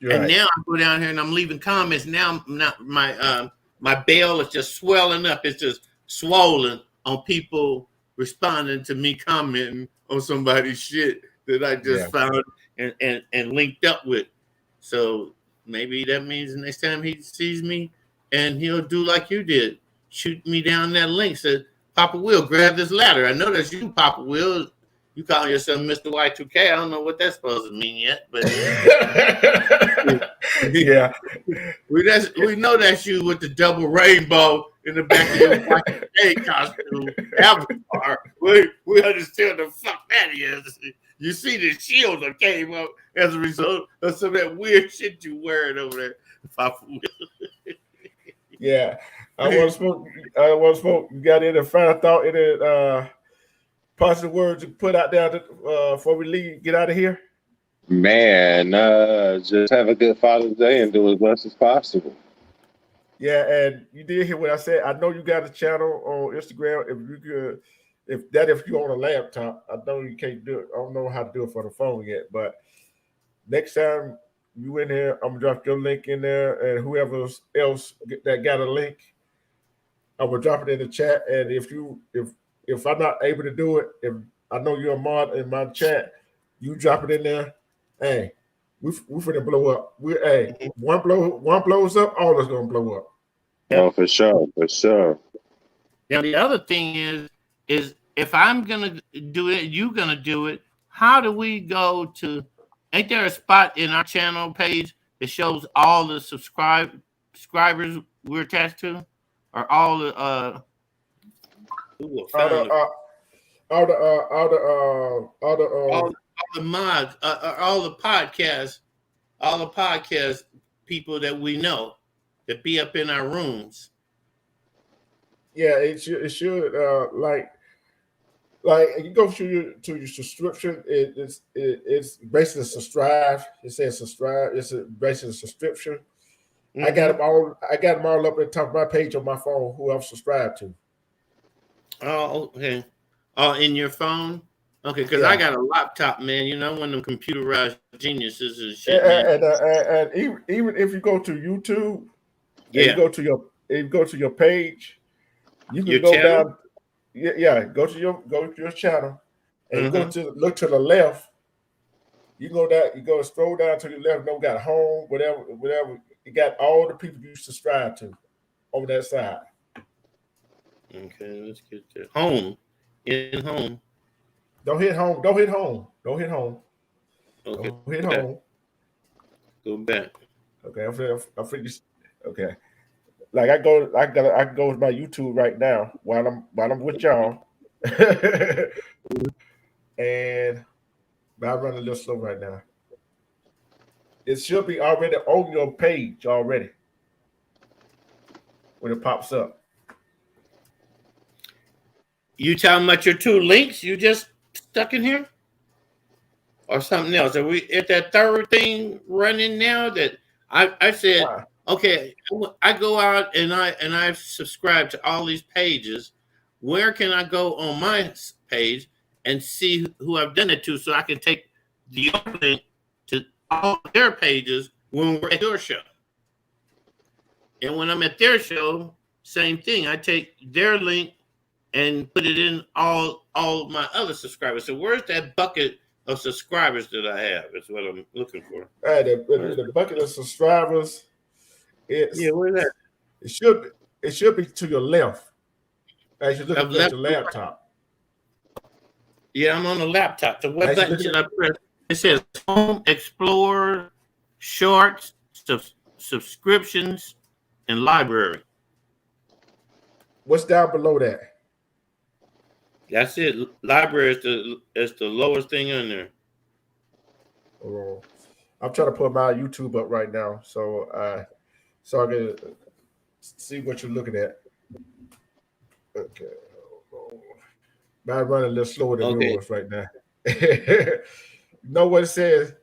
And now I go down here and I'm leaving comments. Now my bell is just swelling up. It's just swollen on people responding to me commenting on somebody's shit that I just found and linked up with. So maybe that means the next time he sees me, and he'll do like you did, shoot me down that link. Said, Papa Will, grab this ladder. I know that's you, Papa Will. You calling yourself Mr. Y2K. I don't know what that's supposed to mean yet, but yeah, we know that's you with the double rainbow in the back of your Y2K costume avatar. We understand the fuck that is. You see the shield that came up as a result of some of that weird shit you wearing over there, Papa Will. Yeah, I want to smoke. You got any final thought? Any positive words to put out there before we leave? Get out of here. Man, just have a good Father's Day and do as much as possible. Yeah, and you did hear what I said. I know you got a channel on Instagram. If you could, if you're on a laptop, I know you can't do it. I don't know how to do it for the phone yet, but next time you in here, I'm gonna drop your link in there, and whoever else that got a link, I will drop it in the chat. And if I'm not able to do it, if I know you're a mod in my chat, you drop it in there. Hey, we finna blow up. One blows up, all is gonna blow up. Oh, for sure, for sure. Now the other thing is if I'm gonna do it, you gonna do it. How do we go to? Ain't there a spot in our channel page that shows all the subscribers we're attached to, or all the ooh, I All the found it. all the mods, all the podcast people that we know that be up in our rooms. yeah, it should like you go to your subscription. It's basically subscribe. It says subscribe. It's basically a subscription. I got them all. I got them all up at the top of my page on my phone. Who I'm subscribed to. Oh, okay. Oh, in your phone? Okay, because Yeah. I got a laptop, man. You know, one of them computerized geniuses and shit, man. And even if you go to YouTube, and Yeah. you go to your page, you can Your go channel? down. Yeah, go to your channel, and you go Mhm. to look to the left. You go down. You go scroll down to the left. No, got home, whatever. You got all the people you subscribe to over that side. Okay, let's get there. Home. In home. Don't hit home. Don't hit home. Don't hit home. Okay. Don't hit Okay. home. Go back. Okay, I'm finished. Okay, like I go to my YouTube right now while I'm with y'all, and but I run a little slow right now. It should be already on your page already when it pops up. You talking about your two links you just stuck in here? Or something else? Are we at that third thing running now that I said, Ah, okay, I go out and I subscribe to all these pages. Where can I go on my page and see who I've done it to so I can take the link to all their pages when we're at your show? And when I'm at their show, same thing. I take their link and put it in all my other subscribers. So where's that bucket of subscribers that I have? Is what I'm looking for. the bucket of subscribers. Yeah, It's where's that? it should be to your left as you're looking I've at left. your laptop. Yeah, I'm on the laptop. So what As you're button looking should at, I press? It says Home, Explore, Shorts, Subscriptions, and Library. what's down below that? That's it. Library is the lowest thing on there. Oh, I'm trying to put my YouTube up right now, so I can see what you're looking at. Okay. Mine running a little slower than Okay. yours right now. You know what it says?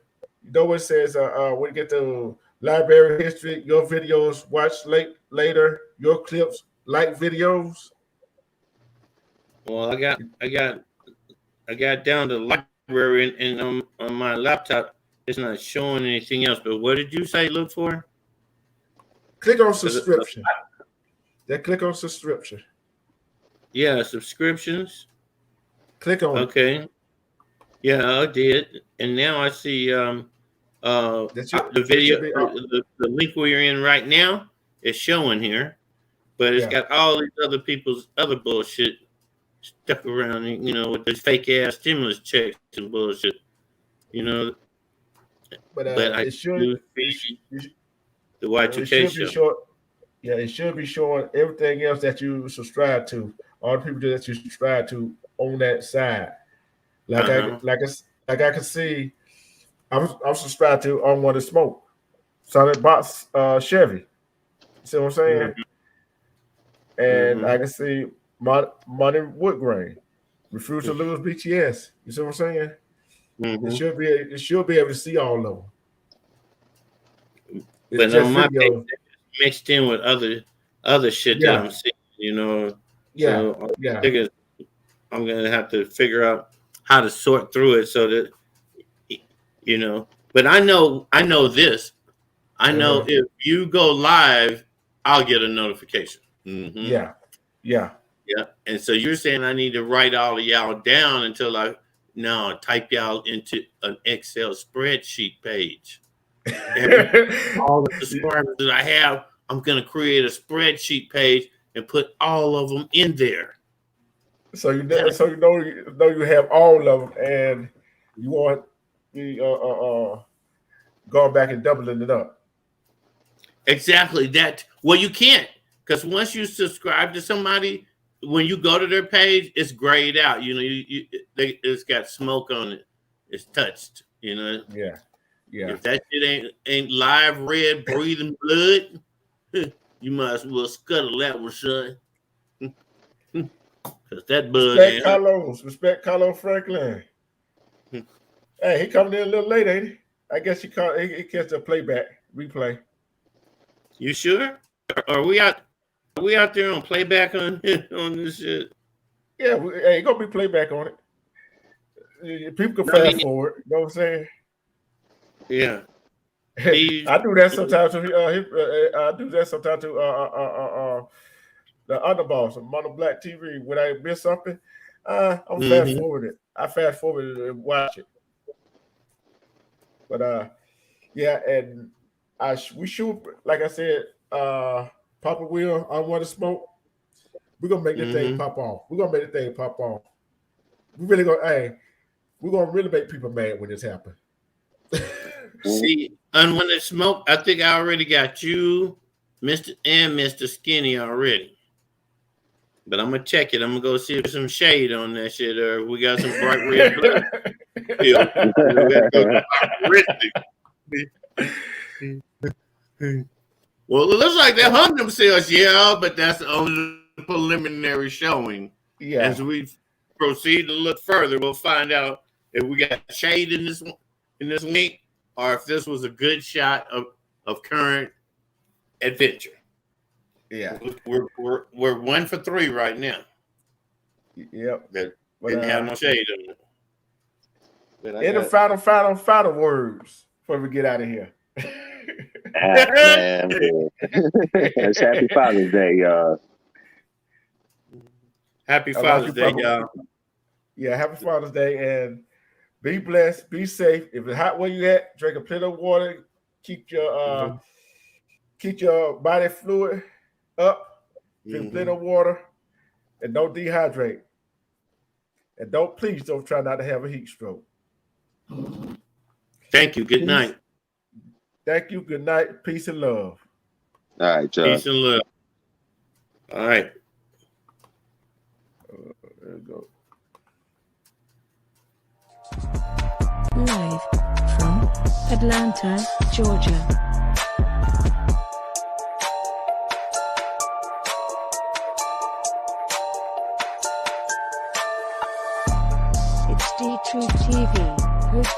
You know what it says? When you get to library history, your videos watch later, your clips like videos. Well, I got down to library and on my laptop. It's not showing anything else. But what did you say? Look for? Click on subscription. Then click on subscription. Yeah, subscriptions. Click on it. Okay. Yeah, I did, and now I see the video, the link we're in right now is showing here, but it's got all these other people's other bullshit stuck around, you know, with this fake ass stimulus checks and bullshit, you know. But I it should do see the Y2K show. short. Yeah, it should be showing everything else that you subscribe to, all the people that you subscribe to on that side. Like I can see, I'm subscribed to On One to Smoke, Solid Box Chevy. See what I'm saying? And I can see Money Woodgrain, Refuse to Lose BTS. You see what I'm saying? It should be able to see all of them. It's but just on my video. page, mixed in with other shit that I'm seeing, you know. So I think I'm gonna have to figure out how to sort through it so that, you know. But I know this. I know if you go live, I'll get a notification. Yeah. And so you're saying I need to write all of y'all down until type y'all into an Excel spreadsheet page. All the subscribers that I have I'm going to create a spreadsheet page and put all of them in there. So you know you have all of them, and you want the going back and doubling it up. Exactly that. Well, you can't, because once you subscribe to somebody, when you go to their page, it's grayed out. You know, it's got smoke on it. It's touched. You know. Yeah. If that shit ain't live red breathing blood, you might as well scuttle that one, son. Cause that bug Respect Carlos Franklin. Hey, he coming in a little late, ain't he? I guess he catch a replay. You sure? Are we out there on playback on this shit? Yeah, hey, gonna be playback on it. People can fast forward. You know what I'm saying? Yeah. I do that sometimes too. I do that sometimes too. The underboss on Mono Black TV, when I miss something, I'm fast forward it. I fast forward it and watch it. But yeah, and we shoot, like I said, Papa Will, I Want to Smoke. We're gonna make this thing pop off. We're gonna really make people mad when this happens. See, Unwanted Smoke, I think I already got you, Mr. Skinny already. But I'm gonna check it. I'm gonna go see if there's some shade on that shit, or we got some bright red blood. Well, it looks like they hung themselves, yeah, but that's only the preliminary showing. Yeah. As we proceed to look further, we'll find out if we got shade in this link, or if this was a good shot of current adventure. Yeah, we're 1 for 3 right now. Yep. That didn't have no shade on it. In the final words before we get out of here. It's Happy Father's Day, y'all. Happy Father's Day, y'all. Yeah, happy Father's Day, and be blessed, be safe. If it's hot where you at, drink a plenty of water. Keep your body fluid up. Drink plenty of water, and don't dehydrate. And please don't try not to have a heat stroke. Thank you. Good night. Thank you. Good night. Peace and love. All right, John. Peace and love. All right. There we go. Live from Atlanta, Georgia. It's TRUTHTV.